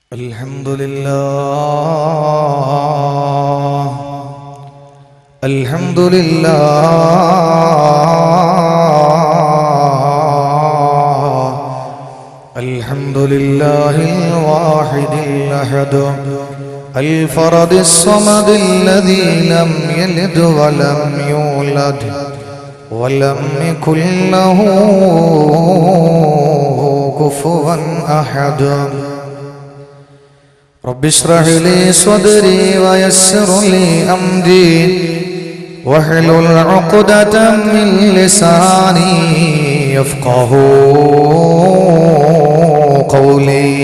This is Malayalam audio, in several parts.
Alhamdulillah, Alhamdulillah, Alhamdulillahil wahidil ahad, al-faradis samadil ladzi lam yalid wa lam yulad wa lam yakul lahu kufuwan ahad. Rabbi shrah li sadri wa yassir li amri wahlul 'uqdatam min lisani yafqahu qawli.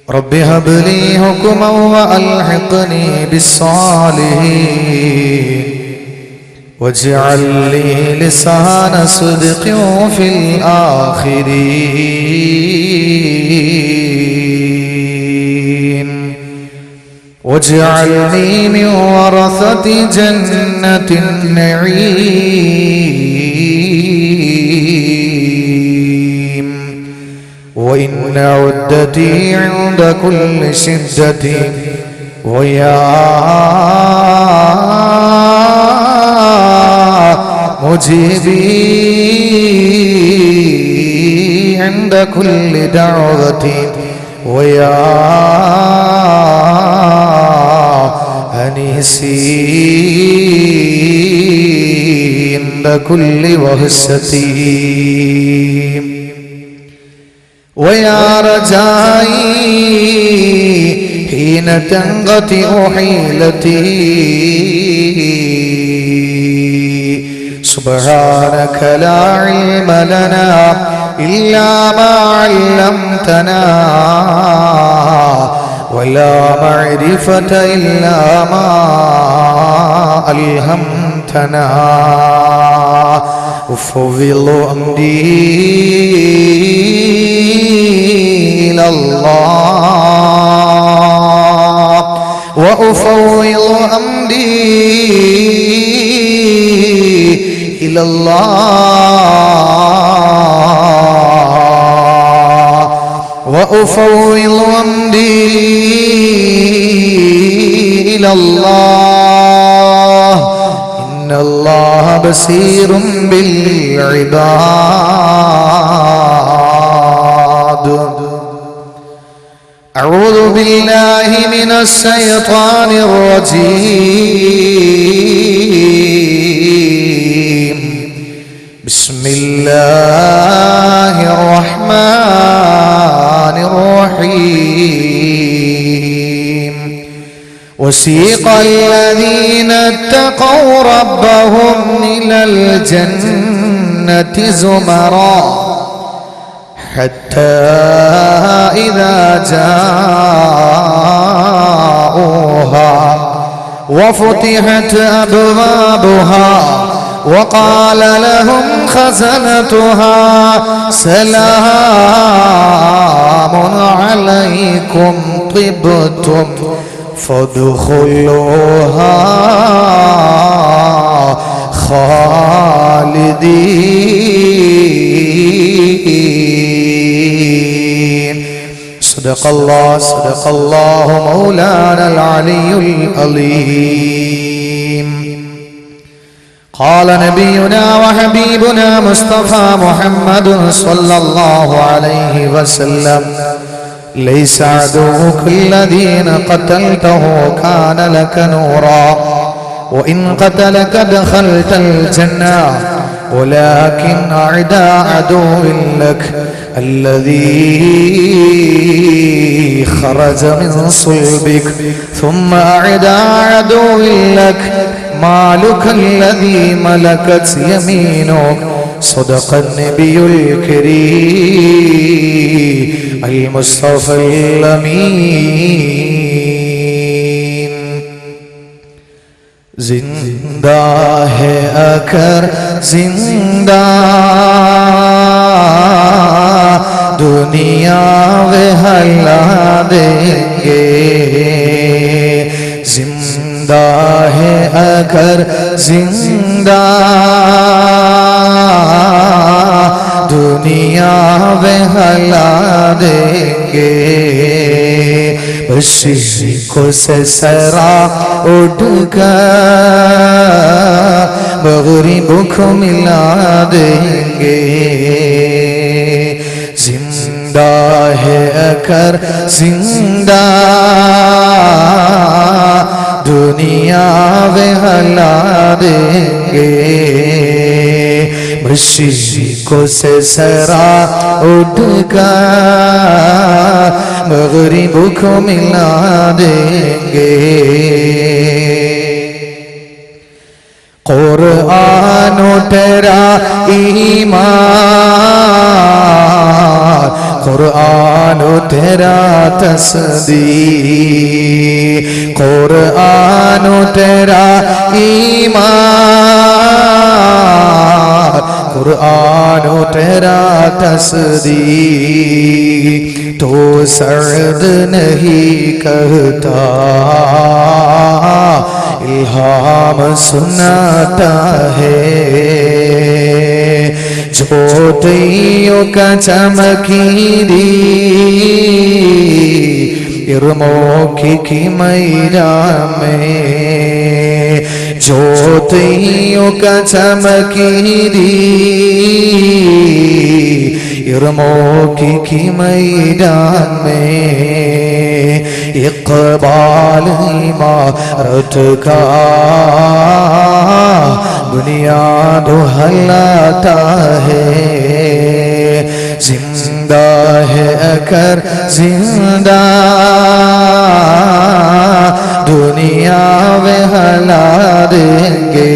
Rabbi hab li hukman wa alhiqni bis-salihin waj'al li lisana sidqin fil akhirin واجعلني من ورثة جنة النعيم وإن عدتي عند كل شدة ويا مجيبي عند كل دعوة ويا أنيسي عند كل وهسة ويا رجائي حين تنقطع حيلتي سبحانك لا علم لنا إلا ما علمتنا ولا معرفة إلا ما ألهمتنا أفوض أمري إلى الله وأفوض أمري إلى الله وأفوض أمري إلى الله إن الله بصير بالعباد. أعوذ بالله من الشيطان الرجيم. بسم الله الرحمن الرحيم. وسيق الذين اتقوا ربهم إلى الجنة زمرا حتى إذا جاءوها وفتحت أبوابها وقال لهم خزنتها سلام عليكم طبتم فادخلوها خالدين. صدق الله مولانا العلي العظيم. قال نبينا وحبيبنا مصطفى محمد صلى الله عليه وسلم ليس عدوك الذين قتلته كان لك نورا وإن قتلك دخلت الجنة ولكن أعداء عدو لك الذي خرج من صلبك ثم أعداء عدو لك مالك الذي ملكت يمينك. صدق النبي الكريم المصطفى الأمين. जिंदा है अगर जिंदा दुनिया वे हला देंगे. जिंदा है अगर जिंदा दुनिया वे हला देंगे. देंगे मशरिक़ों से सरा उठकर मग़रिबों को मिला देंगे जिंदा है अगर जिंदा दुनिया वे हला देंगे मशरिक़ों से सरा उठकर मग़रिबों को मिला देंगे कुरान तेरा ईमान कुरान तेरा तस्दीक कुरान तेरा ईमान कुरान तेरा तस्दीक तो सर्द नहीं कहता इल्हाम सुनाता है ज्योतियों का चमकीरी इरमोखी की मैरा में ज्योतियों का चमकीरी इरमोखी की मैदान में इक़बाल इमारत का बुनियाद हलाता है जिंदा है अगर जिंदा दुनिया में हला देंगे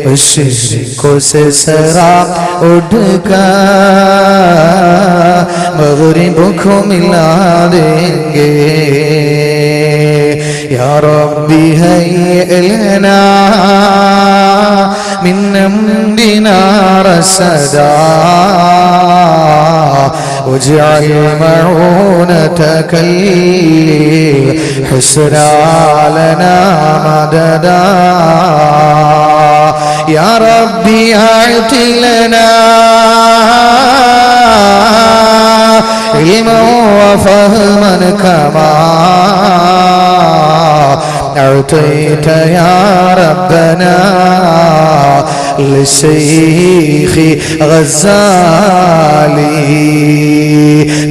मशरिक़ों से सरा उठकर मग़रिबों को मिला देंगे या रब्बी हय्य लना मिन अम्रिना रसदा वजअल मऊनतक हुस्ना लना मददा या रब्बी अअति लना इल्मन व फहमन कमा अअतैत या रब्बना लिशैख़ गज़ाली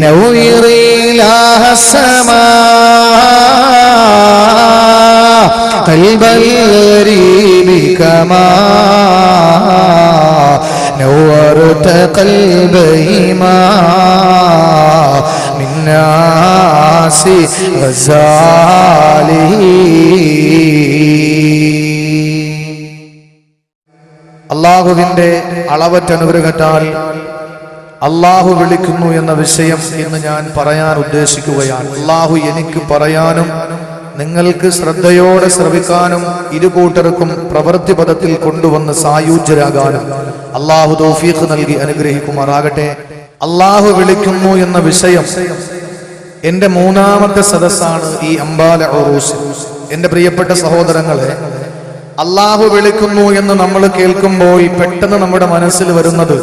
नव्विर इलाह समा क़ल्बल गरीब कमा नव्वरत क़ल्ब इमाम मिन नासि गज़ाली അല്ലാഹുവിന്റെ അളവറ്റ അനുഗ്രഹത്താൽ അല്ലാഹു വിളിക്കുന്നു എന്ന വിഷയം ഇന്ന് ഞാൻ പറയാൻ ഉദ്ദേശിക്കുകയാണ്. അല്ലാഹു എനിക്ക് പറയാനും നിങ്ങൾക്ക് ശ്രദ്ധയോടെ ശ്രവിക്കാനും ഇരുകൂട്ടർക്കും പ്രവൃത്തി പദത്തിൽ കൊണ്ടുവന്ന് സായുജ്യരാകാനും അല്ലാഹു തൗഫീഖ് നൽകി അനുഗ്രഹിക്കുമാറാകട്ടെ. അല്ലാഹു വിളിക്കുന്നു എന്ന വിഷയം എന്റെ മൂന്നാമത്തെ സദസ്സാണ് ഈ അംബാല ഉറൂസ്. എന്റെ പ്രിയപ്പെട്ട സഹോദരങ്ങളെ, അല്ലാഹു വിളിക്കുന്നു എന്ന് നമ്മൾ കേൾക്കുമ്പോൾ പെട്ടെന്ന് നമ്മുടെ മനസ്സിൽ വരുന്നത്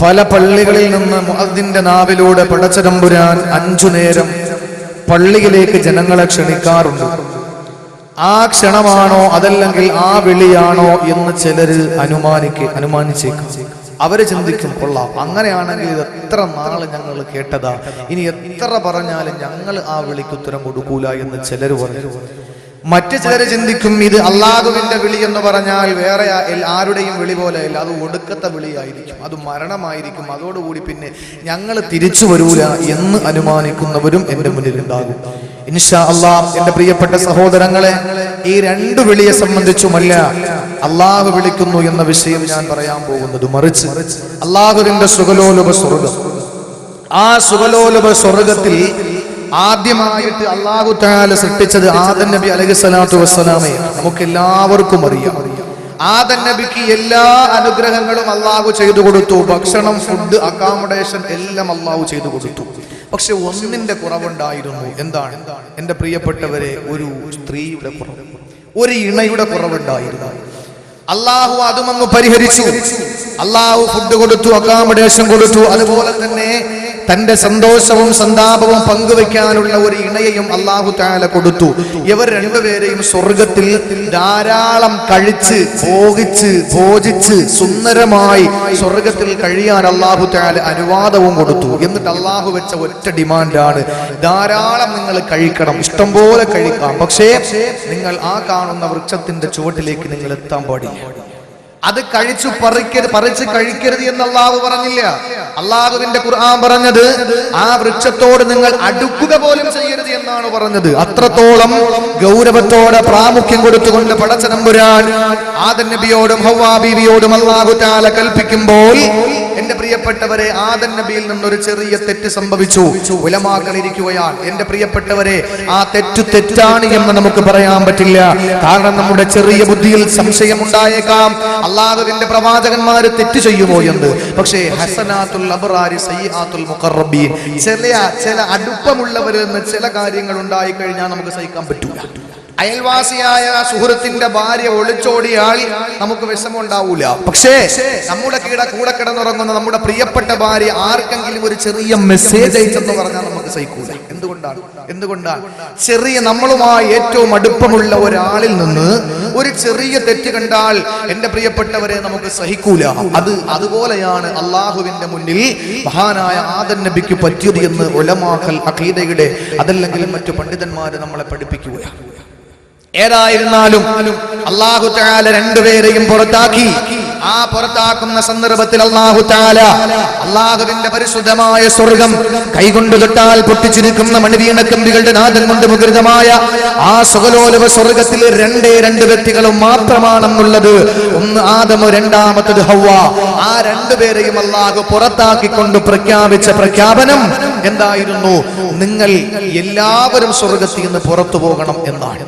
പല പള്ളികളിൽ നിന്ന് മുഅദ്ദിന്റെ നാവിലൂടെ പടച്ചതമ്പുരാൻ 5 നേരം പള്ളിയിലേക്ക് ജനങ്ങളെ ക്ഷണിക്കാറുണ്ട്. ആ ക്ഷണമാണോ അതല്ലെങ്കിൽ ആ വിളിയാണോ എന്ന് ചിലർ അനുമാനിച്ചേക്കും. അവര് ചിന്തിക്കും, കൊള്ളാം, അങ്ങനെയാണെങ്കിൽ ഇത് എത്ര നാള് ഞങ്ങൾ കേട്ടതാ, ഇനി എത്ര പറഞ്ഞാലും ഞങ്ങൾ ആ വിളിക്ക് ഉത്തരം കൊടുക്കൂല എന്ന് ചിലർ പറയും. മറ്റു ചിലർ ചിന്തിക്കും, ഇത് അല്ലാഹുവിന്റെ വിളി എന്ന് പറഞ്ഞാൽ വേറെ ആരുടെയും വിളി പോലെയല്ല, അത് ഒടുക്കത്തെ വിളിയായിരിക്കും, അത് മരണമായിരിക്കും, അതോടുകൂടി പിന്നെ ഞങ്ങൾ തിരിച്ചു വരൂല എന്ന് അനുമാനിക്കുന്നവരും എന്റെ മുന്നിലുണ്ടാകും. ഇൻഷാ അല്ലാഹ് എന്റെ പ്രിയപ്പെട്ട സഹോദരങ്ങളെ, ഈ 2 വിളിയെ സംബന്ധിച്ചുമല്ല അല്ലാഹു വിളിക്കുന്നു എന്ന വിഷയം ഞാൻ പറയാൻ പോകുന്നത്, മറിച്ച് അല്ലാഹുവിന്റെ സുഖലോലുപ സ്വർഗം. ആ സുഖലോലുപ സ്വർഗത്തിൽ ആദ്യമായിട്ട് അല്ലാഹു തആല സൃഷ്ടിച്ചത് ആദം നബി അലൈഹിസ്സലാത്തു വസ്സലാമയെ. നമുക്ക് എല്ലാവർക്കും അറിയാം, ആദം നബിക്ക് എല്ലാ അനുഗ്രഹങ്ങളും അല്ലാഹു ചെയ്തു കൊടുത്തു. ഭക്ഷണം, ഫുഡ്, അക്കോമഡേഷൻ എല്ലാം അല്ലാഹു ചെയ്തു കൊടുത്തു. പക്ഷെ ഒന്നിന്റെ കുറവുണ്ടായിരുന്നു. എന്താണ് എന്റെ പ്രിയപ്പെട്ടവരെ? ഒരു സ്ത്രീയുടെ കുറവ്, ഒരു ഇണയുടെ കുറവുണ്ടായിരുന്നു. അല്ലാഹു അതുമങ്ങ് പരിഹരിച്ചു. അല്ലാഹു ഫുഡ് കൊടുത്തു, അക്കോമഡേഷൻ കൊടുത്തു, അതുപോലെ തന്നെ തന്റെ സന്തോഷവും സന്താപവും പങ്കുവെക്കാനുള്ള ഒരു ഇണയെയും അല്ലാഹു തആല കൊടുത്തു. ഇവർ രണ്ടുപേരെയും സ്വർഗത്തിൽ ധാരാളം കഴിച്ച് ഭോജിച്ച് സുന്ദരമായി സ്വർഗത്തിൽ കഴിയാൻ അല്ലാഹു തആല അനുവാദവും കൊടുത്തു. എന്നിട്ട് അല്ലാഹു വെച്ച ഒറ്റ ഡിമാൻഡാണ്, ധാരാളം നിങ്ങൾ കഴിക്കണം, ഇഷ്ടം പോലെ കഴിക്കാം, പക്ഷേ നിങ്ങൾ ആ കാണുന്ന വൃക്ഷത്തിന്റെ ചുവട്ടിലേക്ക് നിങ്ങൾ എത്താൻ പാടില്ല. അത് പറിച്ച് കഴിക്കരുത് എന്ന് അല്ലാഹു പറഞ്ഞില്ല. അല്ലാഹുവിന്റെ ഖുർആൻ പറഞ്ഞത് ആ വൃക്ഷത്തോട് നിങ്ങൾ അടുക്കുക പോലും ചെയ്യരുത് എന്നാണ് പറഞ്ഞത്. അത്രത്തോളം ഗൗരവത്തോടെ പ്രാമുഖ്യം കൊടുത്തുകൊണ്ട് പടച്ചതമ്പുരാൻ ആദം നബിയോടും ഹവ്വാ ബീവിയോടും അല്ലാഹു തആല കൽപ്പിക്കുമ്പോൾ, എന്റെ പ്രിയപ്പെട്ടവരെ, ആദം നബിയിൽ നിന്നൊരു ചെറിയ തെറ്റ് സംഭവിച്ചു. ഉലമാക്കൾ ഇരിക്കുകയാണ്. എന്റെ പ്രിയപ്പെട്ടവരെ, ആ തെറ്റാണ് എന്ന് നമുക്ക് പറയാൻ പറ്റില്ല. കാരണം നമ്മുടെ ചെറിയ ബുദ്ധിയിൽ സംശയമുണ്ടായേക്കാം, അല്ലാഹുവിന്റെ പ്രവാചകന്മാര് തെറ്റ് ചെയ്യുമോ എന്ന്. പക്ഷേ ഹസനാത്തുൽ അബ്റാരി സയ്യിആത്തുൽ മുഖറബീൻ, ചില അടുപ്പമുള്ളവരിൽ നിന്ന് ചില കാര്യങ്ങൾ ഉണ്ടായി കഴിഞ്ഞാൽ നമുക്ക് സഹിക്കാൻ പറ്റൂല. അയൽവാസിയായ സുഹൃത്തിന്റെ ഭാര്യ ഒളിച്ചോടിയാൽ നമുക്ക് വിഷമമുണ്ടാവൂല. പക്ഷേ നമ്മുടെ കൂടെ കിടന്നുറങ്ങുന്ന നമ്മുടെ പ്രിയപ്പെട്ട ഭാര്യ ആർക്കെങ്കിലും ഒരു ചെറിയ മെസ്സേജ് അയച്ചെന്ന് പറഞ്ഞാൽ നമുക്ക് സഹിക്കൂല. എന്തുകൊണ്ടാണ് ചെറിയ നമ്മളുമായി ഏറ്റവും അടുപ്പമുള്ള ഒരാളിൽ നിന്ന് ഒരു ചെറിയ തെറ്റ് കണ്ടാൽ എന്റെ പ്രിയപ്പെട്ടവരെ നമുക്ക് സഹിക്കൂല. അതുപോലെയാണ് അള്ളാഹുവിന്റെ മുന്നിൽ മഹാനായ ആദം നബിക്ക് പറ്റിയത് എന്ന് ഉലമാക്കൾ അഖീദയുടെ അതല്ലെങ്കിൽ മറ്റു പണ്ഡിതന്മാര് നമ്മളെ പഠിപ്പിക്കുകയാണ്. ഏതായിരുന്നാലും അല്ലാഹു തആല രണ്ടുപേരെയും പുറത്താക്കി. ആ പുറത്താക്കുന്ന സന്ദർഭത്തിൽ അല്ലാഹു തആല അല്ലാഹുവിന്റെ പരിശുദ്ധമായ സ്വർഗ്ഗം കൈകൊണ്ട് തൊട്ടാൽ പൊട്ടിച്ചിരിക്കുന്ന മണിവീണക്കമ്പികളുടെ നാദം കൊണ്ട് മുഖരിതമായ ആ സുഖലോലുപ സ്വർഗ്ഗത്തിൽ രണ്ട് വ്യക്തികളും മാത്രമാണെന്നുള്ളത്. ഒന്ന് ആദം, രണ്ടാമത്തത് ഹവ്വ. ആ രണ്ടുപേരെയും അല്ലാഹു പുറത്താക്കിക്കൊണ്ട് പ്രഖ്യാപിച്ച പ്രഖ്യാപനം എന്തായിരുന്നു? നിങ്ങൾ എല്ലാവരും സ്വർഗ്ഗത്തിൽ നിന്ന് പുറത്തു പോകണം എന്നാണ്.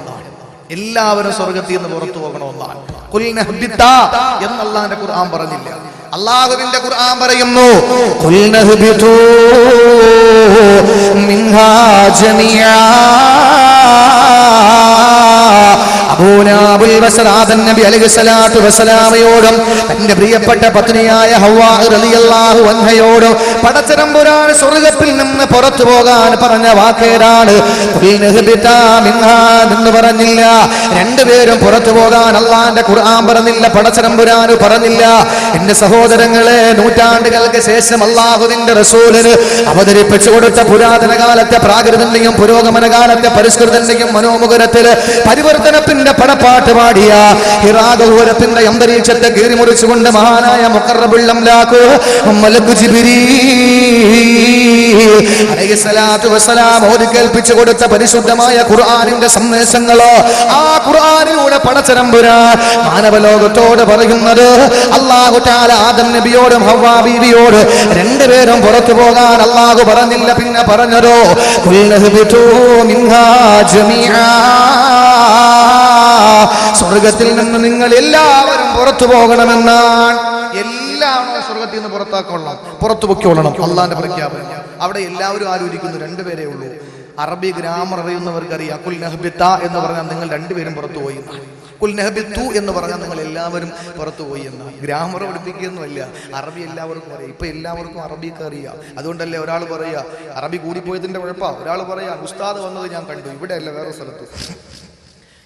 എല്ലാവരും സ്വർഗ്ഗത്തിൽ നിന്ന് പുറത്തു പോകണമെന്നാണ്. ഖുൽ നഹ്ബിത എന്ന് അല്ലാഹുവിന്റെ ഖുർആൻ പറഞ്ഞില്ല. അല്ലാഹുവിന്റെ ഖുർആൻ പറയുന്നു, ഖുൽ നഹ്ബിതു മിൻഹാ ജമീആ. അബൂനാബുൽ ബസർ ആദം നബി അലൈഹിസ്സലാത്തു വസ്സലാമയോടും തന്റെ പ്രിയപ്പെട്ട പത്നിയായ ഹവ്വാ റളിയല്ലാഹു അൻഹയോടും പടച്ചതമ്പുരാൻ സ്വർഗ്ഗത്തിൽ നിന്ന് പുറത്തു പോകാൻ പറഞ്ഞ വാക്കേതാണ്. എന്ന് പറഞ്ഞില്ല. രണ്ടുപേരും പുറത്തു പോകാൻ അല്ലാഹുവിന്റെ ഖുർആൻ പറഞ്ഞില്ല, പടച്ചതമ്പുരാൻ പറഞ്ഞില്ല. എന്റെ സഹോദരങ്ങളെ, നൂറ്റാണ്ടുകൾക്ക് ശേഷം അല്ലാഹുവിന്റെ റസൂലിന് അവതരിപ്പിച്ചു കൊടുത്ത പുരാതന കാലത്തെ പ്രാകൃതന്റെയും പുരോഗമന കാലത്തെ പരിഷ്കൃതന്റെയും മനോമുഖരത്തില് പരിവർത്തനത്തിന്റെ പടപ്പാട്ട് പാടിയ ഹിറാഗോരത്തിന്റെ അന്തരീക്ഷത്തെ കീറിമുറിച്ചുകൊണ്ട് മഹാനായ മുഖറബുൽ അംലാഖ് മലക്കു ജിബ്രീൽ അലൈഹിസ്സലാത്തു വസ്സലാം ഓതി കേൾപ്പിച്ചു കൊടുത്ത പരിശുദ്ധമായ ഖുർആനിന്റെ സന്ദേശങ്ങളോ, ആ ഖുർആനിലൂടെ പടച്ചതമ്പുരാൻ മാനവലോകത്തോട് പറയുന്നത്, അല്ലാഹു തആല ആദം നബിയോടും ഹവ്വാ ബീവിയോട് രണ്ടുപേരും പുറത്തു പോകാൻ അല്ലാഹു പറഞ്ഞില്ല. പിന്നെ പറഞ്ഞതോ, ഖുൽ നഹ്ബിതു മിൻഹാ ജമീആ. സ്വർഗത്തിൽ നിന്ന് നിങ്ങൾ എല്ലാവരും പുറത്തു പോകണമെന്നാണ്. എല്ലാവരും സ്വർഗത്തിൽ നിന്ന് പുറത്തു പൊക്കിക്കൊള്ളണം. അള്ളാന്റെ പ്രഖ്യാപനം. അവിടെ എല്ലാവരും ആരും ഇരിക്കുന്നു, രണ്ടുപേരേ ഉള്ളൂ. അറബി ഗ്രാമർ അറിയുന്നവർക്കറിയാം, കുൽ നഹ്ബിത എന്ന് പറഞ്ഞാൽ നിങ്ങൾ രണ്ടുപേരും പുറത്തു പോയി, കുൽ നഹ്ബിതു എന്ന് പറഞ്ഞാൽ നിങ്ങൾ എല്ലാവരും പുറത്തു പോയി എന്ന്. ഗ്രാമർ പഠിപ്പിക്കുകയൊന്നുമല്ല, അറബി എല്ലാവർക്കും അറിയാം. ഇപ്പൊ എല്ലാവർക്കും അറബിയൊക്കെ അറിയാം. അതുകൊണ്ടല്ലേ ഒരാൾ പറയാ അറബി കൂടിപ്പോയതിന്റെ കുഴപ്പമാണ്. ഒരാൾ പറയാ ഉസ്താദ് വന്നത് ഞാൻ കണ്ടു, ഇവിടെ അല്ല വേറെ സ്ഥലത്ത്.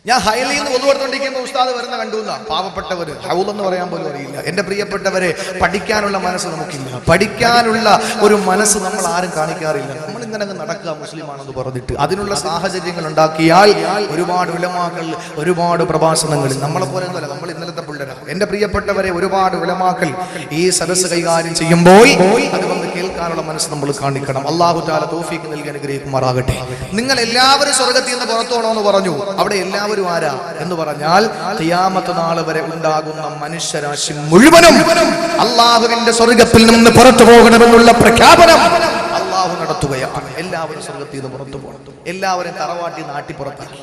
ഞാൻ ഹൈലിൽ നിന്ന് ഒതുവെടുത്തോണ്ടിരിക്കുമ്പോൾ ഉസ്താദ് വരുന്ന കണ്ടു എന്നാ. പാവപ്പെട്ടവര് ഹൗലെന്ന് പറയാൻ പോലും അറിയില്ല. എന്റെ പ്രിയപ്പെട്ടവരെ, പഠിക്കാനുള്ള മനസ്സ് നമുക്കില്ല. പഠിക്കാനുള്ള ഒരു മനസ്സ് നമ്മൾ ആരും കാണിക്കാറില്ല. നമ്മൾ ഇങ്ങനെ നടക്കുക മുസ്ലിമാണെന്ന് പറഞ്ഞിട്ട് അതിനുള്ള സാഹചര്യങ്ങൾ ഉണ്ടാക്കിയാൽ ഒരുപാട് ഉലമാക്കൾ ഒരുപാട് പ്രഭാഷണങ്ങളിൽ നമ്മളെ പോലെ ഒന്നുമല്ല, നമ്മൾ ഇന്നലത്തെ പിള്ളേരാണ്. എന്റെ പ്രിയപ്പെട്ടവരെ, ഒരുപാട് ഉലമാക്കൾ ഈ സദസ്സ് കൈകാര്യം ചെയ്യുമ്പോൾ അത് വന്ന് കേൾക്കാനുള്ള മനസ്സ് നമ്മൾ കാണിക്കണം. അല്ലാഹു തആല തൗഫീഖ് നൽകി അനുഗ്രഹിക്കുമാറാകട്ടെ. നിങ്ങൾ എല്ലാവരും സ്വർഗ്ഗത്തിൽ നിന്ന് പുറത്തു പോകണമെന്ന് പറഞ്ഞു. അവിടെ എല്ലാവരും ആരാ എന്ന് പറഞ്ഞാൽ ഖിയാമത്ത് നാൾ വരെ ഉണ്ടാകുന്ന മനുഷ്യരാശി മുഴുവനും അല്ലാഹുവിന്റെ സ്വർഗ്ഗത്തിൽ നിന്ന് പുറത്തു പോകണമെന്നുള്ള പ്രഖ്യാപനം അല്ലാഹു നടത്തുകയാണ്. എല്ലാവരും സ്വർഗ്ഗത്തിൽ നിന്ന് പുറത്തു പോകണം. എല്ലാവരും തറവാട്ടി നാട്ടി പുറത്താക്കി.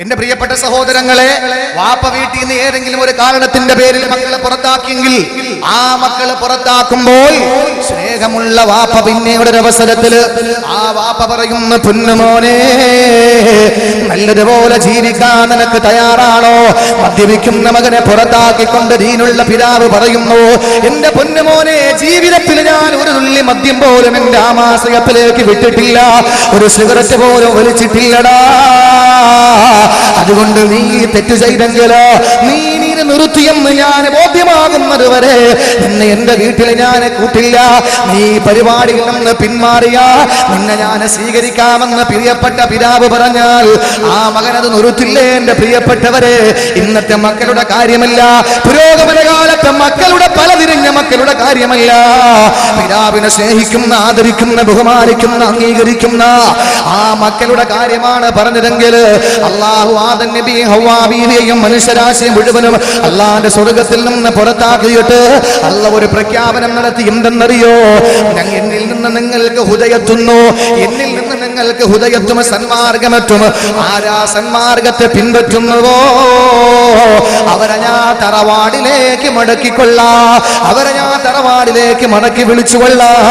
എന്റെ പ്രിയപ്പെട്ട സഹോദരങ്ങളെ, വാപ്പ വീട്ടിൽ നിന്ന് ഏതെങ്കിലും ഒരു കാരണത്തിന്റെ പേരിൽ മക്കളെ പുറത്താക്കിയെങ്കിൽ ആ മക്കളെ പുറത്താക്കുമ്പോൾ സ്നേഹമുള്ള വാപ്പ പിന്നീട് ഒരു അവസരത്തില് ആ വാപ്പ പറയുന്ന പൊന്നുമോനെ, നല്ലതുപോലെ ജീവിക്കാൻ നിനക്ക് തയ്യാറാണോ? മദ്യപിക്കുന്ന മകനെ പുറത്താക്കിക്കൊണ്ട് ദീനുള്ള പിതാവ് പറയുന്നു, എന്റെ പൊന്നുമോനെ, ജീവിതത്തിൽ ഞാൻ ഒരു തുള്ളി മദ്യം പോലും എന്റെ ആമാശയത്തിലേക്ക് വിട്ടിട്ടില്ല, ഒരു സിഗരറ്റ് പോലും വലിച്ചിട്ടില്ലടാ. അതുകൊണ്ട് നീ തെറ്റ് ചെയ്തെങ്കിലോ നീ നിർത്തിയെന്ന് ഞാൻ ബോധ്യമാകുന്നത് വരെ നിന്നെ എന്റെ വീട്ടിൽ ഞാൻ കൂട്ടില്ല. നീ പരിപാടിയിൽ നിന്ന് പിന്മാറിയ നിന്നെ ഞാൻ സ്വീകരിക്കാമെന്ന് പ്രിയപ്പെട്ട പിതാവ് പറഞ്ഞാൽ ആ മകനത് നിർത്തില്ലേ? എന്റെ പ്രിയപ്പെട്ടവരെ, ഇന്നത്തെ മക്കളുടെ കാര്യമല്ല, പുരോഗമന കാലത്തെ മക്കളുടെ പലതിരിഞ്ഞ മക്കളുടെ കാര്യമല്ല. പിതാവിനെ സ്നേഹിക്കുന്ന, ആദരിക്കുന്ന, ബഹുമാനിക്കുന്ന, അംഗീകരിക്കുന്ന ആ മക്കളുടെ കാര്യമാണ് പറഞ്ഞതെങ്കിൽ അല്ലാഹു ആദം നബി ഹവ്വാ ബീവിയെയും മനുഷ്യരാശിയെ മുഴുവനും അല്ലാഹുവിന്റെ സ്വർഗ്ഗത്തിൽ നിന്ന് പുറത്താക്കിയിട്ട് അല്ലാഹു ഒരു പ്രഖ്യാപനം നടത്തി. എന്തെന്നറിയോ? എന്നിൽ നിന്ന് നിങ്ങൾക്ക് ഹുദയത്തുന്നു, എന്നിൽ നിന്ന് നിങ്ങൾക്ക് ഹുദയത്തും സന്മാർഗമെത്തും. ആരാ സന്മാർഗത്തെ പിൻപറ്റുന്നുവോ അവരെ ഞാൻ തറവാടിലേക്ക് മടക്കിക്കൊള്ളാം, അവരെ ഞാൻ തറവാടിലേക്ക് മടക്കി വിളിച്ചുകൊള്ളാം.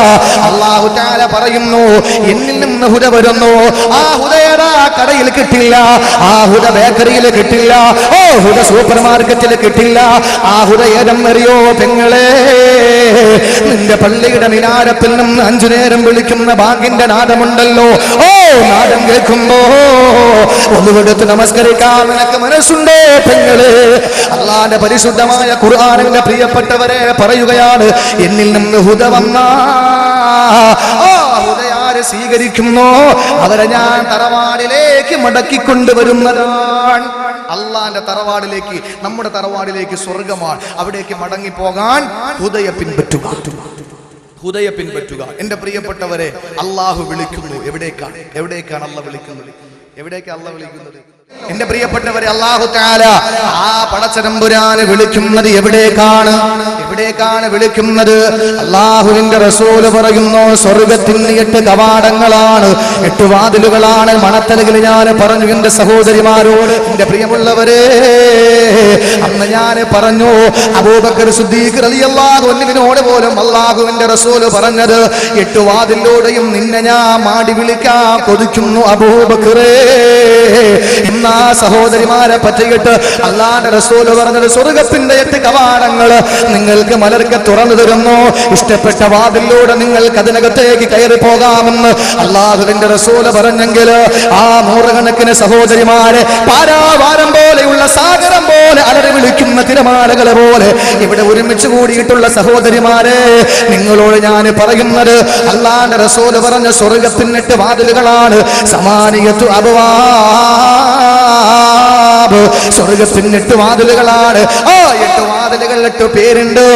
അല്ലാഹു തആല പറയുന്നു, എന്നിൽ നിന്ന് ഹുദ വരുന്നു. ആ ഹുദയടാ കടയിൽ കിട്ടില്ല, ആ ഹുദ ബേക്കറിയിൽ കിട്ടില്ല, ഓ ഹുദ സൂപ്പർ മാർക്കറ്റിൽ കിട്ടില്ല. ആ ഹുദ ഏതെന്നറിയോ പെങ്ങളെ? നിന്റെ പള്ളിയുടെ മിനാരത്തിൽ നിന്ന് 5 നേരം വിളിക്കുന്ന ബാങ്കിന്റെ നാദമുണ്ടല്ലോ, ഓ നാദം കേൾക്കുമ്പോ ഒന്നുകൊടുത്ത് നമസ്കരിക്കാൻ നിനക്ക് മനസ്സുണ്ടേ പെങ്ങളെ? അല്ലാഹുവിന്റെ പരിശുദ്ധമായ ഖുർആനിന്റെ പ്രിയപ്പെട്ടവരെ പറയുകയാണ്, എന്നിൽ നിന്ന് ഹുദ വന്ന ആ ഹുദയാരെ സ്വീകരിക്കുന്നു അവരെ ഞാൻ തറവാടിലേക്ക് മടക്കിക്കൊണ്ടുവരുന്നതാണ്. അള്ളാന്റെ തറവാടിലേക്ക്, നമ്മുടെ തറവാടിലേക്ക് സ്വർഗമാണ്, അവിടേക്ക് മടങ്ങിപ്പോകാൻ ഹുദയെ പിൻപറ്റുക, ഹുദയെ പിൻപറ്റുക. എന്റെ പ്രിയപ്പെട്ടവരെ, അള്ളാഹു വിളിക്കുന്നു. എവിടേക്കാണ്? എവിടേക്കാണ് അള്ളാഹ് വിളിക്കുന്നത്? എവിടേക്കാണ് അള്ളാഹ് വിളിക്കുന്നത്? എന്റെ പ്രിയപ്പെട്ടവരെ, അല്ലാഹു തആല ആ പടച്ചതമ്പുരാനെ വിളിക്കുന്നത് എവിടേക്കാണ്? എവിടേക്കാണ് വിളിക്കുന്നത്? അല്ലാഹുവിന്റെ റസൂല് പറയുന്നു, സ്വർഗ്ഗത്തിന് 8 കവാടങ്ങളാണ്, 8 വാതിലുകളാണ്. മണത്തലകിൽ ഞാൻ പറഞ്ഞു എന്റെ സഹോദരിമാരോട്, എന്റെ പ്രിയമുള്ളവരെ, അന്ന് ഞാൻ പറഞ്ഞു അബൂബക്കർ സിദ്ദീഖ് റളിയല്ലാഹു അൻഹുവിനോട് പോലും അല്ലാഹുവിന്റെ റസൂല് പറഞ്ഞത്, 8 വാതിലൂടെയും നിന്നെ ഞാൻ മാടി വിളിക്കാൻ കൊതിക്കുന്നു അബൂബക്കറേ. ഇന്ന് ആ സഹോദരിമാരെ പറ്റിയിട്ട് അല്ലാഹുവിന്റെ റസൂൽ പറഞ്ഞത്, സ്വർഗ്ഗത്തിന്റെ 8 കവാടങ്ങൾ നിങ്ങൾക്ക് മലർക്ക് തുറന്നു തരുന്നു, ഇഷ്ടപ്പെട്ട വാതിലൂടെ നിങ്ങൾക്ക് അതിനകത്തേക്ക് കയറി പോകാമെന്ന് അല്ലാഹുവിന്റെ റസൂൽ പറഞ്ഞെങ്കിൽ ആ നൂറുകണക്കിന് സഹോദരിമാരെ പാരാവാരം പോലെയുള്ള സാഗരം പോലെ അലറി വിളിക്കുന്ന തിരമാലകളെ പോലെ ഇവിടെ ഒരുമിച്ച് കൂടിയിട്ടുള്ള സഹോദരിമാരെ, നിങ്ങളോട് ഞാൻ പറയുന്നത്, അല്ലാഹുവിന്റെ റസൂൽ പറഞ്ഞ സ്വർഗ്ഗത്തിന് 8 വാതിലുകളാണ്. സമാനിയത്തു അബ്വാബ്, സ്വർഗ്ഗത്തിന് 8 വാതിലുകളാണ്. ആ 8 വാതിലുകൾ 8 പേരുണ്ട്.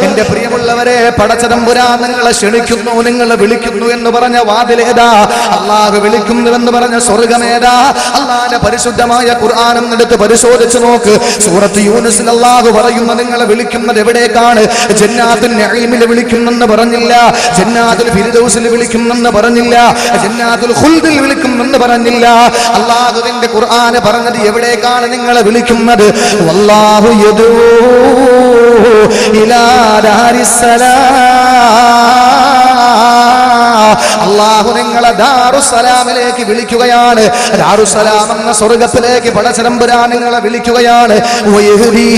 എന്റെ പ്രിയമുള്ളവരെ, പടച്ചതമ്പുരാൻ നിങ്ങളെ ക്ഷണിക്കുന്നു, നിങ്ങളെ വിളിക്കുന്നു എന്ന് പറഞ്ഞ വാതിലേതാ? അല്ലാഹു വിളിക്കുന്നുവെന്ന് പറഞ്ഞ സ്വർഗ്ഗമേതാ? അല്ലാഹുവിന്റെ പരിശുദ്ധമായ ഖുർആനും എടുത്ത് പരിശോധിച്ചു നോക്ക്. സൂറത്ത് യൂനുസിൽ അല്ലാഹു പറയുന്നു, നിങ്ങളെ വിളിക്കുന്നത് എവിടേക്കാണ്? ജന്നാത്തുൻ നഈമിൽ വിളിക്കുന്നെന്ന് പറഞ്ഞില്ല, ജന്നാത്തുൽ ഫിർദൗസിൽ വിളിക്കുന്നെന്ന് പറഞ്ഞില്ല, ജന്നാത്തുൽ ഖുൽദിൽ വിളിക്കുന്നെന്ന് പറഞ്ഞില്ല. അല്ലാഹുവിന്റെ ഖുർആൻ പറഞ്ഞത് എവിടേക്കാണ് നിങ്ങളെ വിളിക്കുന്നത്? വല്ലാഹു യദൂ ഇലാ ദാരിസ്സലാം, അല്ലാഹു നിങ്ങളെ ദാറുസ്സലാമിലേക്ക് വിളിക്കുകയാണ്. ദാറുസ്സലാം എന്ന സ്വർഗ്ഗത്തിലേക്ക് പടച്ചതമ്പുരാൻ നിങ്ങളെ വിളിക്കുകയാണ്. വയഹ്ദീ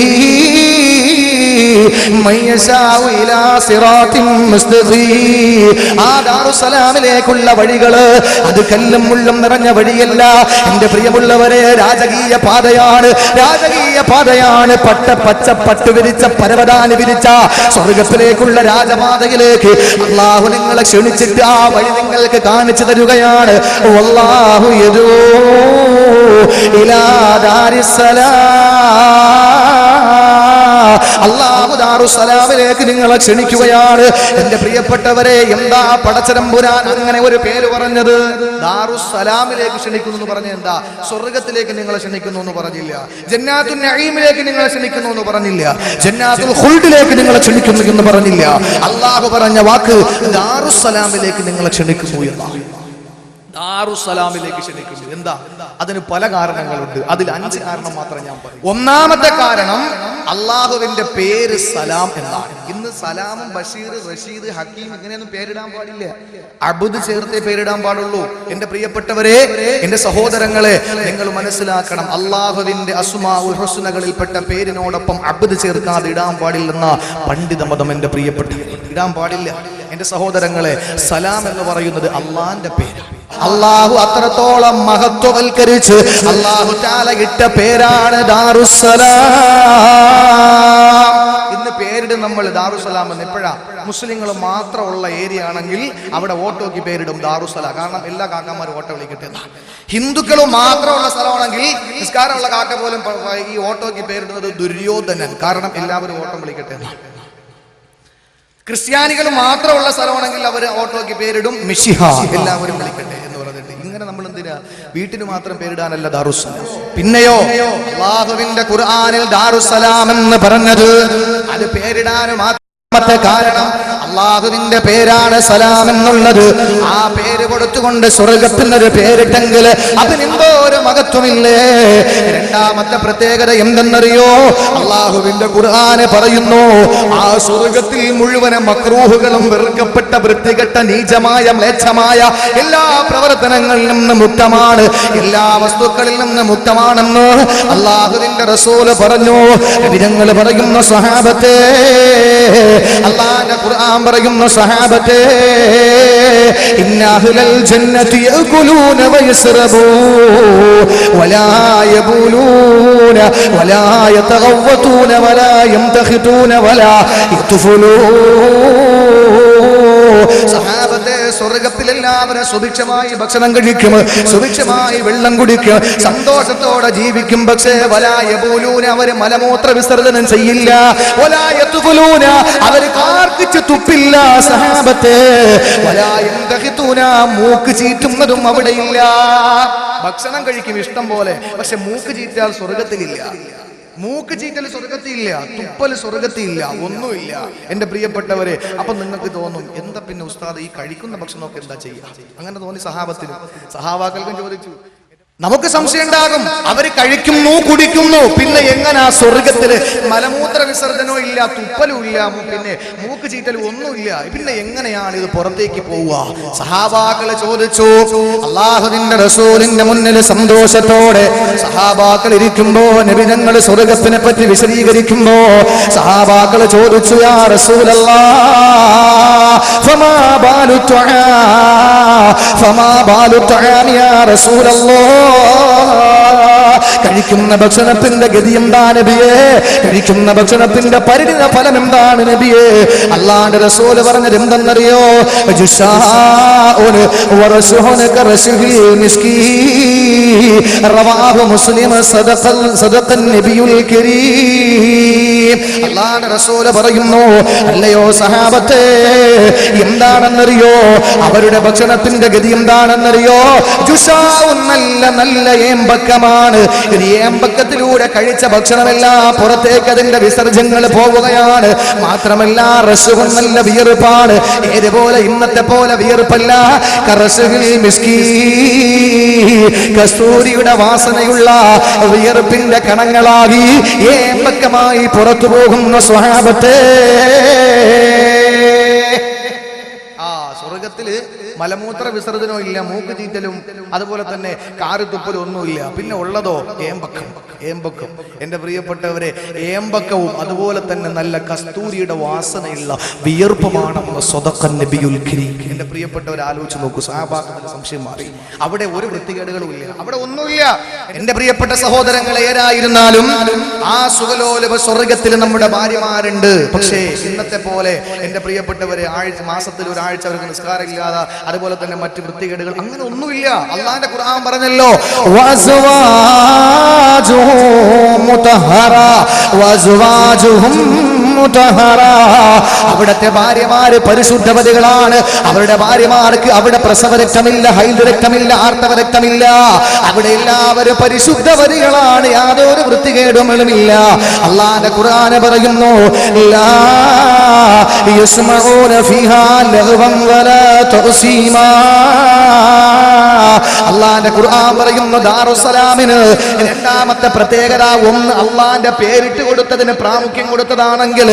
ആ ദാറുസ്സലാമിലേക്കുള്ള വഴികള് അത് കല്ലും മുള്ളും നിറഞ്ഞ വഴിയല്ല. എന്റെ പ്രിയമുള്ളവരെ, രാജകീയ പാതയാണ്, രാജകീയ പാതയാണ്. പച്ച പട്ടു വിരിച്ച പരവതാനി വിരിച്ച സ്വർഗ്ഗത്തിലേക്കുള്ള രാജപാതയിലേക്ക് അല്ലാഹു നിങ്ങളെ ക്ഷണിച്ചിട്ട് ആ വഴി നിങ്ങൾക്ക് കാണിച്ചു തരുകയാണ്. വല്ലാഹു യദൂ ഇലാ ദാരിസ്സലാം, അല്ലാഹു ദാറുസ്സലാമിലേക്ക് നിങ്ങളെ ക്ഷണിക്കുകയാണ്. എന്റെ പ്രിയപ്പെട്ടവരെ, എന്താ പടച്ചതമ്പുരാൻ അങ്ങനെ ഒരു പേര് പറഞ്ഞത്? ദാറുസ്സലാമിലേക്ക് ക്ഷണിക്കുന്നു എന്ന് പറഞ്ഞ എന്താ? സ്വർഗ്ഗത്തിലേക്ക് നിങ്ങളെ ക്ഷണിക്കുന്നു എന്ന് പറഞ്ഞില്ല, ജന്നാത്തുൻ നഈമിലേക്ക് നിങ്ങളെ ക്ഷണിക്കുന്നു എന്ന് പറഞ്ഞില്ല, ജന്നാത്തുൽ ഖുൽദിലേക്ക് നിങ്ങളെ ക്ഷണിക്കുന്നു എന്ന് പറഞ്ഞില്ല. അല്ലാഹു പറഞ്ഞ വാക്ക് ദാറുസ്സലാമിലേക്ക് നിങ്ങളെ ക്ഷണിക്കുന്നു എന്നാണ്. ദാറുസ്സലാമിലേക്ക് ക്ഷണിക്കുന്നു. എന്താ? അതിന് പല കാരണങ്ങളുണ്ട്. അതിൽ 5 കാരണം മാത്രം ഞാൻ പറയും. ഒന്നാമത്തെ കാരണം അള്ളാഹുവിന്റെ പേര് സലാം എന്നാണ്. ഇന്ന് സലാമും ബഷീർ, റഷീദ്, ഹക്കീം ഇങ്ങനെയൊന്നും പേരിടാൻ പാടില്ല. അബ്ദ് ചേർത്തേ പേരിടാൻ പാടുള്ളൂ. എന്റെ പ്രിയപ്പെട്ടവരെ, എന്റെ സഹോദരങ്ങളെ, നിങ്ങൾ മനസ്സിലാക്കണം, അള്ളാഹുവിന്റെ അസ്മാഉൽ ഹുസ്നകളിൽപ്പെട്ട പേരിനോടൊപ്പം അബ്ദ് ചേർക്കാതെ ഇടാൻ പാടില്ലെന്ന പണ്ഡിത മതം. എന്റെ പ്രിയപ്പെട്ടവരെ, ഇടാൻ പാടില്ല. എന്റെ സഹോദരങ്ങളെ, സലാം എന്ന് പറയുന്നത് അള്ളാന്റെ പേര്. അള്ളാഹു അത്രത്തോളം മഹത്വവൽക്കരിച്ച് അള്ളാഹു തആല ഇട്ട പേരാണ് ദാറുസ്സലാം. ഇന്ന് പേരിടും നമ്മൾ ദാറുസ്സലാം എന്ന്. എപ്പോഴാ? മുസ്ലിങ്ങൾ മാത്രമുള്ള ഏരിയ ആണെങ്കിൽ അവിടെ ഓട്ടോക്ക് പേരിടും ദാറുസ്സലാം. കാരണം എല്ലാ കാക്കന്മാരും ഓട്ടോ വിളിക്കട്ടെ. ഹിന്ദുക്കൾ മാത്രമുള്ള സ്ഥലമാണെങ്കിൽ നിസ്കാരമുള്ള കാക്ക പോലും ഈ ഓട്ടോക്ക് പേരിടുന്നത് ദുര്യോധനൻ. കാരണം എല്ലാവരും ഓട്ടം വിളിക്കട്ടെ. ക്രിസ്ത്യാനികൾ മാത്രമുള്ള സ്ഥലമാണെങ്കിൽ അവർ ഓട്ടോക്ക് പേരിടും മിശിഹ, എല്ലാവരും വിളിക്കട്ടെ എന്ന് പറഞ്ഞിട്ട്. ഇങ്ങനെ നമ്മൾ എന്തിനാ? വീട്ടിന് മാത്രം പേരിടാനല്ല ദാറുസ്സലാം. പിന്നെയോ അല്ലാഹുവിന്റെ ഖുർആനിൽ ദാറുസ്സലാം എന്ന് പറഞ്ഞത് അത് പേരിടാൻ മാത്രമത്തെ കാരണം അള്ളാഹുവിന്റെ പേരാണ് സലാം എന്നുള്ളത്. ആ പേര് കൊടുത്തുകൊണ്ട് സ്വർഗത്തിനൊരു പേരിട്ടെങ്കിൽ അതിനെന്തോ ഒരു മഹത്വമില്ലേ? രണ്ടാമത്തെ പ്രത്യേകത എന്തെന്നറിയോ? അള്ളാഹുവിന്റെ ഖുർആന് പറയുന്നു, ആ സ്വർഗത്തിൽ മുഴുവനും മക്രൂഹുകളും വെറുക്കപ്പെട്ട വൃത്തികെട്ട നീചമായ മ്ലേച്ഛമായ എല്ലാ പ്രവർത്തനങ്ങളിൽ നിന്ന് മുക്തമാണ്, എല്ലാ വസ്തുക്കളിൽ നിന്ന് മുക്തമാണെന്ന് അള്ളാഹുവിന്റെ റസൂല് പറഞ്ഞു. നബിതങ്ങൾ പറയുന്ന സ്വഹാബത്തെ, അള്ളാഹുവിന്റെ ഖുർആൻ പറയുന്ന സഹാബത്തെ, ഇന്ന അഹ്ലൽ ജന്നതി യഅകുലൂന വയസ്റബൂ വലാ യബൂലൂന വലാ യതഗവ്വതൂന വലാ യംതഖിതൂന വലാ യത്ഫുലൂൻ. സഹാബത്തെ, സ്വർഗത്തിൽ എല്ലാവരും സുഭിക്ഷമായി ഭക്ഷണം കഴിക്കും, സുഭിക്ഷമായി വെള്ളം കുടിക്കും, സന്തോഷത്തോടെ ജീവിക്കും. പക്ഷേ വലാ യബൂലൂന, അവർ മലമൂത്ര വിസർജനം ചെയ്യില്ല. വലാ യത്ഫുലൂന, അവർ കാർക്കിച്ച് തുപ്പില്ല. സഹാബത്തെ, വലാ യംതഖിതൂന, മൂക്ക് ചീറ്റുന്നതും അവിടെയില്ല. ഭക്ഷണം കഴിക്കും ഇഷ്ടം പോലെ, പക്ഷെ മൂക്ക് ചീറ്റാൽ സ്വർഗത്തിലില്ല. മൂക്ക് ചീറ്റൽ സ്വർഗത്തിലില്ല, തുപ്പൽ സ്വർഗത്തിലില്ല, ഒന്നുമില്ല. എന്റെ പ്രിയപ്പെട്ടവരെ, അപ്പൊ നിങ്ങൾക്ക് തോന്നും, എന്താ പിന്നെ ഉസ്താദ് ഈ കഴിക്കുന്ന ഭക്ഷണമൊക്കെ എന്താ ചെയ്യുക? അങ്ങനെ തോന്നി സഹാബത്തിനും സഹാബാക്കൾക്കും ചോദിച്ചു. നമുക്ക് സംശയം ഉണ്ടാകും, അവര് കഴിക്കുന്നു, കുടിക്കുന്നു, പിന്നെ എങ്ങനാ സ്വർഗത്തില് മലമൂത്ര വിസർജനവും ഇല്ല, തുപ്പലും ഇല്ല, പിന്നെ മൂക്ക് ചീറ്റലും ഒന്നുമില്ല, പിന്നെ എങ്ങനെയാണ് ഇത് പുറത്തേക്ക് പോവുക? സഹാബാക്കള് ചോദിച്ചു. അള്ളാഹുവിന്റെ റസൂലിന്റെ മുന്നിൽ സന്തോഷത്തോടെ സഹാബാക്കൾ ഇരിക്കുമ്പോ നബിതങ്ങൾ സ്വർഗത്തിനെ പറ്റി വിശദീകരിക്കുമ്പോ സഹാബാക്കള് ചോദിച്ചു, യാ റസൂലല്ലാഹ് ഫമാ ബാലു തുആം യാ റസൂലല്ലാഹ്, കഴിക്കുന്ന ഭക്ഷണത്തിന്റെ ഗതി എന്താ നബിയേ? കഴിക്കുന്ന ഭക്ഷണത്തിന്റെ പരിണിത ഫലം എന്താണ് നബിയേ? അല്ലാഹുവിന്റെ റസൂൽ പറഞ്ഞത് എന്തെന്നറിയോ? റവാഹു മുസ്ലിം സദഖൻ നബിയുൽ കരീം. അല്ലാഹുവിന്റെ റസൂൽ പറയുന്നു, അല്ലയോ സഹാബത്തെ, എന്താണെന്നറിയോ അവരുടെ ഭക്ഷണത്തിന്റെ ഗതി എന്താണെന്നറിയോ? ജുസാഉൻ, നല്ല നല്ല ഏമ്പക്കമാണ്. ഏമ്പക്കത്തിലൂടെ കഴിച്ച ഭക്ഷണമെല്ലാം പുറത്തേക്ക് അതിന്റെ വിസർജ്യങ്ങൾ പോവുകയാണ്. മാത്രമല്ല റസുഹുൻ, നല്ല വിയർപ്പാണ്. ഏതുപോലെ ഇന്നത്തെ പോലെ വിയർപ്പല്ല. കറസുഹിൽ മിസ്കീ, കസ്തൂരിയുടെ വാസനയുള്ള വിയർപ്പിന്റെ കണങ്ങളാകി ഏമ്പക്കമായി പുറത്തു പോകുന്ന സ്വഹാബത്തെ. സ്വർഗത്തില് മലമൂത്ര വിസർജനവും ഇല്ല, മൂക്ക് ചീറ്റലും അതുപോലെ തന്നെ കാറുതുപ്പലും ഒന്നുമില്ല. പിന്നെ ഉള്ളതോ ഏമ്പക്കം. ഏമ്പക്കം, എന്റെ പ്രിയപ്പെട്ടവരെ, ഏമ്പക്കവും അതുപോലെ തന്നെ നല്ല കസ്തൂരിയുടെ വാസനയുള്ള വിയർപ്പമാണെന്ന് സ്വദഖൻ നബിയുൽ കരീം. എന്റെ പ്രിയപ്പെട്ടവരെ, ആലോചിച്ച് നോക്കൂ. സഹാബാക്കളുടെ സംശയം മാറി. അവിടെ ഒരു വൃത്തികേടുകളും ഇല്ല, അവിടെ ഒന്നുമില്ല. എന്റെ പ്രിയപ്പെട്ട സഹോദരങ്ങളെ, ഏതായിരുന്നാലും ആ സുഖലോലുപ സ്വർഗത്തിൽ നമ്മുടെ ഭാര്യമാരുണ്ട്. പക്ഷേ ഇന്നത്തെ പോലെ എന്റെ പ്രിയപ്പെട്ടവരെ മാസത്തിൽ ഒരാഴ്ച അവർക്ക് നിസ്കാരം ഇല്ലാതെ, അതുപോലെ തന്നെ മറ്റു വൃത്തികേടുകൾ, അങ്ങനെ ഒന്നുമില്ല. അള്ളാഹുവിന്റെ ഖുർആൻ പറഞ്ഞല്ലോ, അവിടുത്തെ ഭാര്യമാര് പരിശുദ്ധവതികളാണ്. അവരുടെ ഭാര്യമാർക്ക് അവിടെ പ്രസവ രക്തമില്ല, ഹൈദ് രക്തമില്ല, ആർത്തവ രക്തമില്ല. അവിടെ എല്ലാവരും പരിശുദ്ധവതികളാണ്, യാതൊരു വൃത്തികേടുമില്ല. അള്ളാഹുവിന്റെ ഖുർആൻ പറയുന്നു, ലാ യസ്മഊന ഫീഹാ ലഗ്വൻ വലാ തഅസീമാ, അള്ളാന്റെ ഖുർആൻ പറയുന്നു ദാറുസ്സലാമിന് രണ്ടാമത്തെ പ്രത്യേകത, ഒന്ന് അള്ളാന്റെ പേരിട്ട് കൊടുത്തതിന് പ്രാമുഖ്യം കൊടുത്തതാണെങ്കിൽ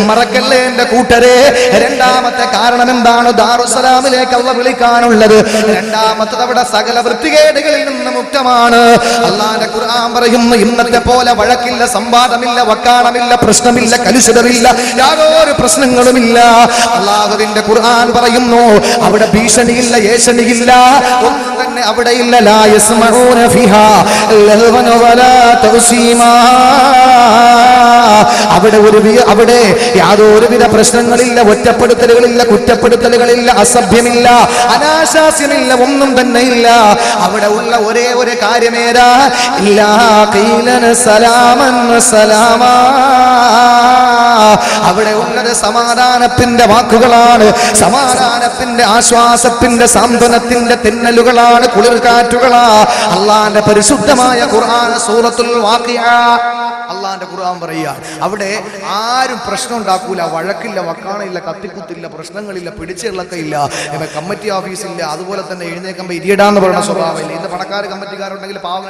മറക്കല്ലേ എന്റെ കൂട്ടരെ. രണ്ടാമത്തെ കാരണം എന്താണ്? ദാറുസ്സലാമിലേക്ക് അള്ളാഹ് വിളിക്കാനുള്ളത്. രണ്ടാമത്തത് അവിടെ സകല വൃത്തികേടുകളിൽ നിന്ന് മുക്തമാണ്. അള്ളാന്റെ ഖുർആൻ പറയുന്നു ഇന്നത്തെ പോലെ വഴക്കില്ല, സംവാദമില്ല, വക്കാണമില്ല, പ്രശ്നമില്ല, കലുഷിതമില്ല, യാതൊരു പ്രശ്നങ്ങളുമില്ല. അള്ളാഹുവിന്റെ ഖുർആൻ പറയുന്നു അവിടെ ഭീഷണിയില്ല, ഏഷണിയില്ല, ഒന്നും തന്നെ അവിടെ ഇല്ല. ലാ യസ്മഊന ഫിഹാ ലഹ്വൻ വലാ തൗസീമാ. അവിടെ യാതൊരുവിധ പ്രശ്നങ്ങളില്ല, ഒറ്റപ്പെടുത്തലുകളില്ല, കുറ്റപ്പെടുത്തലുകളില്ല, അസഭ്യമില്ല, അനാശാസ്യമില്ല, ഒന്നും തന്നെ ഇല്ല. അവിടെ ഉള്ള ഒരേ ഒരു കാര്യമേതാ? ഇല്ലാ ഖീലന സലാമൻ സലാമാ. അവിടെ ഉള്ളത് സമാധാനത്തിന്റെ വാക്കുകളാണ്, സമാധാനത്തിന്റെ, ആശ്വാസത്തിന്റെ, സാന്ത്വനത്തിന്റെ തെന്നലുകളാണ്, കുളിർക്കാറ്റുകളാ. അള്ളാന്റെ പരിശുദ്ധമായ ഖുർആൻ സൂറത്തുൽ വാഖിഅ അള്ളാന്റെ ഖുർആൻ പറയുക അവിടെ ആരും പ്രശ്നം ഉണ്ടാക്കൂല, വഴക്കില്ല, വക്കാണില്ല, കത്തിക്കുത്തില്ല, പ്രശ്നങ്ങളില്ല, പിടിച്ചുകളൊക്കെ ഇല്ല, കമ്മിറ്റി ഓഫീസില്ല, അതുപോലെ തന്നെ എഴുന്നേക്കുമ്പോ ഇരിയടാന്ന് പറയുന്ന സ്വഭാവമില്ല. ഇത് പണക്കാർ കമ്മിറ്റിക്കാരുണ്ടെങ്കിൽ പാവം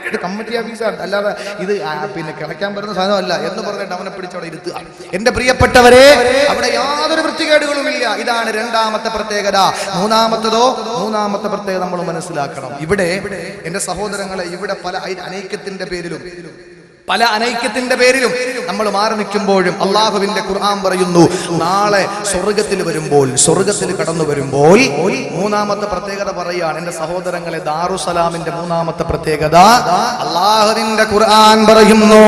ഇത് കമ്മിറ്റി ഓഫീസാണ്, അല്ലാതെ ഇത് പിന്നെ കിടക്കാൻ പറ്റുന്ന സാധനമല്ല എന്ന് പറഞ്ഞിട്ട് അവനെ പിടിച്ചവിടെ ഇരുത്തുക. എന്റെ പ്രിയപ്പെട്ടവരെ, അവിടെ യാതൊരു വൃത്തികേടുകളുമില്ല. ഇതാണ് രണ്ടാമത്തെ പ്രത്യേകത. മൂന്നാമത്തെ പ്രത്യേകത നമ്മൾ മനസ്സിലാക്കണം. ഇവിടെ എന്റെ സഹോദരങ്ങളെ, ഇവിടെ പല അനൈക്യത്തിന്റെ പേരിലും നമ്മൾ മാറി നിൽക്കുമ്പോഴും അള്ളാഹുവിന്റെ ഖുർആൻ പറയുന്നു നാളെ സ്വർഗത്തിൽ കടന്നു വരുമ്പോൾ മൂന്നാമത്തെ പ്രത്യേകത പറയാണ് എന്റെ സഹോദരങ്ങളെ. ദാറുസ്സലാമിന്റെ മൂന്നാമത്തെ പ്രത്യേകത അള്ളാഹുവിന്റെ ഖുർആൻ പറയുന്നു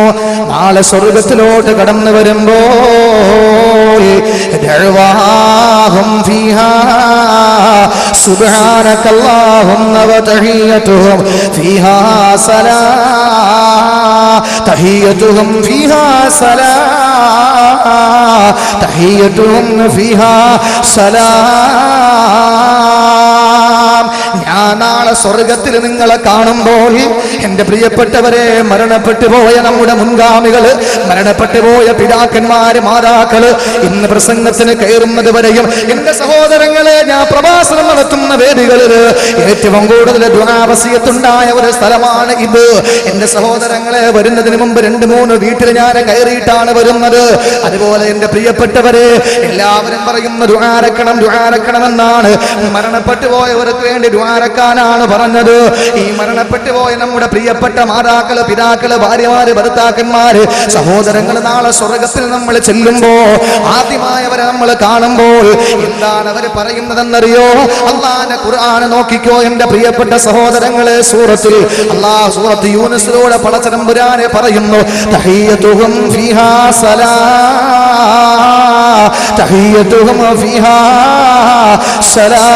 നാളെ സ്വർഗത്തിലോട്ട് കടന്നു വരുമ്പോൾ ദഅവാഹും ഫീഹാ സുബ്ഹാനകല്ലാഹുമ്മ വതഹിയ്യതുഹും ഫീഹാ സലാം തഹിയ്യതുഹും ഫീഹാ സലാം തഹിയ്യതുഹും ഫീഹാ സലാം. ഞാൻ നാളെ സ്വർഗത്തിൽ നിങ്ങളെ കാണുമ്പോൾ എന്റെ പ്രിയപ്പെട്ടവരെ, മരണപ്പെട്ടു പോയ നമ്മുടെ മുൻഗാമികള്, മരണപ്പെട്ടു പോയ പിതാക്കന്മാര്, മാതാക്കള് ഇന്ന് പ്രസംഗത്തിന് കയറുന്നത് വരെയും എന്റെ സഹോദരങ്ങളെ, ഞാൻ പ്രഭാഷണം നടത്തുന്ന വേദികളിൽ ഏറ്റവും കൂടുതൽ ദുആവസിയത്തുണ്ടായ ഒരു സ്ഥലമാണ് ഇത്. എന്റെ സഹോദരങ്ങളെ, വരുന്നതിന് മുമ്പ് 2-3 വീട്ടിൽ ഞാൻ കയറിയിട്ടാണ് വരുന്നത്. അതുപോലെ എന്റെ പ്രിയപ്പെട്ടവരെ, എല്ലാവരും പറയുന്ന ദുആരക്കണമെന്നാണ്. മരണപ്പെട്ടു പോയവർക്ക് വേണ്ടി ദുആരക്കാനാണ് പറഞ്ഞത്. ഈ മരണപ്പെട്ടു പോയ നമ്മുടെ പ്രിയപ്പെട്ട മാതാക്കള്, പിതാക്കള്, ഭാര്യമാര്, ഭർത്താക്കന്മാര്, സഹോദരങ്ങൾ നാളെ സ്വർഗത്തിൽ നമ്മൾ ചെല്ലുമ്പോ ആദ്യമായവരെ നമ്മൾ കാണുമ്പോൾ എന്താണ് അവർ പറയുന്നതെന്നറിയോ? അള്ളാന്റെ ഖുർആൻ നോക്കിക്കോ എന്റെ പ്രിയപ്പെട്ട സഹോദരങ്ങളെ. സൂറത്ത് യൂനുസിലൂടെ പടച്ചതമ്പുരാനെ പറയുന്നു തഹിയ്യതുഹും ഫീഹാ സലാം തഹിയ്യതുഹും ഫീഹാ സലാം.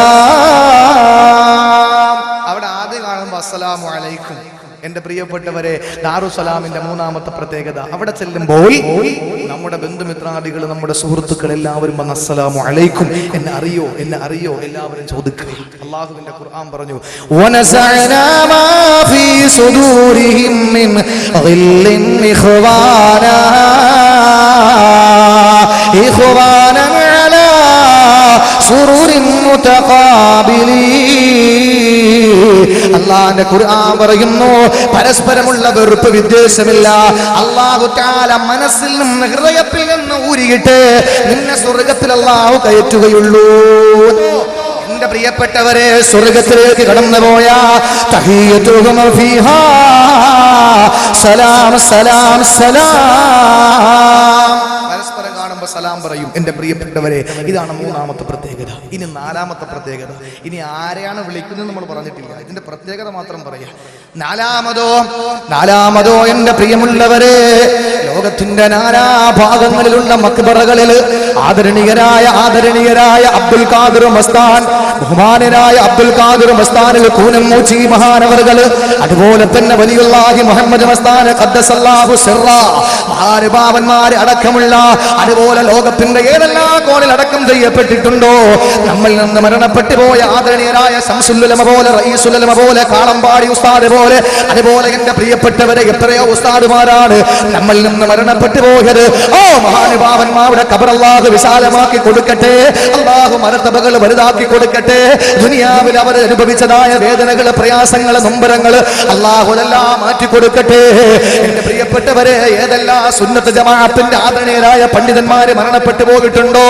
അവിടെ ആദ്യം കാണുമ്പോൾ അസ്സലാമു അലൈക്കും. എന്റെ പ്രിയപ്പെട്ടവരെ, ദാറുസ്സലാമിന്റെ മൂന്നാമത്തെ പ്രത്യേകത, അവിടെ ചെല്ലുമ്പോൾ നമ്മുടെ ബന്ധുമിത്രാദികൾ, നമ്മുടെ സുഹൃത്തുക്കൾ എല്ലാവരും വന്ന് അസ്സലാമു അലൈക്കും, എന്നെ അറിയോ എല്ലാവരും ചോദിക്കുക. അല്ലാഹുവിന്റെ ഖുർആൻ പറഞ്ഞു വനസഅനാ മാ ഫീ സുദൂരിഹിം മിൻ ഗില്ലിൻ ഇഖ്വാനാ അലാ സുറൂരിൻ മുതഖാബിലീൻ. അല്ലാഹുവിന്റെ ഖുർആൻ പറയുന്നു പരസ്പരമുള്ള വെറുപ്പ്, വിദ്വേഷമില്ല. അല്ലാഹു തആല മനസ്സിൽ നിന്ന്, ഹൃദയത്തിൽ നിന്ന് ഊരിയിട്ട് നിന്നെ സ്വർഗ്ഗത്തിൽ അല്ലാഹു കയറ്റുകയുള്ളൂ. എന്റെ പ്രിയപ്പെട്ടവരെ, സ്വർഗ്ഗത്തിലേക്ക് കടന്നുപോയ തഹിയ്യതുഹും ഫീഹാ സലാം സലാം സലാം. പരസ്പരം കാണുമ്പോൾ സലാം പറയും. എന്റെ പ്രിയപ്പെട്ടവരെ, ഇതാണ് മൂന്നാമത്തെ പ്രത്യേകത. ഇനി നാലാമത്തെ പ്രത്യേകത. ഇനി ആരെയാണ് വിളിക്കുന്നത് നമ്മൾ പറഞ്ഞിട്ടില്ല, ഇതിന്റെ പ്രത്യേകത മാത്രം പറയാം. നാലാമതോ എന്റെ പ്രിയമുള്ളവരെ, ലോകത്തിന്റെ നാനാഭാഗങ്ങളിലുള്ള മക്ബറകളിൽ ആദരണീയരായ അബ്ദുൽ ഖാദിർ മസ്താൻ, ബഹുമാനനായ അബ്ദുൽ ഖാദിർ മസ്താനിൽ കൂനമൂച്ചി മഹാനവറുകൾ, അതുപോലെ തന്നെ വലിയുള്ളാഹി മുഹമ്മദ് മസ്താൻ ഖദ്ദസല്ലാഹു സിർറ, മഹാനുഭാവന്മാരെ അടക്കമുള്ള, അതുപോലെ ലോകത്തിന്റെ ഏതെല്ലാം കോണിൽ അടക്കം ചെയ്യപ്പെട്ടിട്ടുണ്ടോ നമ്മിൽ നിന്ന് മരണപ്പെട്ടു പോയ ആദരണീയരായ ശംസുലുലമ പോലെ, റഈസുലുലമ പോലെ, കാളമ്പാടി ഉസ്താദ് പോലെ, അതുപോലെ എന്റെ പ്രിയപ്പെട്ടവരെ എത്രയോ ഉസ്താദുമാരാണ് നമ്മിൽ നിന്ന് മരണപ്പെട്ടു പോയത്. ഓ മഹാനുഭാവന്മാരുടെ ഖബർ അല്ലാഹു വിശാലമാക്കി കൊടുക്കട്ടെ. അല്ലാഹു മർത്തബകൾ വലുതാക്കി കൊടുക്കട്ടെ. ദുനിയാവിൽ അവർ അനുഭവിച്ചതായ വേദനകൾ, പ്രയാസങ്ങൾ, നൊമ്പരങ്ങൾ അല്ലാഹു എല്ലാം മാറ്റി കൊടുക്കട്ടെ. എന്റെ പ്രിയപ്പെട്ടവരെ, ഏതെല്ലാം സുന്നത്ത് ജമാഅത്തിന്റെ ആദരണീയരായ പണ്ഡിതന്മാര് മരണപ്പെട്ടു പോയിട്ടുണ്ടോ,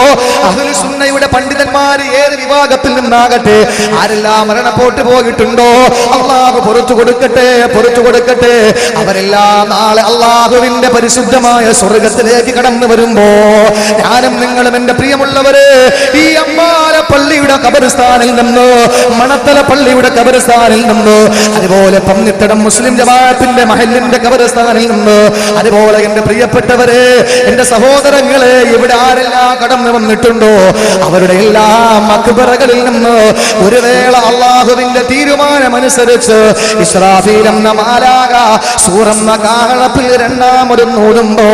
അഹ്ലു സുന്നയുടെ പണ്ഡിതന്മാര് ഏത് വിഭാഗത്തിൽ നിന്നാകട്ടെ, ആരെല്ലാം മരണപ്പെട്ടു പോയിട്ടുണ്ടോ, അല്ലാഹു പുറത്തു കൊടുക്കട്ടെ, പുറത്തു കൊടുക്കട്ടെ. അവരെല്ലാം നാളെ അല്ലാഹുവിന്റെ പരിശുദ്ധമായ സ്വർഗത്തിലേക്ക് കടന്നു വരുമ്പോ ഞാനും നിങ്ങളും എന്റെ പ്രിയമുള്ളവരെ ഈ അമ്പാല പള്ളിയുടെ ഖബർസ്ഥാനിൽ നിന്ന്, മണത്തല പള്ളിയുടെ ഖബർസ്ഥാനിൽ നിന്ന്, അതുപോലെ പന്നിത്തടം മുസ്ലിം ജമാഅത്തിന്റെ മഹല്ലിന്റെ ഖബർസ്ഥാനിൽ നിന്ന്, അതുപോലെ എന്റെ പ്രിയപ്പെട്ടവരെ, എന്റെ സഹോദരങ്ങളെ, ഇവിടെ ആരെല്ലാം കടന്നു വന്നിട്ടുണ്ടോ അവരുടെ എല്ലാം മഖ്ബറകളിൽ നിന്ന് ഒരു വേള അല്ലാഹുവിന്റെ തീരുമാനമനുസരിച്ച് ഇസ്രാഫീൽ എന്ന മാലാഖ സൂറന്ന കാഹളത്തിൽ രണ്ടാമതും ഓടുമ്പോ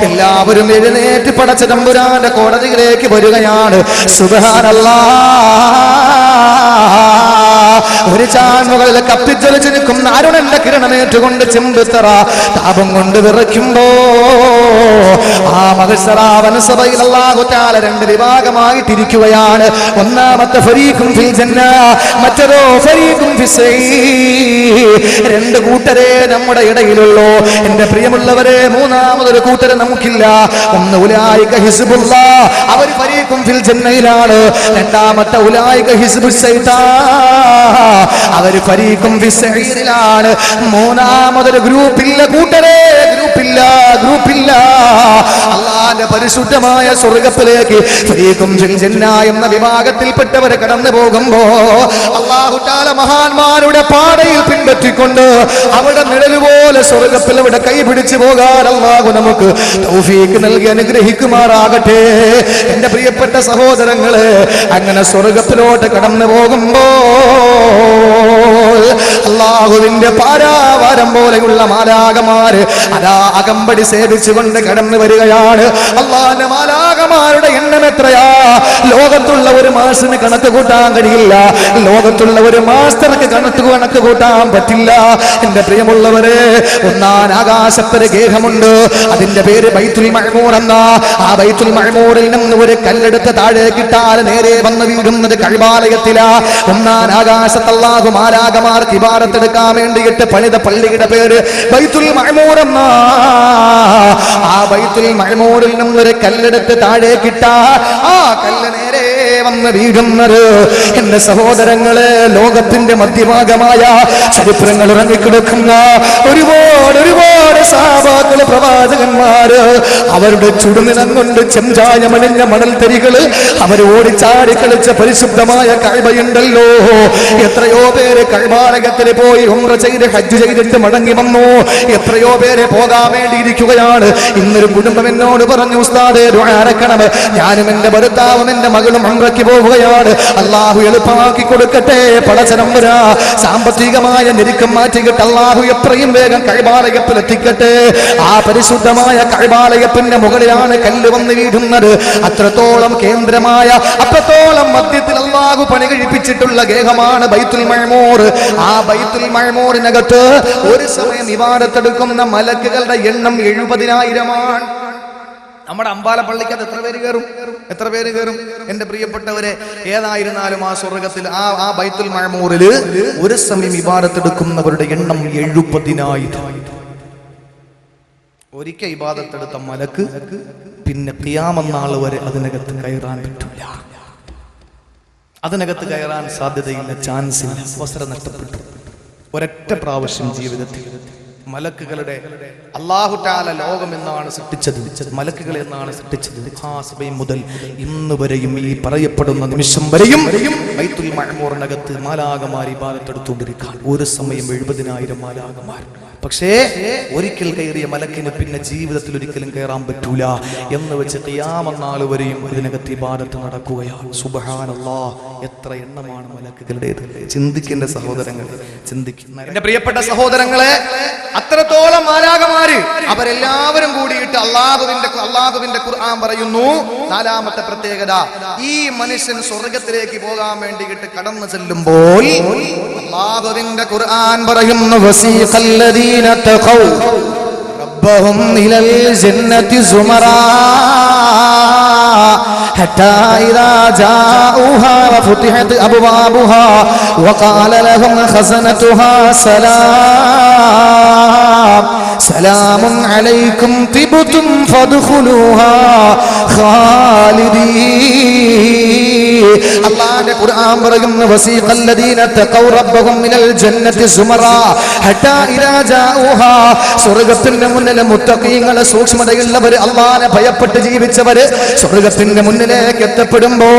എല്ലാവരും എഴുന്നേറ്റ് പടച്ച തമ്പുരാന്റെ കോടതിയിലേക്ക് വരികയാണ്. സുബ്ഹാനല്ലാഹ്. ഒരു ചാൻമുകളിൽ കത്തിജ്വലിച്ച് നിൽക്കുന്ന അരുണന്റെ കിരണമേറ്റുകൊണ്ട് ചെമ്പുത്തറ താപം കൊണ്ട് വിറയ്ക്കുമ്പോ ആ മഹ്ശറ വനസഭയിൽ അല്ലാഹു തആല രണ്ട് വിഭാഗമായിട്ടിരിക്കുകയാണ്. ഒന്നാമത്തെ ഫരീഖും ഫിൽ ജന്ന, മറ്റേതോ ഫരീഖും ഫിസ് സഈർ. രണ്ട് കൂട്ടരെ നമ്മുടെ ഇടയിലുള്ളൂ. എന്റെ പ്രിയമുള്ളവരെ, മൂന്നാമതൊരു കൂട്ടരെ നമുക്കില്ല. ഒന്ന് ഉലൈക ഹിസ്ബുല്ലാഹ്, അവർ ഫരീഖും ഫിൽ ജന്നയിലാണ്. രണ്ടാമത്തെ ഉലൈക ഹിസ്ബുസ് ശൈത്താൻ, അവർ ഫരീഖും ഫിസ് സഈറിലാണ്. മൂന്നാമതൊരു ഗ്രൂപ്പില്ല കൂട്ടരെ, ഗ്രൂപ്പില്ല, ഗ്രൂപ്പില്ല. അല്ലാഹുവിന്റെ പരിശുദ്ധമായ സ്വർഗ്ഗത്തിലേക്ക് ഫരീഖും ഫിൽ ജന്ന എന്ന വിഭാഗത്തിൽപ്പെട്ടവരെ കടന്നു പോകുമ്പോ അല്ലാഹു തആല മഹാന്മാരുടെ പാതയിൽ പിൻപറ്റിക്കൊണ്ട് അവിടെ നിഴലുപോലെ സ്വർഗ്ഗത്തിൽ അവിടെ കൈപിടിച്ചു പോകാൻ അല്ലാഹു നമുക്ക് തൗഫീഖ് നൽകി അനുഗ്രഹിക്കുമാറാകട്ടെ. എന്റെ പ്രിയപ്പെട്ട സഹോദരങ്ങളെ, അങ്ങനെ സ്വർഗ്ഗത്തിലോട്ട് കടന്നു പോകുമ്പോ അല്ലാഹുവിന്റെ പാരാവാരം പോലെയുള്ള മാലാഖമാര് അതാ അകമ്പടി സേവിച്ചുകൊണ്ട് കടന്നു വരികയാണ്. അല്ലാഹുവിന്റെ മാലാഖമാരുടെ എണ്ണം എത്രയാ? ലോകത്തുള്ള ഒരു മാസിന് കണക്ക് കൂട്ടാൻ കഴിയില്ല. ലോകത്തുള്ള ഒരു മാസ്റ്റർക്ക് കണക്ക് കൂട്ടാൻ പറ്റില്ല. എന്റെ പ്രിയമുള്ളവരെ, ഒന്നാം ആകാശത്തൊരു ഗേഹമുണ്ട്. അതിന്റെ പേര് ബൈത്തുൽ മഅ്മൂർ എന്ന. ആ ബൈത്തുൽ മഅ്മൂറിൽ നിന്ന് ഒരു കല്ലെടുത്ത് താഴേക്കിട്ടാൽ നേരെ വന്ന് വീഴുന്നത് കഅബാലയത്തിലാ. ഒന്നാം ആകാശത്ത് അല്ലാഹു മാലാഖമാർക്ക് ഇബാദത്തെടുക്കാൻ വേണ്ടിയിട്ട് പണിത പള്ളിയുടെ പേര് ബൈത്തുൽ മഅ്മൂർ എന്ന. ആ ബൈത്തുൽ മഅ്മൂറിൽ നിന്നൊരു കല്ലെടുത്ത് താഴേക്കിട്ടാൽ ആ കല്ല് നേരെ വന്ന് വീഴുന്നത് എന്റെ സഹോദരങ്ങളെ, ലോകത്തിന്റെ മധ്യഭാഗമായ ചരിത്രങ്ങൾ ഇറങ്ങിക്കിടക്കുന്ന ഒരുപാട് ഒരുപാട് സഹാബാക്കള്, പ്രവാചകന്മാര്, അവരുടെ ചുടുനിലം കൊണ്ട് ചെഞ്ചായമണിഞ്ഞ മണൽ തരികള് അവർ ഓടിച്ചാടി കളിച്ച പരിശുദ്ധമായ കഅബയുണ്ടല്ലോ. എത്രയോ പേര് കഅബാലയത്തിൽ പോയി ഉംറ ചെയ്ത് ഹജ്ജ് ചെയ്തിട്ട് മടങ്ങി വന്നു. എത്രയോ പേര് പോകാൻ വേണ്ടി ഇരിക്കുകയാണ്. ഇന്നൊരു കുടുംബം എന്നോട് പറഞ്ഞു, ഉസ്താദേ ദുആ അരക്കണം, ഞാനും എന്റെ ഭർത്താവും എന്റെ മകളും ഉംറയ്ക്ക് പോവുകയാണ്. അല്ലാഹു എളുപ്പമാക്കി കൊടുക്കട്ടെ. പടച്ചതമ്പുരാ സാമ്പത്തികമായ ഞെരുക്കം മാറ്റിയിട്ട് അല്ലാഹു എത്രയും വേഗം കഅബാലയത്തിൽ എത്തിക്കട്ടെ. ആ പരിശുദ്ധമായ കഅബാലയത്തിന്റെ മുകളിലാണ് കല്ല് വന്ന് വീഴുന്നത്. അത്രത്തോളം കേന്ദ്രമായ, അത്രത്തോളം മധ്യത്തിൽ അല്ലാഹു പണി കഴിപ്പിച്ചിട്ടുള്ള ഗേഹമാണ് ബൈത്തുൽ മഅ്മൂർ. ആ ബൈത്തുൽ മഅ്മൂറിനകത്ത് ഒരു സമയം ഇബാദത്തെടുക്കുന്ന മലക്കുകളുടെ എണ്ണം 70,000. നമ്മുടെ അമ്പാല പള്ളിക്കകത്ത് എത്ര പേര് കയറും? എത്ര പേര് കയറും? എന്റെ പ്രിയപ്പെട്ടവരെ, ഏതായിരുന്നാലും ആ സ്വർഗത്തിൽ ആ ബൈത്തുൽ മഅ്മൂറില് ഒരു സമയം ഇബാദത്തെടുക്കുന്നവരുടെ എണ്ണം 70,000. ഒരിക്കൽ ഇബാദത്തെടുത്ത മലക്ക് പിന്നെ ഖിയാമത്ത് നാൾ വരെ അതിനകത്ത് കയറാൻ പറ്റില്ല. അതിനകത്ത് കയറാൻ സാധ്യതയില്ല, ചാൻസ് ഇല്ല. അവസരം നഷ്ടപ്പെട്ടു. ഒരൊറ്റ പ്രാവശ്യം ജീവിതത്തിൽ മലക്കുകളുടെ അല്ലാഹു തആല ലോകം എന്നാണ് സൃഷ്ടിച്ചത്, മലക്കുകൾ എന്നാണ് സൃഷ്ടിച്ചത്. ആ സമയം മുതൽ ഇന്ന് വരെയും ഈ പറയപ്പെടുന്ന നിമിഷം വരെയും ബൈത്തുൽ മഅ്മൂറിനകത്ത് മാലാഖമാർ ഇബാദത്തെടുത്തുകൊണ്ടിരിക്കാൻ ഒരു സമയം 70,000 മാലാഖമാർ. പക്ഷേ ഒരിക്കൽ കയറിയ മലക്കിന് പിന്നെ ജീവിതത്തിൽ ഒരിക്കലും കയറാൻ പറ്റൂല എന്ന് വെച്ച് ഖിയാമത്ത് നാൾ വരെയും ഇതിനകത്ത് ഇബാദത്ത് നടക്കുകയാണ്. സുബ്ഹാനല്ലാഹ്, എത്ര എണ്ണമാണ് മലക്കുകളുടേത്! ചിന്തിക്കേണ്ട സഹോദരങ്ങളെ, ചിന്തിക്കുന്ന എന്റെ പ്രിയപ്പെട്ട സഹോദരങ്ങളെ, അത്രത്തോളം മാലാഖമാര് അവരെല്ലാവരും കൂടിയിട്ട് അള്ളാഹുവിന്റെ ഖുർആൻ പറയുന്നു, നാലാമത്തെ പ്രത്യേകത, ഈ മനുഷ്യൻ സ്വർഗത്തിലേക്ക് പോകാൻ വേണ്ടിയിട്ട് കടന്നു ചെല്ലുമ്പോൾ അള്ളാഹുവിന്റെ ഖുർആൻ പറയുന്നു, വസീഖല്ലദീന തഖൗ ربهم إلى الجنة زمرا حتى إذا جاءوها وفتحت أبوابها وقال لهم خزنتها سلام عليكم طبتم فادخلوها خالدين. അല്ലാഹുവിന്റെ ഖുർആൻ പറയുന്നു വസീഖൽ ലദീന തഖൗ റബ്ബഹും മിനൽ ജന്നത്തി സുമറാ ഹത്താ ഇദാ ജാഊഹാ. സ്വർഗ്ഗത്തിന്റെ മുന്നിലെ മുത്തഖീങ്ങളെ സൂക്ഷ്മതയുള്ളവർ അല്ലാഹുവിനെ ഭയപ്പെട്ട് ജീവിച്ചവർ സ്വർഗ്ഗത്തിന്റെ മുന്നിലേക്ക് എത്തപ്പെടുമ്പോ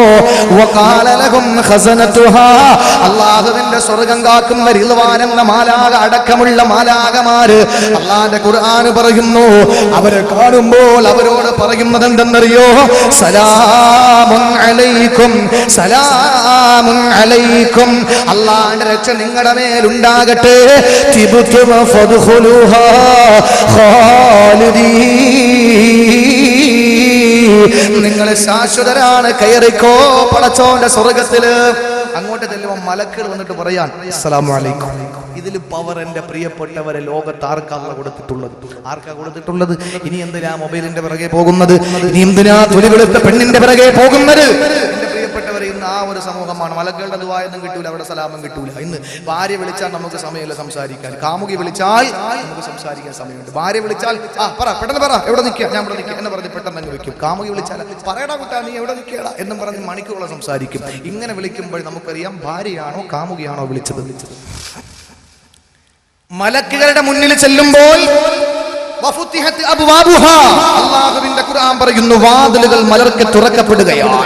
വഖാല ലഹും ഖസനതുഹാ, അല്ലാഹുവിന്റെ സ്വർഗ്ഗം കാക്കുന്ന റിദ്വാൻ എന്ന മാലാഖ അടക്കമുള്ള മാലാഖമാര് അല്ലാഹുവിന്റെ ഖുർആൻ പറയുന്നു അവരെ കാണുമ്പോൾ അവരോട് പറയുന്നത് എന്തെന്നറിയോ? സലാമുൻ അലൈക്കും, സലാമുൻ അലൈക്കും, അല്ലാഹുവിന്റെ രക്ഷ നിങ്ങളുടെ മേലുണ്ടാകട്ടെ. തിബ്തും ഫദ്ഖുലുഹാ ഖാലിദീൻ, നിങ്ങൾ ശാശ്വതരാണ്, കയറിക്കോ പടച്ചോന്റെ സ്വർഗ്ഗത്തില്. അങ്ങോട്ട് ചെല്ലുമ്പോൾ മലക്കുകൾ വന്നിട്ട് പറയാൻ അസ്സലാമു അലൈക്കും. ഇതിൽ പവർ എന്റെ പ്രിയപ്പെട്ടവരെ ലോകത്ത് ആർക്കാ കൊടുത്തിട്ടുള്ളത്? ഇനി എന്തിനാ മൊബൈലിന്റെ പിറകെ പോകുന്നത്? ഇനി എന്തിനാ തൊലി വെളുത്ത പെണ്ണിന്റെ പിറകെ പോകുന്നത്? എന്റെ പ്രിയപ്പെട്ടവരെ, ഇന്ന് ആ ഒരു സമൂഹമാണ്. മലക്കുകളുടെ ദുആയൊന്നും കിട്ടൂല, അവിടെ സലാമും കിട്ടൂല. ഇന്ന് ഭാര്യ വിളിച്ചാൽ നമുക്ക് സമയമില്ല സംസാരിക്കാൻ, കാമുകി വിളിച്ചാൽ നമുക്ക് സംസാരിക്കാൻ സമയമുണ്ട്. ഭാര്യ വിളിച്ചാൽ പെട്ടെന്ന് പറ, എവിടെ നിൽക്കുക, ഞാൻ ഇവിടെ നിൽക്കുക എന്ന് പറഞ്ഞ് പെട്ടെന്ന് അങ്ങ് വെക്കും. കാമുകി വിളിച്ചാൽ പറയടാ കുട്ടാ നീ എവിടെ നിൽക്കടാ എന്നും പറഞ്ഞ് മണിക്കൂറോളം സംസാരിക്കും. ഇങ്ങനെ വിളിക്കുമ്പോൾ നമുക്കറിയാം ഭാര്യയാണോ കാമുകിയാണോ വിളിച്ചത്. മലക്കുകളുടെ മുന്നിൽ ചെല്ലുമ്പോൾ അല്ലാഹുവിന്റെ ഖുർആൻ പറയുന്നു വാതിലുകൾ മലർക്ക് തുറക്കപ്പെടുകയാണ്.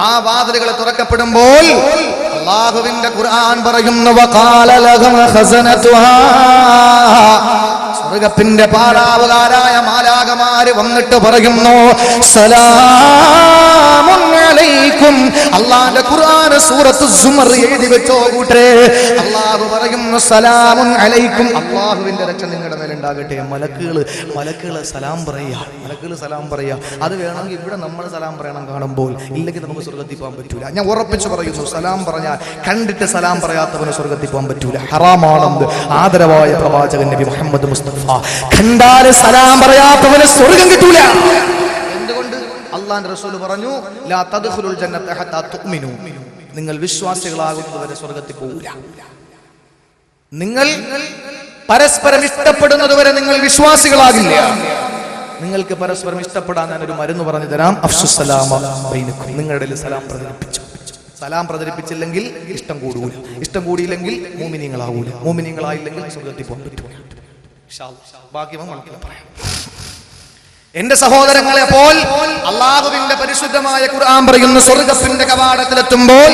ആ വാതിലുകൾ തുറക്കപ്പെടുമ്പോൾ അല്ലാഹുവിന്റെ ഖുർആൻ പറയുന്നു വഖാല ലഹും ഖസനതുഹാ, സ്വർഗ്ഗത്തിന്റെ പാരാവുകാരായ മാലാഖമാര് വന്നിട്ട് പറയുന്നു സലാമുൻ അലൈക്കും. അല്ലാഹുവിന്റെ ഖുർആൻ സൂറത്തു സുമർ എഴുതി വെച്ചോ കൂട്ടരെ. അല്ലാഹു പറയുന്നു സലാമുൻ അലൈക്കും, അല്ലാഹുവിന്റെ രക്ഷ നിങ്ങളുടെ മേലുണ്ടാകട്ടെ. മലക്കുകൾ സലാം പറയാ. അത് വേണമെങ്കിൽ ഇവിടെ നമ്മൾ സലാം പറയണം കാണുമ്പോൾ, ഇല്ലെങ്കിൽ നമുക്ക് സ്വർഗ്ഗത്തിൽ പോകാൻ പറ്റൂല. ഞാൻ ഉറപ്പിച്ചു പറയുന്നു, സലാം പറഞ്ഞാൽ കണ്ടിട്ട് സലാം പറയാത്തവന് സ്വർഗ്ഗത്തിൽ പോകാൻ പറ്റൂല, ഹറാമാണെന്ന് ആദരവായ പ്രവാചകൻ നബി മുഹമ്മദ് മുസ്തഫ. കണ്ടാൽ സലാം പറയാത്തവന് സ്വർഗ്ഗം കിട്ടൂല. എന്തുകൊണ്ട്? അല്ലാഹുവിന്റെ റസൂൽ പറഞ്ഞു ലാ തദ്ഖുലുൽ ജന്നത ഹത്താ തുഅ്മിനു, നിങ്ങൾ വിശ്വാസികളാകുന്നതുവരെ സ്വർഗ്ഗത്തിൽ പോകില്ല. നിങ്ങൾ പരസ്പരം ഇഷ്ടപ്പെടുന്നതുവരെ നിങ്ങൾ വിശ്വാസികളാകില്ല. നിങ്ങൾക്ക് പരസ്പരം ഇഷ്ടപ്പെടാൻ ഞാനൊരു മരുന്ന് പറഞ്ഞു തരാം. അഫ്ശുസ്സലാമ ബൈനക്കും, നിങ്ങളുടെ ഇടയിൽ സലാം പ്രചരിപ്പിച്ചു. സലാം പ്രചരിപ്പിച്ചില്ലെങ്കിൽ ഇഷ്ടം കൂടൂല, ഇഷ്ടം കൂടിയില്ലെങ്കിൽ മോമിനീങ്ങളാവൂല, മോമിനീങ്ങളായില്ലെങ്കിൽ സ്വർഗ്ഗത്തിൽ പോകാൻ പറ്റൂല. ബാക്കി നമുക്ക് പറയാം. എന്റെ സഹോദരങ്ങളെ, അപ്പോൾ അല്ലാഹുവിന്റെ പരിശുദ്ധമായ ഖുർആൻ പറയുന്ന സ്വർഗ്ഗത്തിന്റെ കവാടത്തിലെത്തുമ്പോൾ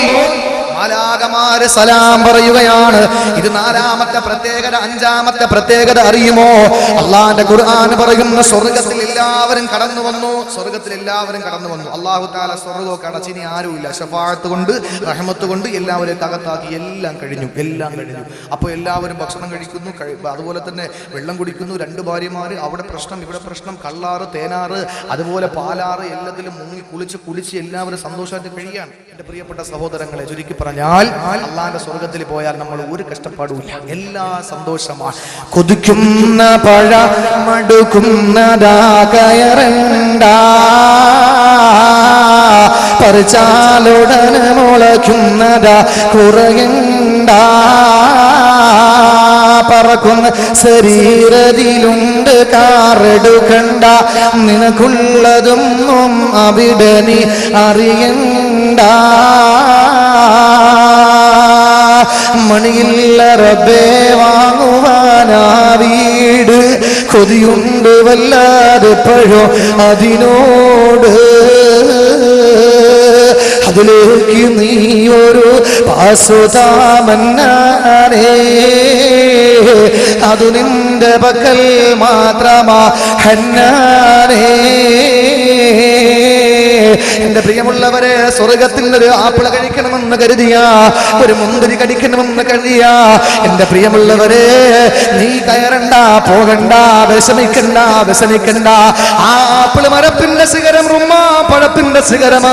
മാലാഖമാര് സലാം പറയുകയാണ്. ഇത് നാലാമത്തെ പ്രത്യേകത. അഞ്ചാമത്തെ പ്രത്യേകത അറിയുമോ? അല്ലാഹുവിന്റെ ഖുർആൻ പറയുന്ന സ്വർഗ്ഗത്തിൽ എല്ലാവരും കടന്നു വന്നു. അല്ലാഹു തആല സ്വർഗ്ഗമൊക്കെ അടച്ചിനി ആരുമില്ല. ശഫാഅത്ത് കൊണ്ട് റഹ്മത്ത് കൊണ്ട് എല്ലാവരെയും അകത്താക്കി. എല്ലാം കഴിഞ്ഞു. അപ്പോൾ എല്ലാവരും ഭക്ഷണം കഴിക്കുന്നു, അതുപോലെ തന്നെ വെള്ളം കുടിക്കുന്നു. രണ്ട് ഭാര്യമാര്, അവിടെ പ്രശ്നം ഇവിടെ പ്രശ്നം, കള്ളാറ് തേനാറ് അതുപോലെ പാലാറ്, എല്ലാത്തിലും മുങ്ങി കുളിച്ച് എല്ലാവരും സന്തോഷമായിട്ട് കഴിയാണ്. എന്റെ പ്രിയപ്പെട്ട സഹോദരങ്ങളെ, ചുരുക്കി പറഞ്ഞാൽ അല്ലാഹുവിന്റെ സ്വർഗ്ഗത്തിൽ പോയാൽ നമ്മൾ ഒരു കഷ്ടപ്പാടുമില്ല, എല്ലാ സന്തോഷമാണ്. കൊതിക്കുന്ന പഴ മടുക്കുന്നതാ കയറണ്ട, പറിച്ചാലുടനെ മുളയ്ക്കുന്നതാ കുറയണ്ട, പറക്കുന്ന ശരീരത്തിലുണ്ട് കാറെടുക്കണ്ട, നിനക്കുള്ളതൊന്നും അവിടെ നീ അറിയണ്ട. മണിയില്ല റബ്ബേ വാങ്ങുവാനാ വീട്, കൊതിയുണ്ട് വല്ലാതെ പഴോ അതിനോട്. അതിലേക്ക് നീ ഒരു പാസുതാമന്നാനേ, അതു നിന്റെ പക്കൽ മാത്രമാ ഹന്നാനേ. എന്റെ പ്രിയമുള്ളവരെ, സ്വർഗത്തിൽ ഒരു ആപ്പിള കഴിക്കണമെന്ന് കരുതിയാ, ഒരു മുന്തിരി കടിക്കണമെന്ന് കരുതിയാ, എന്റെ പ്രിയമുള്ളവരെ നീ കയറണ്ട, പോകണ്ട, വിഷമിക്കണ്ട. ആ ആപ്പിള് മരത്തിന്റെ ശിഖരം, റുമ്മാ പഴത്തിന്റെ ശിഖരം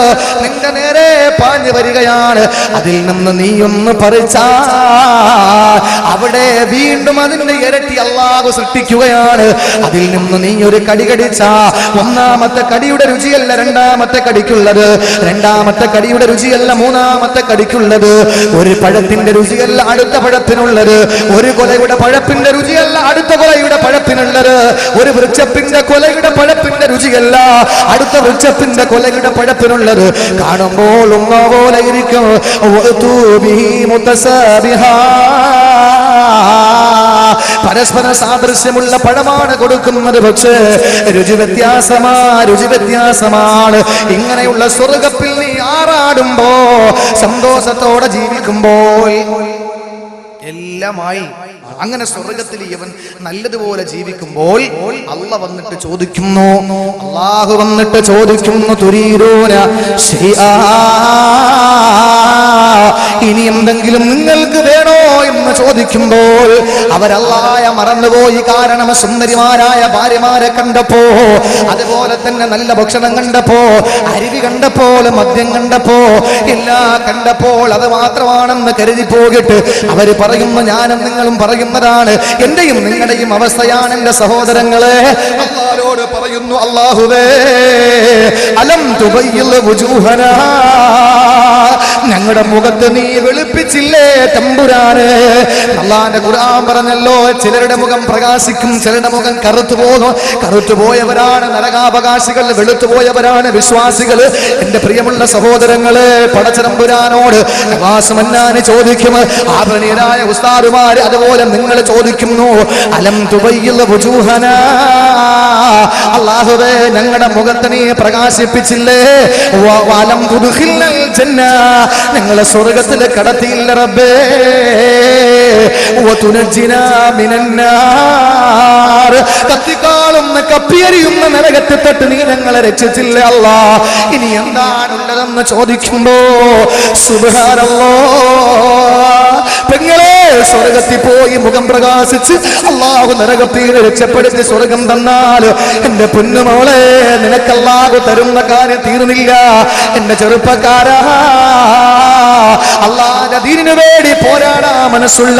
നിന്റെ നേരെ പാഞ്ഞു വരികയാണ്. അതിൽ നിന്ന് നീ ഒന്ന് പറിച്ചാ അവിടെ വീണ്ടും അതിന്റെ ഇരട്ടി അല്ലാഹു സൃഷ്ടിക്കുകയാണ്. അതിൽ നിന്ന് നീ ഒരു കടി കടിച്ച ഒന്നാമത്തെ കടിയുടെ രുചിയല്ല രണ്ടാമത്തെ കടിക്കുള്ളത്, രണ്ടാമത്തെ കടിയുടെ രുചിയല്ല മൂന്നാമത്തെ കടിക്കുള്ളത്, ഒരു പഴത്തിന്റെ രുചിയല്ല അടുത്ത പഴത്തിനുള്ളത്, ഒരു കൊലയുടെ പഴപ്പിന്റെ രുചിയല്ല അടുത്ത കൊലയുടെ പഴപ്പിനുള്ളത്, ഒരു വൃക്ഷത്തിന്റെ കൊലയുടെ പഴപ്പിന്റെ രുചിയല്ല അടുത്ത വൃക്ഷത്തിന്റെ കൊലയുടെ പഴപ്പിനുള്ളത്. കാണുമ്പോൾ ഉമ്മ പോലെ ഇരിക്കും. പരസ്പര സാദൃശ്യമുള്ള പഴമാണ് കൊടുക്കുന്നത്, പക്ഷേ രുചി വ്യത്യാസമാണ്. ഇങ്ങനെയുള്ള സ്വർഗ്ഗത്തിൽ നീ ആറാടുമ്പോ സന്തോഷത്തോടെ ജീവിക്കുമ്പോൾ എല്ലാമായി അങ്ങനെ സ്വർഗ്ഗത്തിൽ ഇവൻ നല്ലതുപോലെ ജീവിക്കുമ്പോൾ അല്ലാഹു വന്നിട്ട് ചോദിക്കുന്നു തുരീരൂന ശൈആ, ഇനി എന്തെങ്കിലും നിങ്ങൾക്ക് വേണോ എന്ന് ചോദിക്കുമ്പോൾ അവരല്ലാഹയെ മറന്നുപോയി. കാരണം സുന്ദരിമാരായ ഭാര്യമാരെ കണ്ടപ്പോ, അതുപോലെ തന്നെ നല്ല ഭക്ഷണം കണ്ടപ്പോ, അരുവി കണ്ടപ്പോൾ, മദ്യം കണ്ടപ്പോ, എല്ലാം കണ്ടപ്പോൾ അത് മാത്രമാണെന്ന് കരുതി പോയിട്ട് അവര് പറയുന്നു, ഞാനും നിങ്ങളും പറയുന്നതാണ്, എന്റെയും നിങ്ങളുടെയും അവസ്ഥയാണ് എന്റെ സഹോദരങ്ങളെ. അല്ലാഹുവോട് പറയുന്നു, അല്ലാഹുവേ അലം തുബയ്യിൽ വുജൂഹനാ, ഞങ്ങളുടെ മുഖത്ത് നീ വെളുപ്പിച്ചില്ലേ തമ്പുരാനെ. അല്ലാഹുവിന്റെ ഖുർആൻ പറഞ്ഞല്ലോ, ചിലരുടെ മുഖം പ്രകാശിക്കും, ചിലരുടെ മുഖം കറുത്തുപോകും. കറുത്തുപോയവരാണ് നരകാവകാശികൾ, വെളുത്തുപോയവരാണ് വിശ്വാസികൾ. എന്റെ പ്രിയമുള്ള സഹോദരങ്ങളെ, പടച്ചതമ്പുരാനോട് നവാസുമന്നാന് ചോദിക്കും, ആദരണീയരായ ഉസ്താദുമാര് അതുപോലെ നിങ്ങൾ ചോദിക്കുന്നു, അലം തുബയ്യിൽ വുജൂഹനാ, അല്ലാഹുവേ ഞങ്ങളുടെ മുഖത്ത് നീ പ്രകാശിപ്പിച്ചില്ലേ, വലം തുദ്ഖിൽനൽ ജന്ന, ഞങ്ങളെ സ്വർഗ്ഗത്തിൽ കടത്തിയില്ല റബ്ബേ, വതുനജ്ജിനാ മിനന്നാർ, കത്തിക്കാളുന്ന കപ്പിയെരിയുന്ന നരകത്തെ തൊട്ട് നീ ഞങ്ങളെ രക്ഷിച്ചില്ലേ അല്ലാഹ്. ഇനി എന്താണുള്ളതെന്ന് ചോദിക്കുമ്പോ സുബ്ഹാനല്ലാഹ്, പെങ്ങളെ സ്വർഗ്ഗത്തിൽ പോയി മുഖം പ്രകാശിച്ച് അല്ലാഹു നരകത്തിൽ രക്ഷപ്പെടുത്തി സ്വർഗം തന്നാൽ എന്റെ പൊന്നുമോളെ നിനക്ക് അല്ലാഹു തരുന്ന കാര്യം തീർന്നില്ല. എന്റെ ചെറുപ്പക്കാരാ, അല്ലാഹുവിന്റെ ദീനിനു വേണ്ടി പോരാടാ മനസ്സുള്ള,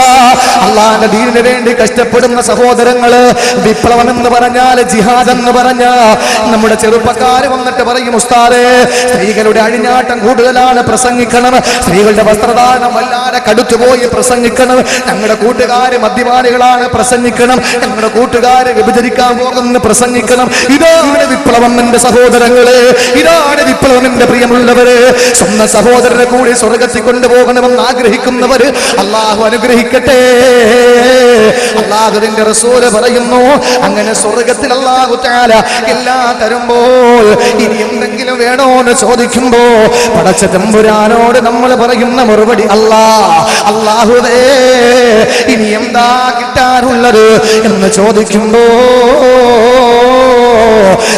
അല്ലാഹുവിന്റെ ദീനിനു വേണ്ടി കഷ്ടപ്പെടുന്ന സഹോദരങ്ങള്, വിപ്ലവം എന്ന് പറഞ്ഞാൽ, ജിഹാദ് എന്ന് പറഞ്ഞാൽ, നമ്മുടെ ചെറുപ്പക്കാര് വന്നിട്ട് പറയും, ഉസ്താദേ സ്ത്രീകളുടെ അഴിഞ്ഞാട്ടം കൂടുതലാണ്, പ്രസംഗിക്കണം, സ്ത്രീകളുടെ വസ്ത്രധാരണം വല്ലാതെ കടുത്തുപോയി പ്രസംഗിക്കണം, ഞങ്ങളുടെ കൂട്ടുകാര് മദ്യപാനികളാണ് പ്രസംഗിക്കണം, ഞങ്ങളുടെ കൂട്ടുകാര് വിഭജിക്കാൻ പോകുന്ന പ്രസംഗിക്കണം. ഇതാണ് വിപ്ലവം എന്റെ സഹോദരങ്ങളെ, ഇതാണ് വിപ്ലവം എന്റെ പ്രിയമുള്ളവര്. സ്വന്തം സഹോദരനെ കൂടി സ്വർഗ്ഗത്തിൽ കൊണ്ടുപോകണമെന്ന് ആഗ്രഹിക്കുന്നവര് അല്ലാഹു അനുഗ്രഹിക്കട്ടെ. അല്ലാഹുവിന്റെ റസൂല് പറയുന്നു, അങ്ങനെ സ്വർഗ്ഗത്തിൽ അല്ലാഹു തആല എല്ലാം തരുമ്പോൾ ഇനി എന്തെങ്കിലും വേണോ എന്ന് ചോദിക്കുമ്പോ പടച്ച തമ്പുരാനോട് നമ്മൾ പറയുന്ന മറുപടി, അല്ലാഹുവേ ഇനി എന്താ കിട്ടാനുള്ളത് എന്ന് ചോദിക്കുമ്പോ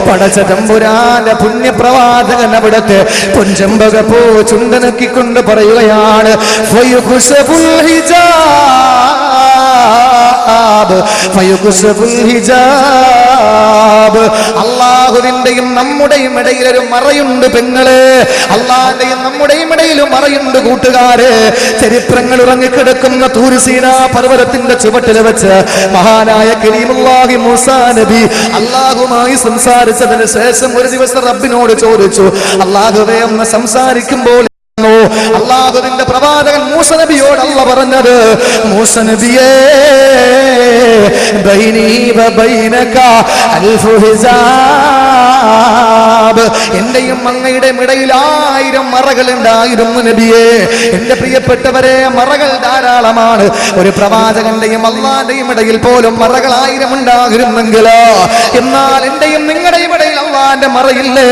പടച്ച തമ്പുരാന്റെ പുണ്യപ്രവാചകൻ അവിടത്തെ പൊൻചെമ്പക പൂ ചുണ്ടനക്കിക്കൊണ്ട് പറയുകയാണ്, ഫയുഖ്സബുൽ ഹിജാബ്, അല്ലാഹുവിന്റെയും നമ്മുടെയും ഇടയിലൊരു മറയുണ്ട് പെങ്ങളെ, അല്ലാഹുവിന്റെയും നമ്മുടെയും ഇടയിലും മറയുണ്ട് കൂട്ടുകാരെ. ചരിത്രങ്ങൾ ഉറങ്ങിക്കിടക്കുന്ന തൂർ സീനാ പർവ്വതത്തിന്റെ ചുവട്ടിൽ വെച്ച് മഹാനായ കലീമുല്ലാഹി മൂസാ നബി അല്ലാഹുമായി സംസാരിച്ചതിന് ശേഷം ഒരു ദിവസം റബ്ബിനോട് ചോദിച്ചു, അല്ലാഹുവേ ഒന്ന് സംസാരിക്കുമ്പോൾ അല്ലാഹുവിന്റെ പ്രവാചകൻ മൂസ നബിയോട് അല്ലാഹു പറഞ്ഞത്, മൂസ നബിയേ ബൈനി വ ബൈനക അൽഫു ഹിജാബ്, എന്റെയും അങ്ങയുടെയും ഇടയിൽ 1000 മറകൾ ഉണ്ടായിരുന്നു നബിയേ. എന്റെ പ്രിയപ്പെട്ടവരെ, മറകൾ ധാരാളമാണ്. ഒരു പ്രവാചകന്റെയും അല്ലാഹുവിന്റെയും ഇടയിൽ പോലും മറകൾ 1000 ഉണ്ടായിരുന്നെങ്കിലോ, എന്നാൽ എന്റെയും നിങ്ങളുടെയും ഇടയിൽ അല്ലാഹുവിന്റെ മറയില്ലേ?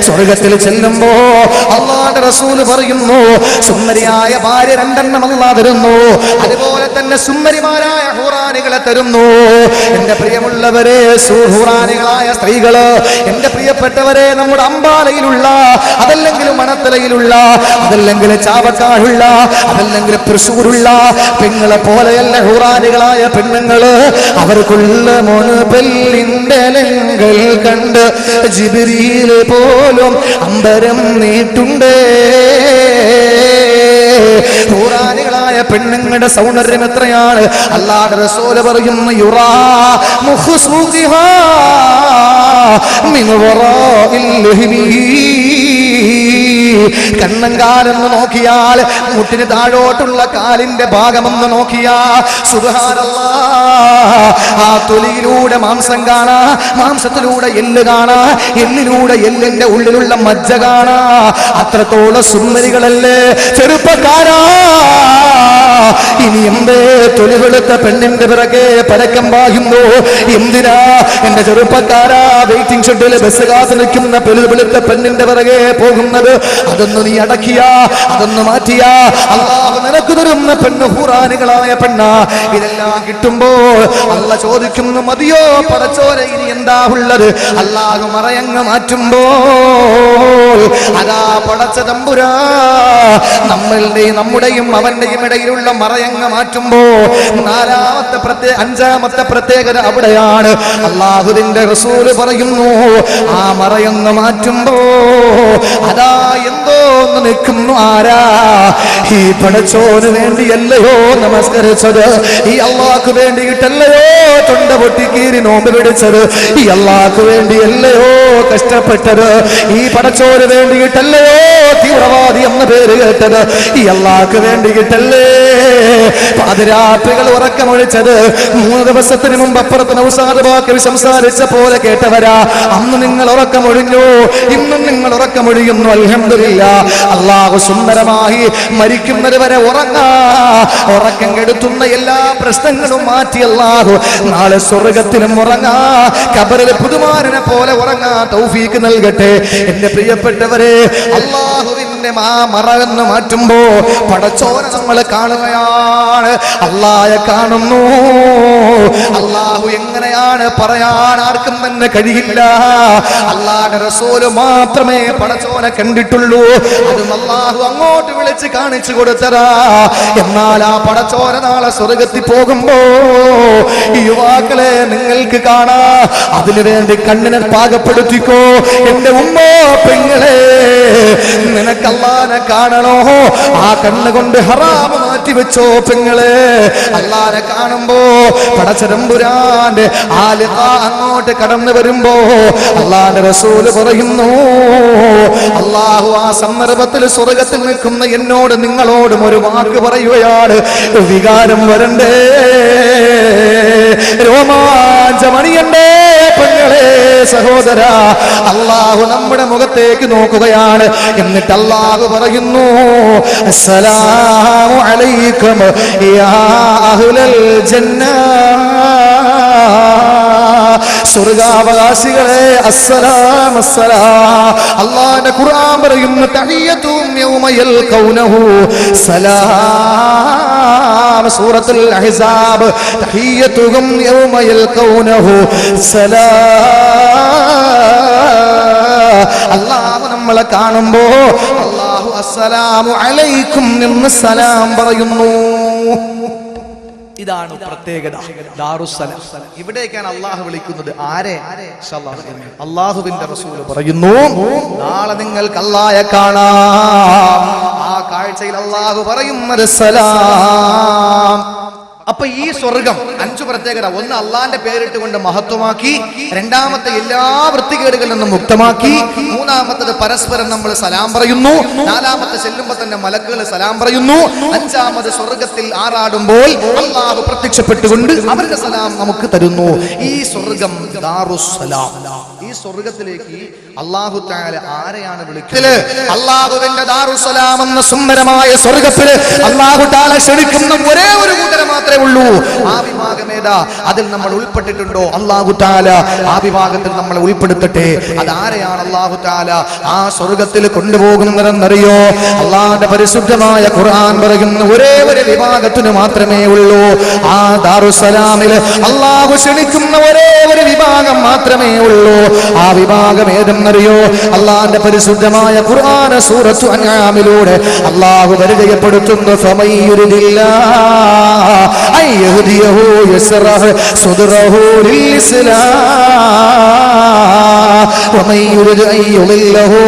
സ്വർഗ്ഗത്തിൽ ചെല്ലുമ്പോ അല്ലാഹുവിന്റെ റസൂൽ പറയുന്നു, സുന്ദരിയായ ഭാര്യ 2 അല്ലാഹു തരുന്നു, അതുപോലെ തന്നെ സുന്ദരിമാരായ ഹൂറാനികളെ തരുന്നു. എന്റെ പ്രിയമുള്ളവരെ, ഹൂറാനികളായ സ്ത്രീകള്, എന്റെ പ്രിയപ്പെട്ടവരെ, നമ്മുടെ അമ്പാലയിലുള്ള, അതല്ലെങ്കിൽ മണത്തലയിലുള്ള, അതല്ലെങ്കിൽ ചാവക്കാടുള്ള, അതല്ലെങ്കിൽ തൃശ്ശൂരുള്ള പെങ്ങളെ പോലെയല്ല ഹൂറാനികളായ പെണ്ണുങ്ങള്. അവർക്കുള്ള മൊണുപെല്ലിന്റെ കണ്ട് ജിബ്രീൽ പോലും അമ്പരം നീട്ടുണ്ടേ. ഹൂറാനികളായ പെണ്ണുങ്ങളുടെ സൗന്ദര്യം എത്രയാണ്. അല്ലാഹുവിന്റെ റസൂൽ പറയുന്നു യുറാ മുഖ്സുഖിഹാ മിൻ വറാഇൽ ലഹ്മി. കണ്ണങ്കാലെന്ന് നോക്കിയാൽ മുട്ടിന് താഴോട്ടുള്ള കാലിന്റെ ഭാഗമെന്ന് നോക്കിയാ സുബ്ഹാനല്ലാഹ്, ആ തൊലിയിലൂടെ മാംസം കാണാ, മാംസത്തിലൂടെ എല്ല് കാണാ, എല്ലിലൂടെ എല്ലിന്റെ ഉള്ളിലുള്ള മജ്ജ കാണാ. അത്രത്തോളം സുന്ദരികളല്ലേ ചെറുപ്പക്കാരാ. ഇനി എന്തേ തൊലി വെളുത്ത പെണ്ണിന്റെ പിറകെ പരക്കം പായുന്നു? എന്തിനാ എന്റെ ചെറുപ്പക്കാരാ വെയിറ്റിംഗ് ഷെഡിൽ ബസ് കാത്ത് നിൽക്കുന്ന വെളുത്ത പെണ്ണിന്റെ പിറകെ പോകുന്നത്? അതൊന്ന് നീ അടക്കിയാ, അതൊന്ന് മാറ്റിയാ അല്ലാഹു നിനക്ക് തരുന്ന പെണ്ണ് ഹൂറാനികളായ പെണ്ണ. ഇതെല്ലാം കിട്ടുമ്പോൾ അല്ല ചോദിക്കുന്നു മതിയോ പടച്ചോനെ ഇനി എന്താ ഉള്ളത്? അല്ലാഹു മറയങ്ങ് മാറ്റുമ്പോൾ അതാ പടച്ച തമ്പുരാ നമ്മളുടെയും നമ്മുടെയും അവന്റെയും ഇടയിലുള്ള മറയങ്ങ് മാറ്റുമ്പോ അഞ്ചാമത്തെ പ്രത്യേകത അവിടെയാണ്. അല്ലാഹുവിന്റെ റസൂല് പറയുന്നു ആ മറയങ്ങ് മാറ്റുമ്പോ അതാ എന്തോ ഒന്ന് നിൽക്കുന്നു. ആരാ? ഈ പടച്ചോന് വേണ്ടിയല്ലയോ നമസ്കരിച്ചത്? ഈ അള്ളാഹ്ക്ക് വേണ്ടിയിട്ടല്ലയോ തൊണ്ട പൊട്ടിക്കീരി നോമ്പ് പിടിച്ചത്? ഈ അള്ളാഹ്ക്ക് വേണ്ടിയല്ലയോ കഷ്ടപ്പെട്ടത്? ഈ പടച്ചോന് വേണ്ടിയിട്ടല്ലയോ തീവ്രവാദി എന്ന പേര് കേട്ടത്? ഈ അള്ളാഹ്ക്ക് വേണ്ടിയിട്ടല്ലേ പാതിരാത്രികൾ ഉറക്കമൊഴിച്ചത്? 3 ദിവസത്തിന് മുമ്പ് അപ്പുറത്ത് നൗസാദ് ബാക്കവി സംസാരിച്ച പോലെ കേട്ടവരാ. അന്ന് നിങ്ങൾ ഉറക്കമൊഴിഞ്ഞു, ഇന്നും നിങ്ങൾ ഉറക്കമൊഴിയുന്നു. അൽഹംദുലില്ലാഹ്. അള്ളാഹു സുന്ദരമായി മരിക്കുന്നത് വരെ ഉറങ്ങാ, ഉറക്കം കെടുത്തുന്ന എല്ലാ പ്രശ്നങ്ങളും മാറ്റി അള്ളാഹു നാളെ സ്വർഗത്തിലും ഉറങ്ങാ, ഖബറിലെ പുതുമാരനെ പോലെ ഉറങ്ങാ തൗഫീക്ക് നൽകട്ടെ. എന്റെ പ്രിയപ്പെട്ടവരെ, അള്ളാഹുവിന്റെ മറവെന്ന് മാറ്റുമ്പോ പടച്ചോനെ നമ്മൾ കാണുകയാണ്, അള്ളാഹയെ കാണുന്നു. അള്ളാഹു എങ്ങനെയാണ് പറയാൻ ആർക്കും തന്നെ കഴിയില്ല. അള്ളാഹുവിന്റെ റസൂല് മാത്രമേ പടച്ചോനെ കണ്ടിട്ടുള്ളൂ. അതും അള്ളാഹു അങ്ങോട്ട് വിളിച്ച് കാണിച്ചു കൊടുത്തതാ. എന്നാൽ ആ പടച്ചോനെ നാളെ സ്വർഗത്തിൽ പോകുമ്പോ ഈ യുവാക്കളെ നിങ്ങൾക്ക് കാണാ. അതിനു വേണ്ടി കണ്ണിനെ പാകപ്പെടുത്തിക്കോ. എന്റെ ഉമ്മോ പെങ്ങളെ, നിനക്ക് അല്ലാഹനെ കാണണോ? ആ കണ്ണുകൊണ്ട് ഹറാമ് മാറ്റി വെച്ചോ പെങ്ങളെ. അല്ലാഹനെ കാണുമ്പോ പടച്ചതമ്പുരാന്റെ ആ ലിഖാ അങ്ങോട്ട് കടന്നു വരുമ്പോ അല്ലാഹുവിന്റെ റസൂല് പറയുന്നു, അല്ലാഹു ആ സന്ദർഭത്തിൽ സ്വർഗത്തിൽ നിൽക്കുന്ന എന്നോട് നിങ്ങളോടും ഒരു വാക്ക് പറയുകയാണ്. വികാരം വരണ്ടേ, രോമാഞ്ചമണിയണ്ടേ പെങ്ങളെ, സഹോദര. അല്ലാഹു നമ്മുടെ മുഖത്തേക്ക് നോക്കുകയാണ്. എന്നിട്ട് അല്ലാഹു പറയുന്നു, അസ്സലാമു അലൈക്കും യാ അഹ്ലൽ ജന്ന. സ്വർഗാവകാശികളെ അസ്സലാം അസ്സലാം. അല്ലാഹുവിന്റെ ഖുർആൻ പറയുന്നു, തഹിയ്യതും യൗമ യൽഖൗനഹു സലാം. സൂറത്തുൽ അഹ്സാബ്, തഹിയ്യതും യൗമ യൽഖൗനഹു സലാം. അല്ലാഹു നമ്മളെ കാണുമ്പോ അല്ലാഹു അസ്സലാമു അലൈക്കും എന്ന് സലാം പറയുന്നു. ഇതാണ് പ്രത്യേകത ദാറുസ്സലാം. ഇവിടേക്കാണ് അള്ളാഹു വിളിക്കുന്നത്. ആരെ? അള്ളാഹുവിന്റെ റസൂൽ പറയുന്നു, നാളെ നിങ്ങൾക്ക് അല്ലാഹയെ കാണാം. ആ കാഴ്ചയിൽ അള്ളാഹു പറയുന്നത് സലാം. അപ്പൊ ഈ സ്വർഗം 5 പ്രത്യേകത. ഒന്ന്, അള്ളാന്റെ പേരിട്ടുകൊണ്ട് മഹത്വമാക്കി. രണ്ടാമത്തെ, എല്ലാ വൃത്തികേടുകളിൽ നിന്നും മുക്തമാക്കി. മൂന്നാമത്തത്, പരസ്പരം നമ്മൾ സലാം പറയുന്നു. നാലാമത്തെ, ചെല്ലുമ്പോ തന്നെ മലക്കുകൾ സലാം പറയുന്നു. അഞ്ചാമത്, സ്വർഗത്തിൽ ആറാടുമ്പോൾ അള്ളാഹു പ്രത്യക്ഷപ്പെട്ടുകൊണ്ട് അവരുടെ സലാം നമുക്ക് തരുന്നു. ഈ സ്വർഗം ദാറുസ്സലാം. ഈ സ്വർഗത്തിലേക്ക് അല്ലാഹു തആല ആരെയാണ് വിളിക്കുന്നത്? അല്ലാഹുവിന്റെ ദാറുസ്സലാം എന്ന സുന്ദരമായ സ്വർഗത്തിൽ അല്ലാഹു തആല ക്ഷണിക്കുന്ന ഒരേ ഒരു കൂട്ടരെ മാത്രമേ ഉള്ളൂ. ആ വിഭാഗം ഏതാ? അതിൽ നമ്മൾ ഉൾപ്പെട്ടിട്ടുണ്ടോ? അല്ലാഹു തആല ആ വിഭാഗത്തിൽ നമ്മളെ ഉൾപ്പെടുത്തട്ടെ. അതാരെയാണ് അല്ലാഹു തആല ആ സ്വർഗത്തിൽ കൊണ്ടുപോകുന്നതെന്നറിയോ? അല്ലാഹുവിന്റെ പരിശുദ്ധമായ ഖുർആൻ പറയുന്ന ഒരേ ഒരു വിഭാഗത്തിന് മാത്രമേ ഉള്ളൂ. ആ ദാറുസ്സലാമിൽ അല്ലാഹു ക്ഷണിക്കുന്ന ഒരേ ഒരു വിഭാഗം മാത്രമേ ഉള്ളൂ. ആ വിഭാഗം ഏതെന്നറിയോ? അല്ലാഹുവിന്റെ പരിശുദ്ധമായ ഖുർആൻ സൂറത്തു അൻആമിലൂടെ അല്ലാഹു പരിചയപ്പെടുത്തുന്നു, ഫമയ്യുരിദില്ലാഹ് അയ്യഹ്ദിയഹു യസ്റഹ് സുദ്റഹു ലിൽഇസ്ലാം വമൻ യുരിദ് അയ്യുളില്ലഹു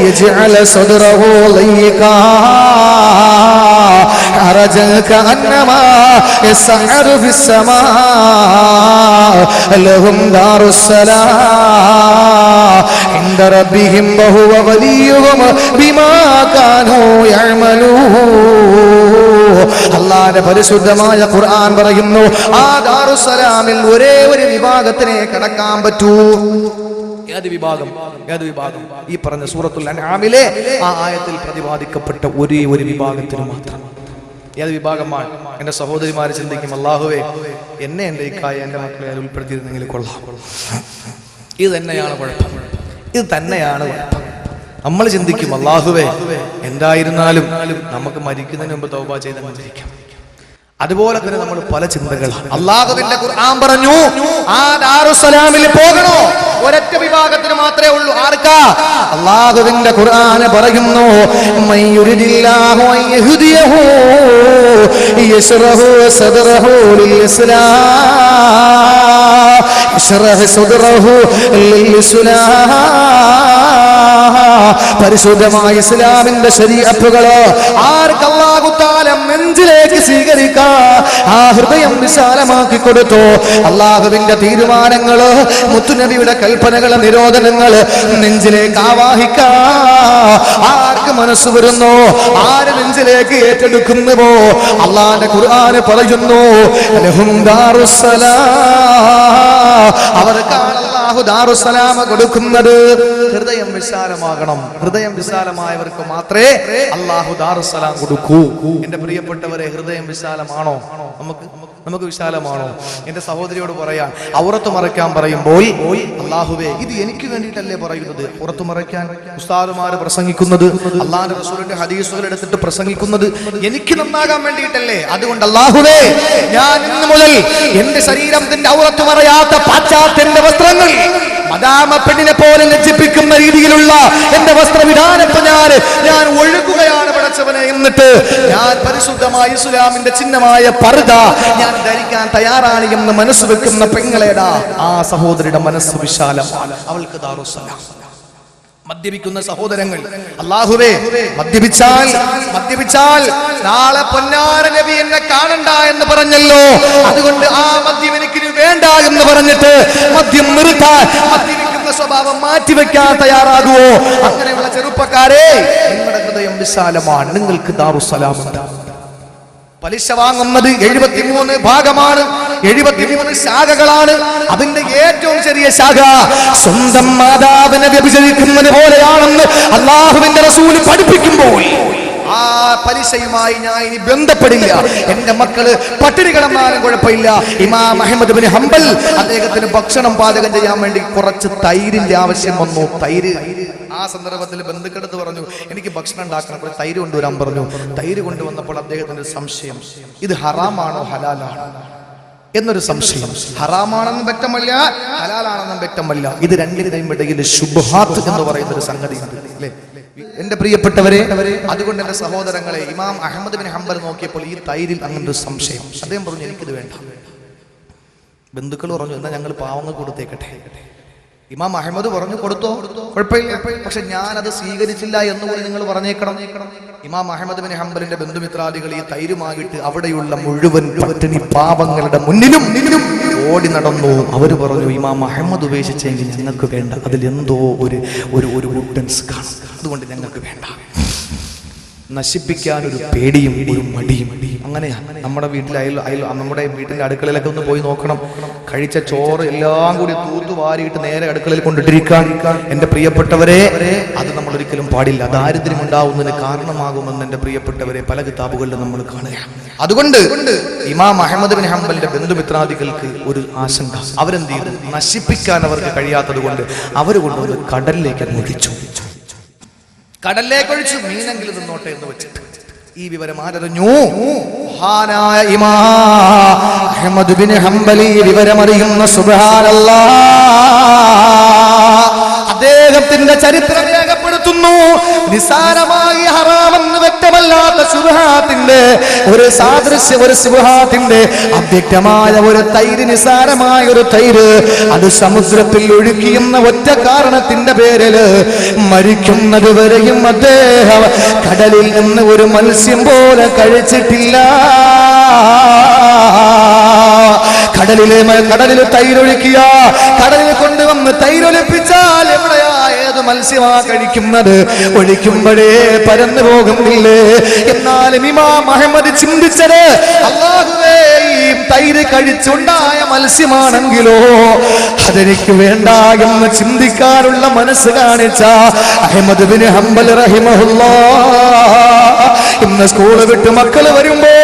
യജ്അൽ സുദ്റഹു ലയ്യികാ. അറജക അന്നമാ യസ്അറു ഫിസ്സമാ ലഹും ദാറുസ്സലാം ഇൻദ റബ്ബിഹിം വഹുവ വലിയുഹും ബിമാ കാനൂ യഅമലൂൻ. അല്ലാഹുവിന്റെ പരിശുദ്ധമായ ഖുർആൻ പറയുന്നു, ആ ദാറുസ്സലാമിൽ ഒരേ ഒരു വിഭാഗത്തിനെ കടക്കാൻ പറ്റൂ. ഏത് വിഭാഗം? ഏത് വിഭാഗം? ഈ പറഞ്ഞ സൂറത്തുൽ അൻആമിലെ ആ ആയത്തിൽ പ്രതിപാദിക്കപ്പെട്ട ഒരേ ഒരു വിഭാഗത്തിന് മാത്രം. ഏത് വിഭാഗമാണ്? എന്റെ സഹോദരിമാരെ ചിന്തിക്കും, അല്ലാഹുവേ എന്നെ എന്റെ ഇക്കായ എന്റെ മക്കളെ അതിൽ ഉൾപ്പെടുത്തിയിരുന്നെങ്കിൽ കൊള്ളാം. ഇത് തന്നെയാണ് കുഴപ്പം, ഇത് തന്നെയാണ് കുഴപ്പം. നമ്മൾ ചിന്തിക്കും, അല്ലാഹുവേ എന്തായിരുന്നാലും നമുക്ക് മരിക്കുന്നതിന് മുമ്പ് തൗബ ചെയ്ത് മരിക്കാം. അതുപോലെ തന്നെ നമ്മൾ പല ചിന്തകളാണ്. അല്ലാഹുവിന്റെ ഖുർആൻ പറഞ്ഞു, ആ ദാറുസ്സലാമിൽ പോകണോ? ഒരൊറ്റ വിഭാഗത്തിന് മാത്രമേ ഉള്ളൂ. ആർക്കാ? അല്ലാഹുവിന്റെ ഖുർആൻ പറയുന്നു, മയ്യുരിദില്ലാഹു അയ്യഹ്ദിയഹു യശ്റഹു സദ്റഹു ലിൽ-ഇസ്ലാം യശ്റഹു സദ്റഹു ലിൽ-ഇസ്ലാം. പരിശുദ്ധമായ ഇസ്ലാമിന്റെ ശരീഅത്തുകൾ ആർക്ക് അല്ലാഹു തആല നെഞ്ചിലേക്ക് സ്വീകരിക്കാൻ ആ ഹൃദയം വിശാലമാക്കി കൊടുത്തു. അല്ലാഹുവിന്റെ തീരുമാനങ്ങള്, മുത്തുനബിയുടെ കൽപ്പനകള്, നിരോധനങ്ങള് നെഞ്ചിലേക്ക് ആവാഹിക്കാൻ ആർക്ക് മനസ്സ് വരുന്നു, ആര് നെഞ്ചിലേക്ക് ഏറ്റെടുക്കുന്നുവോ, അല്ലാഹുവിന്റെ ഖുർആൻ പറയുന്നു, ലഹും ദാറുസ്സലാം, അവർക്കാണ് അല്ലാഹു ദാറുസ്സലാം കൊടുക്കുന്നത്. ഹൃദയം വിശാലമാകണം. ഹൃദയം വിശാലമായവർക്ക് മാത്രമേ അല്ലാഹു ദാറുസ്സലാം കൊടുക്കൂ. എന്റെ പ്രിയപ്പെട്ടവരെ, ഹൃദയം വിശാലമാണോ? നമുക്ക് വിശാലമാണോ? എന്റെ സഹോദരിയോട് പറയാൻ, ഔറത്ത് മറയ്ക്കാൻ പറയുമ്പോൾ, അല്ലാഹുവേ ഇത് എനിക്ക് വേണ്ടിയിട്ടല്ലേ പറയുന്നത്? ഔറത്ത് മറയ്ക്കാൻ ഉസ്താദുമാര് പ്രസംഗിക്കുന്നത്, അല്ലാഹുവിന്റെ റസൂലിന്റെ ഹദീസുകൾ എടുത്തിട്ട് പ്രസംഗിക്കുന്നത് എനിക്ക് നന്നാകാൻ വേണ്ടിയിട്ടല്ലേ? അതുകൊണ്ട് അല്ലാഹുവേ, ഞാൻ ഇന്ന് മുതൽ എന്റെ ശരീരത്തിന്റെ ഔറത്ത് മറയാത്ത പാശ്ചാത്യന്റെ വസ്ത്രങ്ങൾ, മദാമ പെണ്ണിനെ പോലെ ലജ്ജിപ്പിക്കുന്ന രീതിയിലുള്ള എന്റെ വസ്ത്രവിധാനത്തെ ഞാൻ ഒഴുകുകയാണ് പടച്ചവനെ. എന്നിട്ട് ഞാൻ പരിശുദ്ധമായ ഇസ്ലാമിന്റെ ചിഹ്നമായ പർദ ഞാൻ ധരിക്കാൻ തയ്യാറാണ് എന്ന് മനസ്സ് വെക്കുന്ന പെങ്ങളേടാ, ആ സഹോദരിയുടെ മനസ്സ് വിശാലമാണ്. അവൾക്ക് ദാറുസ്സലാം. മദ്യപിക്കുന്ന സഹോദരങ്ങൾ, അല്ലാഹുവേ മദ്യപിച്ചാൽ നാളെ പൊന്നാര നബി എന്നെ കാണണ്ട എന്ന് പറഞ്ഞല്ലോ, അതുകൊണ്ട് ആ മദ്യം എനിക്ക് വേണ്ട എന്ന് പറഞ്ഞിട്ട് മദ്യം നിർത്താൻ, മദ്യപിക്കുന്ന സ്വഭാവം മാറ്റിവെക്കാൻ തയ്യാറാകുവോ? അങ്ങനെയുള്ള ചെറുപ്പക്കാരെ, നിങ്ങളുടെ ഹൃദയം വിശാലമാണ്, നിങ്ങൾക്ക് ദാറുസ്സലാം ഉണ്ടാവും. പലിശ വാങ്ങുന്നത് 73 ഭാഗമാണ്, 73 ശാഖകളാണ്. അതിന്റെ ഏറ്റവും ചെറിയ ശാഖ സ്വന്തം മാതാവിനെ വ്യഭിചരിക്കുന്നത് പോലെയാണെന്ന് അല്ലാഹുവിന്റെ റസൂൽ പഠിപ്പിക്കുമ്പോൾ ആ പലിശയുമായി ഞാൻ ഇനി ബന്ധപ്പെടില്ല. എന്റെ മക്കള് പട്ടിണി കിടന്നാലും കുഴപ്പമില്ല. ഇമാം അഹ്മദ് ബിൻ ഹംബൽ, അദ്ദേഹത്തിന് ഭക്ഷണം പാചകം ചെയ്യാൻ വേണ്ടി കുറച്ച് തൈരിന്റെ ആവശ്യം വന്നു. തൈര് ആ സന്ദർഭത്തിൽ ബന്ധുക്കളെടുത്ത് പറഞ്ഞു, എനിക്ക് ഭക്ഷണം ഉണ്ടാക്കണം, കുറച്ച് തൈര് കൊണ്ടുവരാൻ പറഞ്ഞു. തൈര് കൊണ്ടുവന്നപ്പോൾ അദ്ദേഹത്തിന്റെ സംശയം, ഇത് ഹറാമാണോ ഹലാലാണോ എന്നൊരു സംശയം. ഹറാമാണെന്നും വ്യക്തമല്ല, ഹലാലാണെന്നും വ്യക്തമല്ല. ഇത് രണ്ടിനും ഇടയിൽ ശുബ്ഹാത്ത് എന്ന് പറയുന്ന ഒരു സംഗതി ഉണ്ട്, അല്ലേ എന്റെ പ്രിയപ്പെട്ടവരെ? അതുകൊണ്ട് എന്റെ സഹോദരങ്ങളെ, ഇമാം അഹ്മദ് ബിൻ ഹംബൽ നോക്കിയപ്പോൾ ഈ തൈരിൽ അങ്ങനെ ഒരു സംശയം. അദ്ദേഹം പറഞ്ഞു, എനിക്കിത് വേണ്ട. ബന്ധുക്കൾ പറഞ്ഞു, എന്നാ ഞങ്ങൾ പാവങ്ങൾ കൊടുത്തേക്കട്ടെ. ഇമാം അഹ്മദ് പറഞ്ഞു, കൊടുത്തോ, കുഴപ്പമില്ല, പക്ഷെ ഞാനത് സ്വീകരിച്ചില്ല എന്നുകൂടി നിങ്ങൾ പറഞ്ഞേക്കണം. ഇമാം അഹ്മദ് ബിൻ ഹംബലിന്റെ ബന്ധുമിത്രാദികൾ ഈ തൈരുമായിട്ട് അവിടെയുള്ള മുഴുവൻ പട്ടിണി പാവങ്ങളുടെ മുന്നിലും ഓടി നടന്നു. അവര് പറഞ്ഞു, ഇമാം അഹ്മദ് ഉപേക്ഷിച്ചെങ്കിൽ ഞങ്ങൾക്ക് വേണ്ട, അതിൽ എന്തോ ഒരു വുഡൻസ് കാണും, അതുകൊണ്ട് ഞങ്ങൾക്ക് വേണ്ട. നശിപ്പിക്കാൻ ഒരു പേടിയും ഒരു മടിയും. അങ്ങനെയാണ് നമ്മുടെ നമ്മുടെ വീട്ടിന്റെ അടുക്കളയിലൊക്കെ ഒന്ന് പോയി നോക്കണം. കഴിച്ച ചോറ് എല്ലാം കൂടി തൂത്തുവാരിയിട്ട് നേരെ അടുക്കളയിൽ കൊണ്ടിട്ടിരിക്കാൻ. എന്റെ പ്രിയപ്പെട്ടവരെ, അത് നമ്മൾ ഒരിക്കലും പാടില്ല. ദാരിദ്ര്യം ഉണ്ടാവുന്നതിന് കാരണമാകുമെന്ന് എന്റെ പ്രിയപ്പെട്ടവരെ പല കിതാബുകളിലും നമ്മൾ കാണുക. അതുകൊണ്ട് ഇമാം അഹ്മദ് ബിൻ ഹംബലിന്റെ ബന്ധുമിത്രാദികൾക്ക് ഒരു ആശങ്ക. അവരെന്ത് ചെയ്തു? നശിപ്പിക്കാൻ അവർക്ക് കഴിയാത്തത് കൊണ്ട് അവർ കൊണ്ടുവന്ന് കടലിലേക്ക് ഒഴിച്ചു. കടലിലേക്ക് ഒഴിച്ചു, മീനെങ്കിലും നിന്നോട്ടെ എന്ന് വെച്ചിട്ട്. ഈ വിവരം ആരറിഞ്ഞു? മഹാനായ ഇമാം അഹ്മദ് ബിൻ ഹംബലി വിവരമറിയുന്ന സുബ്ഹാനല്ലാഹ് അദ്ദേഹത്തിന്റെ ചരിത്രം രേഖപ്പെടുത്തുന്നു. നിസാരമായി ഹറാമെന്ന് വ്യക്തമല്ലാത്ത ശുബ്ഹാത്തിന്റെ ഒരു സാദൃശ്യ, ഒരു ശുബ്ഹാത്തിന്റെ അവ്യക്തമായ ഒരു തൈര്, നിസാരമായ ഒരു തൈര് അത് സമുദ്രത്തിൽ ഒഴുക്കിയെന്ന ഒറ്റ കാരണത്തിന്റെ പേരില് മരിക്കുന്നത് വരെയും അദ്ദേഹം കടലിൽ നിന്ന് ഒരു മത്സ്യം പോലെ കഴിച്ചിട്ടില്ല. കടലിൽ തൈരൊഴുക്കിയ, കടലിൽ കൊണ്ടുവന്ന് തൈരൊലിപ്പിച്ചാൽ എവിടെയാ ഏത് മത്സ്യമാ കഴിക്കുന്നത്? ഒഴിക്കുമ്പോഴേ പരന്നു പോകുന്നില്ലേ? എന്നാലും ഇമാം അഹ്മദ് ചിന്തിച്ചത്, അല്ലാഹുവേ ഈ തൈര് കഴിച്ചുണ്ടായ മത്സ്യമാണെങ്കിലോ അതെനിക്ക് വേണ്ട എന്ന് ചിന്തിക്കാനുള്ള മനസ്സ് കാണിച്ച അഹ്മദ് ബിൻ ഹംബൽ റഹിമഹുല്ലാഹ് ഇന്ന് സ്കൂള് വിട്ട് മക്കള് വരുമ്പോ,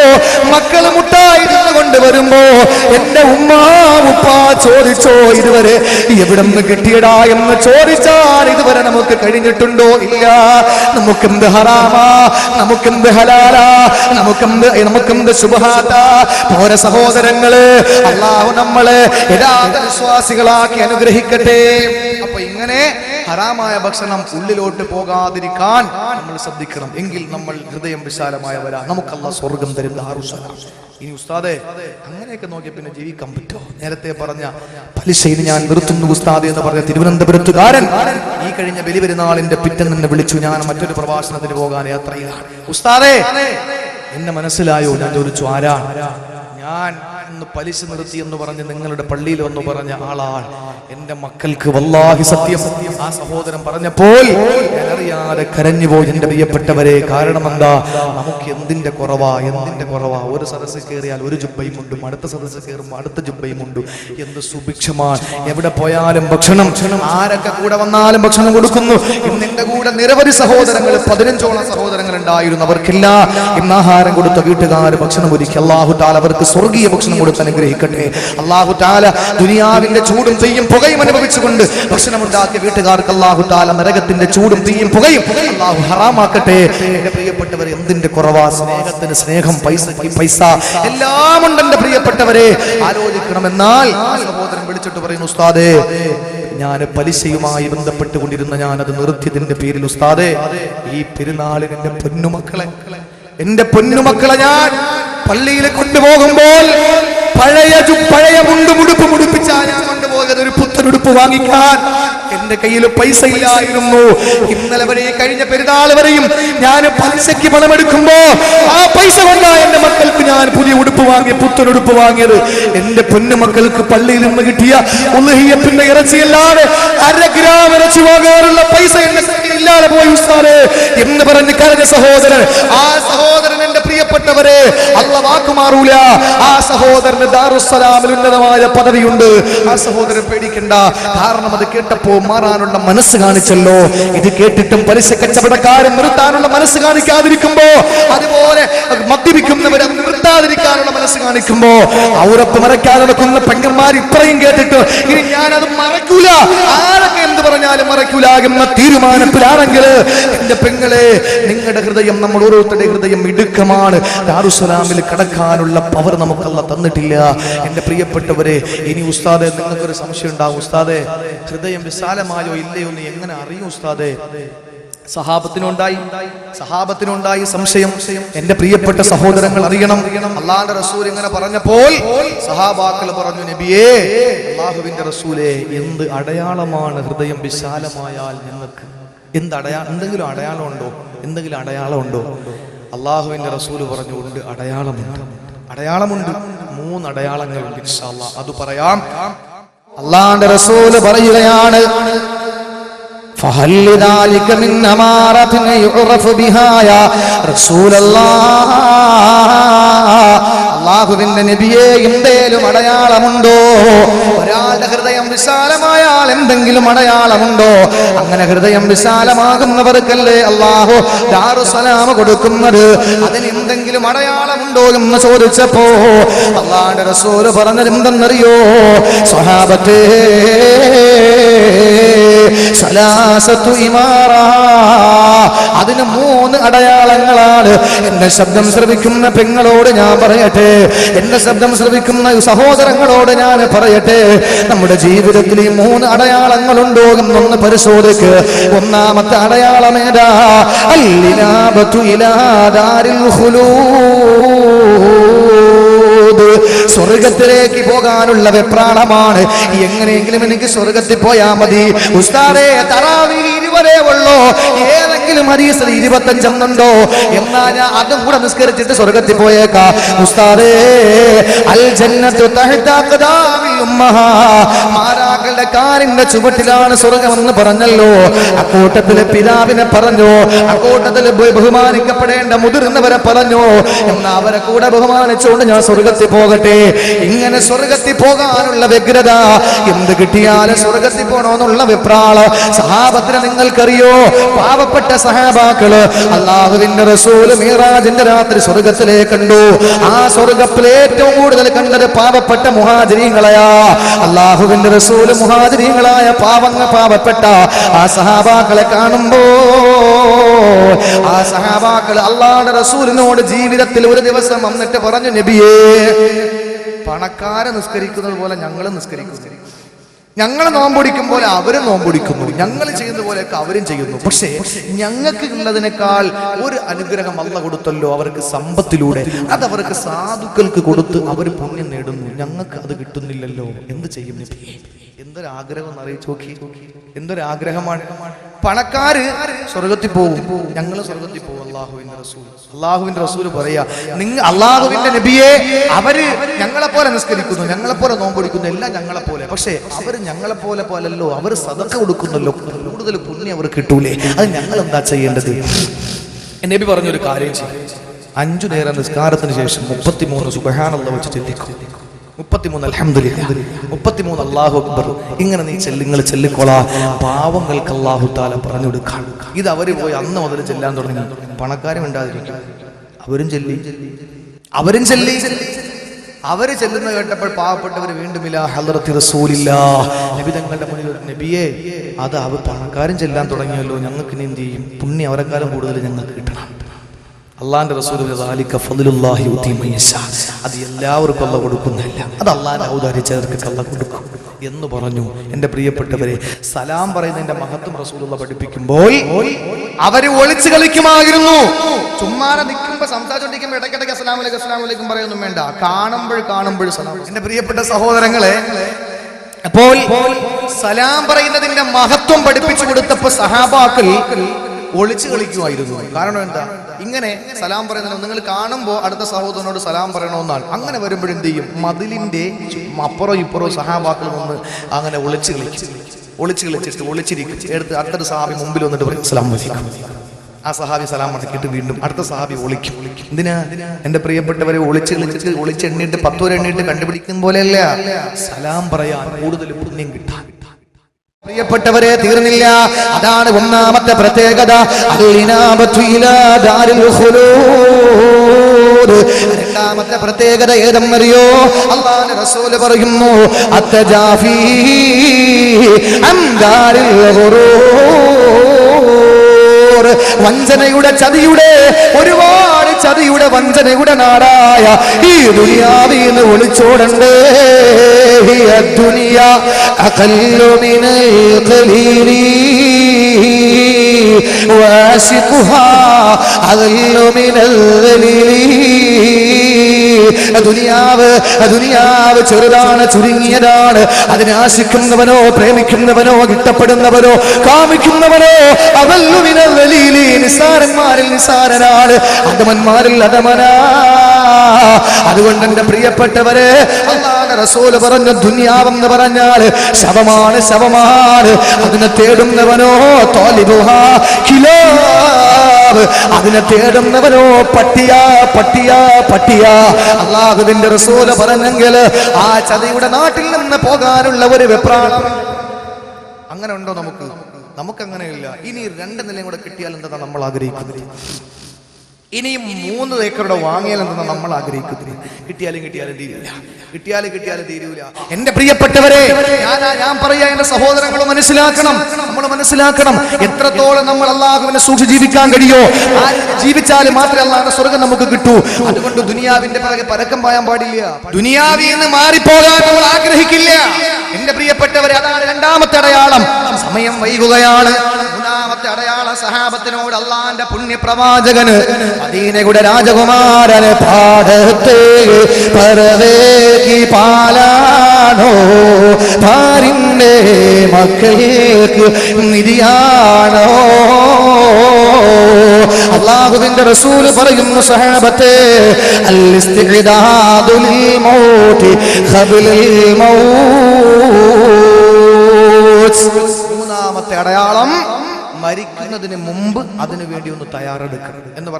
മക്കള് മുട്ടായി കൊണ്ടുവരുമ്പോ എന്റെ ഉമ്മ ഉപ്പ ചോദിച്ചോ ഇതുവരെ എവിടെ നിന്ന് കിട്ടിയടാ എന്ന് ചോദിച്ചാൽ ഇതുവരെ നമുക്ക് കഴിഞ്ഞിട്ടുണ്ടോ? ഇല്ല. നമുക്കെന്ത് ഹറാമാ, നമുക്കെന്ത് ഹലാലാ, നമുക്കെന്ത് സുബ്ഹാത്താ? പോര സഹോദരങ്ങള്, അല്ലാഹു നമ്മളെ യഥാർത്ഥ വിശ്വാസികളാക്കി അനുഗ്രഹിക്കട്ടെ. അപ്പൊ ഇങ്ങനെ ഹറാമായ ഭക്ഷണം ഉള്ളിലോട്ട് പോകാതിരിക്കാൻ നമ്മൾ ശ്രദ്ധിക്കണം. എങ്കിൽ നമ്മൾ ഹൃദയം വിശാലമായവരാ, നമുക്ക് അല്ലാഹു സ്വർഗം തരും. ഇനി ഉസ്താദെ അങ്ങനെയൊക്കെ നോക്കിയ പിന്നെ ജീവിക്കാൻ പറ്റുമോ? നേരത്തെ പറഞ്ഞ പലിശയിൽ ഞാൻ നിർത്തുന്നു ഉസ്താദെ എന്ന് പറഞ്ഞ തിരുവനന്തപുരത്തുകാരൻ ഈ കഴിഞ്ഞ ബലിപെരുന്നാളിന്റെ പിറ്റേന്ന് എന്നെ വിളിച്ചു. ഞാൻ മറ്റൊരു പ്രഭാഷണത്തിന് പോകാൻ യാത്രയിലാണ്. ഉസ്താദെ എന്നെ മനസ്സിലായോ? ഞാൻ ചോദിച്ചു, ആരാ? ഞാൻ ഇന്ന് പലിശ നിർത്തി എന്ന് പറഞ്ഞ് നിങ്ങളുടെ പള്ളിയിൽ വന്നു പറഞ്ഞ ആളാണ്. എന്റെ മക്കൾക്ക് വല്ലാഹി സത്യം ആ സഹോദരൻ പറഞ്ഞപ്പോൾ ഞാൻ അറിയാതെ കരഞ്ഞുപോയി. എന്റെ പ്രിയപ്പെട്ടവരെ, കാരണം എന്താ? നമുക്ക് എന്തിന്റെ കുറവാ? ഒരു സദസ്സ് കയറിയാൽ ഒരു ജുബ്ബയും ഉണ്ടും, അടുത്ത സദസ്സ് കയറുമ്പോൾ അടുത്ത ജുബ്ബയും ഉണ്ട്. എന്ത് സുഭിക്ഷമാണ്! എവിടെ പോയാലും ഭക്ഷണം, ആരൊക്കെ കൂടെ വന്നാലും ഭക്ഷണം കൊടുക്കുന്നു. ഇന്ന് എന്റെ കൂടെ നിരവധി സഹോദരങ്ങൾ, 15ഓളം സഹോദരങ്ങൾ ഉണ്ടായിരുന്നു. അവർക്കെല്ലാം ഇന്ന് ആഹാരം കൊടുത്ത വീട്ടുകാർ ഭക്ഷണം ഒരുക്കി. അല്ലാഹു തആല അവർക്ക് സ്വർഗീയ ഭക്ഷണം കൊടുത്ത് അനുഗ്രഹിക്കട്ടെ. അല്ലാഹു തആല ദുനിയാവിന്റെ ചൂടും തീയും പുകയും അനുഭവിച്ചുകൊണ്ട് ഭക്ഷണം ഉണ്ടാക്കിയ വീട്ടുകാർക്ക് അല്ലാഹു തആല നരകത്തിന്റെ ചൂടും തീയും പുകയും അല്ലാഹു ഹറാമാക്കട്ടെ. എന്റെ പ്രിയപ്പെട്ടവരെ, എന്തിന്റെ കുറവാ? സ്നേഹത്തിന് സ്നേഹം, പൈസ എല്ലാം ഉണ്ട്. എന്റെ പ്രിയപ്പെട്ടവരെ, ആലോചിക്കണമെന്നാൽ സഹോദരൻ വിളിച്ചിട്ട് പറയുന്നു, ഉസ്താദേ ഞാൻ പലിശയുമായി ബന്ധപ്പെട്ടുകൊണ്ടിരുന്ന ഞാനത് നിർത്തിയതിന്റെ പേരിൽ ഉസ്താദേ ഈ പെരുന്നാളിന് എന്റെ പൊന്നുമക്കളെ ഞാൻ പള്ളിയിൽ കൊണ്ടുപോകുമ്പോൾ പഴയ മുണ്ടുമുടുപ്പ് മുടിപ്പിച്ചാ ഞാൻ കൊണ്ടുപോയത്. ഒരു പുത്തനുടുപ്പ് വാങ്ങിക്കാൻ എന്റെ കയ്യിൽ പൈസ ഇല്ലായിരുന്നു. ഇന്നലെ വരെ, കഴിഞ്ഞ പെരുന്നാൾ വരെയും ഞാൻ പലിശയ്ക്ക് പണമെടുക്കുമ്പോ ആ പൈസ കൊണ്ടാ എന്റെ മക്കൾക്ക് ഞാൻ പുതിയ ഉടുപ്പ് വാങ്ങി, പുത്തനുടുപ്പ് വാങ്ങിയത്. എന്റെ പൊന്നുമക്കൾക്ക് പള്ളിയിൽ നിന്ന് കിട്ടിയ ഉളുഹിയ്യത്തിന്റെ ഇറച്ചിയല്ലാതെ 1/2 ഗ്രാം ഇറച്ചി വാങ്ങാനുള്ള പൈസ എന്റെ കയ്യിൽ ഇല്ലാതെ പോയി ഉസ്താദേ എന്ന് പറഞ്ഞ് കരഞ്ഞ സഹോദരൻ. ആ സഹോദരൻ എന്റെ പ്രിയപ്പെട്ടവരെ അല്ലാഹു വാക്കുമാറൂല. ആ സഹോദരന് ദാറുസ്സലാമിൽ ഉന്നതമായ പദവിയുണ്ട്. ആ സഹോദരൻ പേടിക്കണ്ട. കാരണം അത് കേട്ടപ്പോ മാറാനുള്ള മനസ്സ് കാണിച്ചല്ലോ. ഇത് കേട്ടിട്ടും പലിശ കച്ചവടക്കാരൻ നിർത്താനുള്ള മനസ്സ് കാണിക്കാതിരിക്കുമ്പോ, അതുപോലെ മദ്യപിക്കുന്നവരെ നിർത്താതിരിക്കാനുള്ള മനസ്സ് കാണിക്കുമ്പോ, ഔറപ്പ് മറയ്ക്കാതെ നടക്കുന്ന പെങ്ങന്മാർ ഇത്രയും കേട്ടിട്ട് ഇനി ഞാനത് മറക്കൂല, ആരൊക്കെ എന്ത് പറഞ്ഞാലും മറക്കൂല എന്ന തീരുമാനത്തിലാണെങ്കിൽ എന്റെ പെങ്ങളെ, നിങ്ങളുടെ ഹൃദയം, നമ്മൾ ഓരോരുത്തരുടെ ഹൃദയം ഇടുക്കമാണ്. ദാറുസ്സലാമിൽ കടക്കാനുള്ള പവർ നമുക്ക് അല്ലാഹു തന്നിട്ടില്ല. എന്റെ പ്രിയപ്പെട്ടവരെ, ഇനി ഉസ്താദെ നിങ്ങൾക്കൊരു സംശയം ഉണ്ടാവും, ഉസ്താദെ ഹൃദയം വിശാലമായോ ഇല്ലയോ എന്ന് എങ്ങനെ അറിയും ഉസ്താദെ? സഹാബത്തിനുണ്ടായി സംശയം. എന്റെ പ്രിയപ്പെട്ട സഹോദരങ്ങൾ അറിയണം, അല്ലാഹുവിന്റെ റസൂൽ ഇങ്ങനെ പറഞ്ഞപ്പോൾ സഹാബാക്കൾ പറഞ്ഞു, നബിയേ, അല്ലാഹുവിന്റെ റസൂലേ, എന്ത് അടയാളമാണ് ഹൃദയം വിശാലമായാൽ നിങ്ങൾക്ക്? എന്തെങ്കിലും അടയാളം ഉണ്ടോ? അല്ലാഹുവിന്റെ റസൂൽ പറഞ്ഞു, ഉണ്ട്, അടയാളമുണ്ട്. 3 അടയാളങ്ങളുണ്ട്. ഇൻഷാ അല്ലാഹ് അത് പറയാം. അല്ലാഹുവിന്റെ റസൂൽ പറയുകയാണ്, فهل لذلك من أمارة يعرف بها يا رسول الله. അല്ലാഹുവിന്റെ നബിയേ, എന്തേലും അടയാളമുണ്ടോ? ഒരാളുടെ ഹൃദയം വിശാലമായാൽ എന്തെങ്കിലും അടയാളമുണ്ടോ? അങ്ങനെ ഹൃദയം വിശാലമാകുന്നവർക്കല്ലേ അല്ലാഹു ദാറുസ്സലാം കൊടുക്കുന്നത്. അതിന് എന്തെങ്കിലും അടയാളമുണ്ടോ എന്ന് ചോദിച്ചപ്പോ അല്ലാഹുവിന്റെ റസൂൽ പറഞ്ഞത് എന്തെന്നറിയോ? സ്വഹാബത്തേ, സലാസത്തു ഇമാറ, അതിന് 3 അടയാളങ്ങളാണ്. എന്റെ ശബ്ദം ശ്രവിക്കുന്ന പെങ്ങളോട് ഞാൻ പറയട്ടെ, എന്റെ ശബ്ദം ശ്രവിക്കുന്ന സഹോദരങ്ങളോട് ഞാൻ പറയട്ടെ, നമ്മുടെ ജീവിതത്തിൽ ഈ 3 അടയാളങ്ങളുണ്ടോ എന്നൊന്ന് പരിശോധിക്ക്. ഒന്നാമത്തെ അടയാളം ഏതാ? അൽഇനാബതു ഇലാ ദാരിൽ ഖുലൂദ്. സ്വർഗത്തിലേക്ക് പോകാനുള്ള വെപ്രാളമാണ്. എങ്ങനെയെങ്കിലും എനിക്ക് സ്വർഗത്തിൽ പോയാൽ മതി. ഉസ്താദേ, തറാവീഹ് 20 ഉള്ളോ? ഏതെങ്കിലും ഹദീസിൽ 25 ഉണ്ടോ? എന്നാ ഞാൻ അതും കൂടെ നിസ്കരിച്ചിട്ട് സ്വർഗത്തിൽ പോയേക്കാം. ഉസ്താദേ, അൽ ജന്നത്തു തഹ്ത ഖദാമിൽ ഉമ്മഹാ, മാതാക്കളുടെ കാലിന്റെ ചുവട്ടിലാണ് സ്വർഗമെന്ന് പറഞ്ഞല്ലോ. അക്കൂട്ടത്തിലെ പിതാവിനെ പറഞ്ഞു, അക്കൂട്ടത്തില് ബഹുമാനിക്കപ്പെടേണ്ട മുതിർന്നവരെ പറഞ്ഞു. എന്നാ അവരെ കൂടെ ബഹുമാനിച്ചുകൊണ്ട് ഞാൻ സ്വർഗത്തിൽ പോകട്ടെ. ഇങ്ങനെ സ്വർഗത്തിൽ പോകാനുള്ള വ്യഗ്രത, എന്ത് കിട്ടിയാലും സ്വർഗത്തിൽ പോകണമെന്നുള്ള വെപ്രാള് സഹാബത്തിനെ നിങ്ങൾക്കറിയോ? പാവപ്പെട്ട സഹാബാക്കള് അല്ലാഹുവിന്റെ റസൂൽ മിറാജിന്റെ രാത്രി സ്വർഗത്തിലേക്ക് കണ്ടു. ആ സ്വർഗത്തിൽ ഏറ്റവും കൂടുതൽ കണ്ടത് പാവപ്പെട്ട മുഹാജിരീങ്ങളെയാ. അല്ലാഹുവിന്റെ റസൂൽ മുഹാജിരീങ്ങളായ പാവപ്പെട്ട ആ സഹാബാക്കളെ കാണുമ്പോ ആ സഹാബാക്കൾ അല്ലാഹുവിന്റെ റസൂലിനോട് ജീവിതത്തിൽ ഒരു ദിവസം വന്നിട്ട് പറഞ്ഞു, നബിയേ, പണക്കാരെ നിസ്കരിക്കുന്നത് പോലെ ഞങ്ങൾ നിസ്കരിക്കുന്നു, ഞങ്ങൾ നോമ്പൊടിക്കും പോലെ അവരും നോമ്പൊടിക്കുന്നു, ഞങ്ങൾ ചെയ്യുന്ന പോലെയൊക്കെ അവരും ചെയ്യുന്നു. പക്ഷേ ഞങ്ങൾക്ക് ഉള്ളതിനേക്കാൾ ഒരു അനുഗ്രഹം അല്ലാഹു കൊടുത്തല്ലോ അവർക്ക് സമ്പത്തിലൂടെ. അത് അവർക്ക് സാധുക്കൾക്ക് കൊടുത്ത് അവർ പുണ്യം നേടുന്നു, ഞങ്ങൾക്ക് അത് കിട്ടുന്നില്ലല്ലോ. എന്ത് ചെയ്യും നബിയേ? എന്തൊരാഗ്രഹം എന്ന് അറിയിച്ചു നോക്കി. എന്തൊരാഗ്രഹമാണ്. പണക്കാര് സ്വർഗത്തിൽ പോകും, ഞങ്ങൾ സ്വർഗത്തിൽ പോകും. അള്ളാഹുവിന്റെ റസൂൽ പറയാ, നിങ്ങൾ അള്ളാഹുവിന്റെ നബിയെ, അവര് ഞങ്ങളെ പോലെ നിസ്കരിക്കുന്നു, ഞങ്ങളെ പോലെ നോമ്പൊടിക്കുന്നു, എല്ലാം ഞങ്ങളെ പോലെ. പക്ഷെ അവര് ഞങ്ങളെ പോലല്ലോ, അവർ സദഖ കൊടുക്കുന്നല്ലോ, കൂടുതൽ പുണ്യം അവർ കിട്ടൂലേ. അത് ഞങ്ങൾ എന്താ ചെയ്യേണ്ടത്? നബി പറഞ്ഞൊരു കാര്യം ചെയ്യും. 5 നേരം നിസ്കാരത്തിന് ശേഷം 33 സുബ്ഹാനല്ലാഹ് വെച്ച് ചെല്ലിക്കും, 33 അൽഹംദുലില്ലാഹ്, 33 അല്ലാഹു അക്ബർ. ഇങ്ങനെ നീ നിങ്ങൾ ചെല്ലിക്കോളാ. പാവങ്ങൾക്ക് അല്ലാഹു തആല പറഞ്ഞു കൊടുക്കാൻ. ഇത് അവര് പോയി അന്ന് മുതൽ ചെല്ലാൻ തുടങ്ങി. പണക്കാരും ഉണ്ടാതിരിക്കും, അവരും ചെല്ലി. അവര് ചെല്ലുന്ന കേട്ടപ്പോൾ പാവപ്പെട്ടവർ വീണ്ടും ഇലാ ഹളറത്തി റസൂലില്ലാഹ്, നബി തങ്ങളുടെ മുന്നിൽ, നബിയെ, അത് അവർ പണക്കാരും ചെല്ലാൻ തുടങ്ങിയല്ലോ, ഞങ്ങൾക്ക് ഇനി എന്ത് ചെയ്യും? പുണ്യം അവരെക്കാളും കൂടുതൽ ഞങ്ങൾക്ക് കിട്ടണം. അള്ളാന്റെ റസൂൽ അത് എല്ലാവർക്കും അല്ലാഹു കൊടുക്കുന്നില്ല, അത് അള്ളാന്റെ ഔദാര്യർക്ക് അല്ലാഹു കൊടുക്കും എന്ന് പറഞ്ഞു. എന്റെ പ്രിയപ്പെട്ടവരെ, സലാം പറയുന്നതിന്റെ മഹത്വം റസൂലുള്ളാഹി പഠിപ്പിക്കുമ്പോൾ അവര് ഒളിച്ചു കളിക്കുമായിരുന്നു. ചുമ്മാനെ നിൽക്കുമ്പോ സംസാരിച്ചോണ്ടിരിക്കുമ്പോ ഇടയ്ക്കിടയ്ക്ക് അസ്സലാമു അലൈക്കും അസ്സലാമു അലൈക്കും പറയൊന്നും വേണ്ട. കാണുമ്പോൾ സലാം. എന്റെ പ്രിയപ്പെട്ട സഹോദരങ്ങളെ, അപ്പോൾ സലാം പറയുന്നതിന്റെ മഹത്വം പഠിപ്പിച്ചു കൊടുത്തപ്പോ സഹാബാക്കൾ ഒളിച്ചു കളിക്കുമായിരുന്നു. കാരണം എന്താ? ഇങ്ങനെ സലാം പറയുന്നത് നിങ്ങൾ കാണുമ്പോൾ അടുത്ത സഹോദരനോട് സലാം പറയണമെന്നാണ്. അങ്ങനെ വരുമ്പോഴെന്ത് ചെയ്യും? മതിലിന്റെ അപ്പുറം ഇപ്പുറവും സഹാബാക്കൾ നിന്ന് അങ്ങനെ ഒളിച്ചു കളിച്ചിട്ട് ഒളിച്ചിരിക്കും. എടുത്ത് അടുത്തൊരു സഹാബി മുമ്പിൽ വന്നിട്ട് പറയും സലാം അലൈക്കും. ആ സഹാബി സലാം മടക്കിയിട്ട് വീണ്ടും അടുത്ത സഹാബി ഒളിക്കും. എന്തിനാ? എന്റെ പ്രിയപ്പെട്ടവരെ, ഒളിച്ചെണ്ണിട്ട് 10 വരെ എണ്ണിട്ട് കണ്ടുപിടിക്കുന്ന പോലെയല്ല, സലാം പറയാൻ കൂടുതൽ പുണ്യം കിട്ടാൻ. പ്രിയപ്പെട്ടവരെ, തീർന്നില്ല. അതാണ് ഒന്നാമത്തെ പ്രത്യേകത. രണ്ടാമത്തെ പ്രത്യേകത ഏതെന്നറിയോ? അല്ലാഹുവിന്റെ റസൂൽ പറയുന്നു, അത്തജാഫി അൻ ദാരിൽ ഖുറൂർ. വഞ്ചനയുടെ, ചതിയുടെ, ഒരുപാട് ചതിയുടെ, വഞ്ചനയുടെ നാടായ ഈ ദുനിയാവിൽ നിന്ന് ഒളിച്ചോടണ്ടേ. ദുനിയ അഖല്ലു മിനൽ ഖലീലി വാസിഖുഹാ അഖല്ലു മിനൽ ഖലീലി. ദുനിയാവ് ചെറുതാണ്, ചുരുങ്ങിയതാണ്. അതിനെ ആശിക്കുന്നവനോ പ്രേമിക്കുന്നവനോ ഇഷ്ടപ്പെടുന്നവനോ കാമിക്കുന്നവനോ അഖല്ലു മിനൽ ഖലീലി, നിസാരന്മാരിൽ നിസാരനാണ്, അധമന്മാരിൽ അധമനാ. അതുകൊണ്ട് എന്റെ പ്രിയപ്പെട്ടവരെ, അല്ലാഹുവിന്റെ റസൂൽ പറഞ്ഞു, ദുനിയാവെന്ന് പറഞ്ഞാൽ ശവമാണ്. അതിനെ തേടുന്നവനോ തോലിബുഹാ കിലാബ്, അതിനെ തേടുന്നവനോ പട്ടിയാ. അല്ലാഹുവിന്റെ റസൂൽ പറഞ്ഞെങ്കിൽ ആ ചതിയുടെ നാട്ടിൽ നിന്ന് പോകാനുള്ള ഒരു വെപ്രാളം അങ്ങനെ ഉണ്ടോ? നമുക്കങ്ങനെയില്ല. ഇനി 2 നിലയും കൂടെ കിട്ടിയാൽ എന്താ നമ്മൾ ആഗ്രഹിക്കുന്നത്? ഇനിയും 3 ഏക്കറുടെ വാങ്ങിയാലെന്ന് നമ്മൾ ആഗ്രഹിക്കുന്നു. കിട്ടിയാലും തീരില്ല, കിട്ടിയാലും തീരൂല. എന്റെ പ്രിയപ്പെട്ടവരെ, ഞാൻ പറയാ, എന്റെ സഹോദരങ്ങൾ മനസ്സിലാക്കണം, നമ്മൾ മനസ്സിലാക്കണം, എത്രത്തോളം നമ്മൾ അള്ളാഹുവിനെ സൂക്ഷിച്ച് ജീവിക്കാൻ കഴിയോ, ജീവിച്ചാൽ മാത്രമേ അള്ളാഹുവിന്റെ സ്വർഗം നമുക്ക് കിട്ടൂ. അതുകൊണ്ട് ദുനിയാവിന്റെ പിറകെ പരക്കം പായാൻ പാടില്ല, ദുനിയാവിൽ നിന്ന് മാറിപ്പോകാൻ നമ്മൾ ആഗ്രഹിക്കില്ല. എന്റെ പ്രിയപ്പെട്ടവരെ, അതാണ് രണ്ടാമത്തെ അടയാളം. സമയം വൈകുകയാണ്. മൂന്നാമത്തെ അടയാളം, സഹാബത്തിനോട് അള്ളാന്റെ പുണ്യപ്രവാചകന് മദീനയുടെ രാജകുമാരന് പാടത്തെ പറവേക്ക് പാലാണോ, ഭാര്യന്റെ മക്കൾക്ക് നിധിയാണോ. അല്ലാഹുവിന്റെ റസൂല് പറയുന്നു, സഹാബത്തെ, അൽ ഇസ്തിഗ്ദാദു ലിൽ മൗതി ഖബ്ലൽ മൗത്. മൂന്നാമത്തെ അടയാളം, മരിക്കുന്നതിന് മുമ്പ് അതിനു വേണ്ടി ഒന്ന് തയ്യാറെടുക്കണം എന്ന്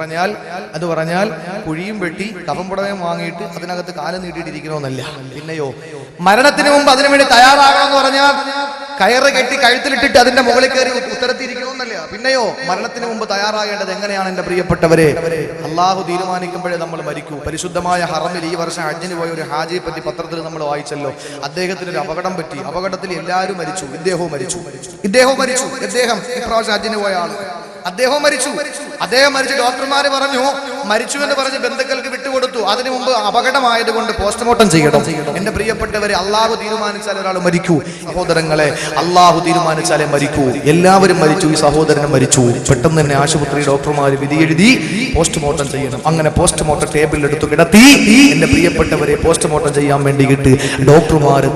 പറഞ്ഞാൽ, കുഴിയും വെട്ടി കഫംപുടവയും വാങ്ങിയിട്ട് അതിനകത്ത് കാലം നീട്ടിയിട്ടിരിക്കണമെന്നല്ല. പിന്നെയോ, മരണത്തിന് മുമ്പ് അതിനു വേണ്ടി തയ്യാറാകണം എന്ന് പറഞ്ഞാൽ കയറ് കെട്ടി കഴുത്തിലിട്ടിട്ട് അതിന്റെ മുകളിൽ കയറി ഉത്തരത്തിരിക്കണമെന്നല്ല. പിന്നെയോ, മരണത്തിന് മുമ്പ് തയ്യാറാകേണ്ടത് എങ്ങനെയാണ് എന്റെ പ്രിയപ്പെട്ടവരെ? അള്ളാഹു തീരുമാനിക്കുമ്പോഴേ നമ്മൾ മരിക്കൂ. പരിശുദ്ധമായ ഹറമിൽ ഈ വർഷം ഹജ്ജിന് പോയ ഒരു ഹാജിയെ പറ്റി പത്രത്തിൽ നമ്മൾ വായിച്ചല്ലോ. അദ്ദേഹത്തിന് ഒരു അപകടം പറ്റി. അപകടത്തിൽ എല്ലാവരും മരിച്ചു, ഇദ്ദേഹവും മരിച്ചു. ഇദ്ദേഹം ഇപ്രാവശ്യം ഹജ്ജിന് പോയ ആള്, അദ്ദേഹം മരിച്ചു. ഡോക്ടർമാര് പറഞ്ഞു, മരിച്ചു എന്ന് പറഞ്ഞ് ബന്ധുക്കൾക്ക് വിട്ടുകൊടുത്തു. അതിനു മുമ്പ് അപകടമായതുകൊണ്ട് പോസ്റ്റ്മോർട്ടം ചെയ്യണം. എന്റെ പ്രിയപ്പെട്ടവരെ, അള്ളാഹു തീരുമാനിച്ചാൽ ഒരാൾ മരിക്കൂ. സഹോദരങ്ങളെ, അള്ളാഹു തീരുമാനിച്ചാലേ മരിക്കൂ. എല്ലാവരും മരിച്ചു, ഈ സഹോദരനും മരിച്ചു. പെട്ടെന്ന് തന്നെ ആശുപത്രി ഡോക്ടർമാർ വിധിയെഴുതി പോസ്റ്റ്മോർട്ടം ചെയ്യണം. അങ്ങനെ പോസ്റ്റ്മോർട്ടം ടേബിളിലെടുത്ത് കിടത്തി. എന്റെ പ്രിയപ്പെട്ടവരെ, പോസ്റ്റ്മോർട്ടം ചെയ്യാൻ വേണ്ടിയിട്ട് ഡോക്ടർമാര്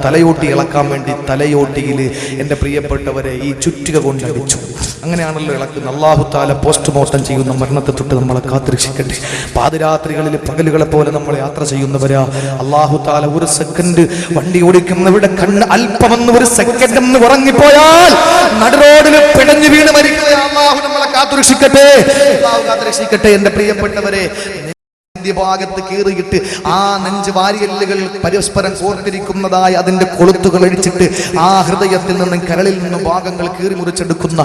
തലയോട്ടി ഇളക്കാൻ വേണ്ടി തലയോട്ടിയിൽ എന്റെ പ്രിയപ്പെട്ടവരെ ഈ ചുറ്റിക കൊണ്ടടിച്ചു. അങ്ങനെയാണല്ലോ ഇളക്കുന്നത്. അല്ലാഹു തആല പോസ്റ്റ്മോർട്ടം ചെയ്യുന്ന മരണത്തെ തൊട്ട് നമ്മളെ കാത്തുരക്ഷിക്കട്ടെ. പാതിരാത്രികളിൽ പകലുകളെ പോലെ നമ്മൾ യാത്ര ചെയ്യുന്നവരാ. അല്ലാഹു തആല ഒരു സെക്കൻഡ് വണ്ടി ഓടിക്കുന്നവരുടെ കണ്ണ് അല്പമെന്ന് ഒരു സെക്കൻഡ് എന്ന് ഉറങ്ങിപ്പോയാൽ നടുറോഡിൽ പിടഞ്ഞു വീണ് മരിക്കുകയാ. അല്ലാഹു നമ്മളെ കാത്തുരക്ഷിക്കട്ടെ. എന്റെ പ്രിയപ്പെട്ടവരെ, ഭാഗത്ത് കീറിയിട്ട് ആ നെഞ്ച് വാരിയല്ലുകൾ പരസ്പരം കോർത്തിരിക്കുന്നതായി അതിന്റെ കൊളുത്തുകൾ അഴിച്ചിട്ട് ആ ഹൃദയത്തിൽ നിന്നും കരളിൽ നിന്നും ഭാഗങ്ങൾ കീറി മുറിച്ചെടുക്കുന്ന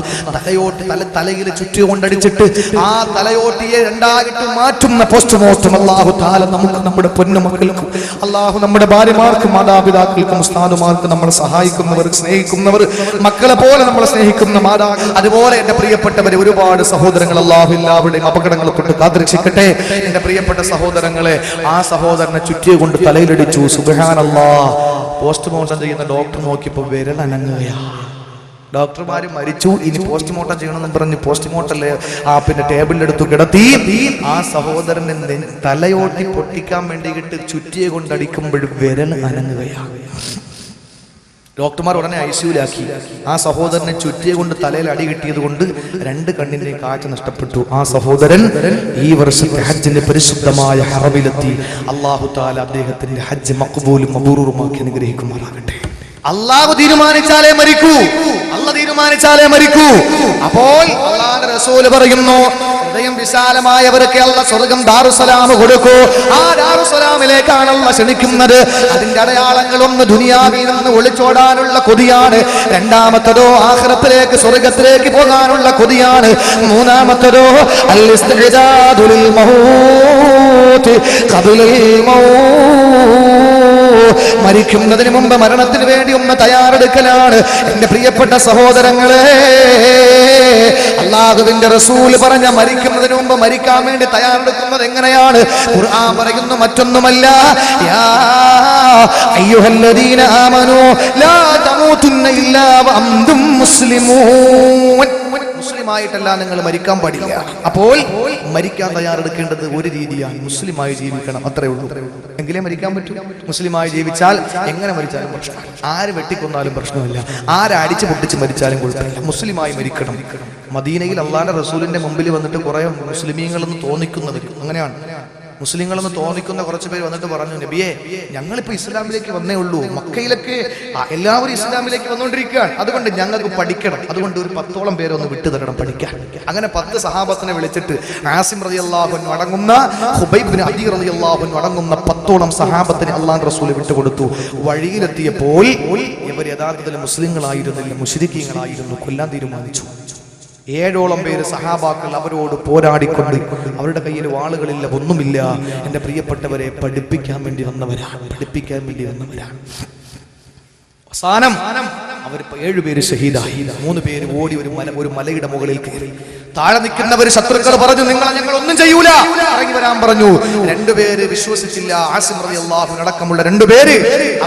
തലയിൽ ചുറ്റുകൊണ്ടടിച്ചിട്ട് ആ തലയോട്ടിയെ രണ്ടായിട്ട് മാറ്റുന്ന പോസ്റ്റ്മോർട്ടം അല്ലാഹു തആല നമുക്ക്, നമ്മുടെ പൊന്നുമക്കൾക്കും, അല്ലാഹു നമ്മുടെ ഭാര്യമാർക്കും മാതാപിതാക്കൾക്കും ഉസ്താദുമാർക്കും നമ്മളെ സഹായിക്കുന്നവർ, സ്നേഹിക്കുന്നവർ, മക്കളെ പോലെ നമ്മളെ സ്നേഹിക്കുന്ന മാതാക്കൾ, അതുപോലെ എന്റെ പ്രിയപ്പെട്ടവരെ ഒരുപാട് സഹോദരങ്ങൾ, അല്ലാഹു എല്ലാവരുടെയും അപകടങ്ങളെ കൊണ്ട് കാത്തുരക്ഷിക്കട്ടെ. എന്റെ പ്രിയപ്പെട്ട സഹോദരങ്ങളെ, ആ സഹോദരനെ ചുറ്റിയെ കൊണ്ട് തലയിലടിച്ചു. സുബ്ഹാനല്ലാഹ്. പോസ്റ്റ്മോർട്ടം ചെയ്യുന്ന ഡോക്ടർ നോക്കിയപ്പോൾ വിരൽ അനങ്ങുകയാ. ഡോക്ടർമാര് മരിച്ചു, ഇനി പോസ്റ്റ്മോർട്ടം ചെയ്യണമെന്ന് പറഞ്ഞ് പോസ്റ്റ്മോർട്ടം പിന്നെ ടേബിളിലെടുത്തു കിടത്തി. ആ സഹോദരനെ തലയോട്ടി പൊട്ടിക്കാൻ വേണ്ടിയിട്ട് ചുറ്റിയെ കൊണ്ടടിക്കുമ്പോൾ വിരൽ അനങ്ങുകയാണ്. ഡോക്ടർമാർ ഉടനെ ഐസിയുലാക്കി. ആ സഹോദരനെ ചുറ്റിയെ കൊണ്ട് തലയിൽ അടി കിട്ടിയത് കൊണ്ട് 2 കണ്ണിന്റെ കാഴ്ച നഷ്ടപ്പെട്ടു. ആ സഹോദരൻ ഈ വർഷത്തെ ഹജ്ജിന്റെ പരിശുദ്ധമായ ഹറമിലെത്തി. അല്ലാഹു തആല അദ്ദേഹത്തിന്റെ ഹജ്ജ് മഖ്ബൂലും മബ്റൂറുമാക്കി അനുഗ്രഹിക്കുമാറാകട്ടെ. അല്ലാഹു തീരുമാനിച്ചാലേ മരിക്കൂ. അപ്പോൾ അല്ലാഹുവിന്റെ റസൂൽ പറയുന്നു, ഹൃദയം വിശാലമായവർക്ക് അല്ലാഹു സ്വർഗ്ഗം ദാറുസ്സലാം കൊടുക്കൂ. ആ ദാറുസ്സലാമിലേക്കാണ് അല്ലാഹു ക്ഷണിക്കുന്നത്. അതിന്റെ അടയാളങ്ങളൊന്ന് ദുനിയാവിൽ നിന്ന് ഒളിച്ചോടാനുള്ള കൊതിയാണ്. രണ്ടാമത്തേതോ ആഖിറത്തിലേക്ക്, സ്വർഗ്ഗത്തിലേക്ക് പോകാനുള്ള കൊതിയാണ്. മൂന്നാമത്തേതോ അൽ ഇസ്തിഗ്ദാദു ലിൽ മൗത് ഖബ്ലൽ മൗത്, മരിക്കുന്നതിന് മുമ്പ് മരണത്തിന് വേണ്ടി ഒന്ന് തയ്യാറെടുക്കലാണ്. എന്റെ പ്രിയപ്പെട്ട സഹോദരങ്ങളെ, അല്ലാഹുവിന്റെ റസൂൽ പറഞ്ഞ മരിക്കുന്നതിന് മുമ്പ് മരിക്കാൻ വേണ്ടി തയ്യാറെടുക്കുന്നത് എങ്ങനെയാണ്? ഖുർആൻ പറയുന്നു, മറ്റൊന്നുമല്ല, യാ അയ്യുഹല്ലദീന ആമനൂ ലാ തമൂതുന്ന ഇല്ലാ വഅൻതും മുസ്ലിമൂൻ. മുസ്ലിമായിട്ടല്ല നിങ്ങൾ മരിക്കാൻ പാടില്ല. അപ്പോൾ മരിക്കാൻ തയ്യാറെടുക്കേണ്ടത് ഒരു രീതിയാണ്, മുസ്ലിമായി ജീവിക്കണം, അത്രേ ഉള്ളൂ. എങ്കിലേ മരിക്കാൻ പറ്റൂ. മുസ്ലിമായി ജീവിച്ചാൽ എങ്ങനെ മരിച്ചാലും പ്രശ്നമില്ല, ആര് വെട്ടിക്കൊന്നാലും പ്രശ്നമില്ല, ആര് അടിച്ചു പൊട്ടിച്ച് മരിച്ചാലും കുഴപ്പമില്ല, മുസ്ലിമായി മരിക്കണം. മദീനയിൽ അള്ളാഹുവിന്റെ റസൂലിന്റെ മുമ്പിൽ വന്നിട്ട് കുറെ മുസ്ലിമീങ്ങളെന്ന് തോന്നിക്കുന്നവർ, അങ്ങനെയാണ് മുസ്ലിങ്ങളെന്ന് തോന്നിക്കുന്ന കുറച്ച് പേര് വന്നിട്ട് പറഞ്ഞു, നബിയെ, ഞങ്ങളിപ്പോ ഇസ്ലാമിലേക്ക് വന്നേ ഉള്ളൂ, മക്കയിലൊക്കെ എല്ലാവരും ഇസ്ലാമിലേക്ക് വന്നുകൊണ്ടിരിക്കുകയാണ്, അതുകൊണ്ട് ഞങ്ങൾക്ക് പഠിക്കണം, അതുകൊണ്ട് ഒരു 10ഓളം പേരൊന്ന് വിട്ടുതരണം പഠിക്കാൻ. അങ്ങനെ 10 സഹാബത്തിനെ വിളിച്ചിട്ട് ആസിം റളിയല്ലാഹു അൻഹു അടങ്ങുന്ന, ഖുബൈബ് ബിൻ അദി റളിയല്ലാഹു അൻഹു അടങ്ങുന്ന 10ഓളം സഹാബത്തിനെ അല്ലാഹുവിന്റെ റസൂൽ വിട്ടുകൊടുത്തു. വഴിയിലെത്തിയപ്പോൾ ഇവർ യഥാർത്ഥത്തിൽ മുസ്ലിങ്ങളായിരുന്നില്ല, മുശ്രിക്കീങ്ങളായിരുന്നു. കൊല്ലാൻ തീരുമാനിച്ചു. 7ഓളം പേര് സഹാബാക്കൾ അവരോട് പോരാടിക്കൊണ്ട് അവരുടെ കയ്യിൽ വാളുകളില്ല, ഒന്നുമില്ല. എൻ്റെ പ്രിയപ്പെട്ടവരെ പഠിപ്പിക്കാൻ വേണ്ടി വന്നവരാണ്. അവസാനം അവർ 7 പേര് ഷഹീദായി. 3 പേര് ഓടി ഒരു മലയുടെ മുകളിൽ കയറി. താഴെ നിൽക്കുന്നവർ ശത്രുക്കൾ പറഞ്ഞു, ഞങ്ങൾ ഒന്നും ചെയ്യൂല, ഇറങ്ങി വരാൻ പറഞ്ഞു. 2 പേര് വിശ്വസിച്ചില്ല. ആസിം റളിയല്ലാഹു അൻഹു അടക്കമുള്ള 2 പേര്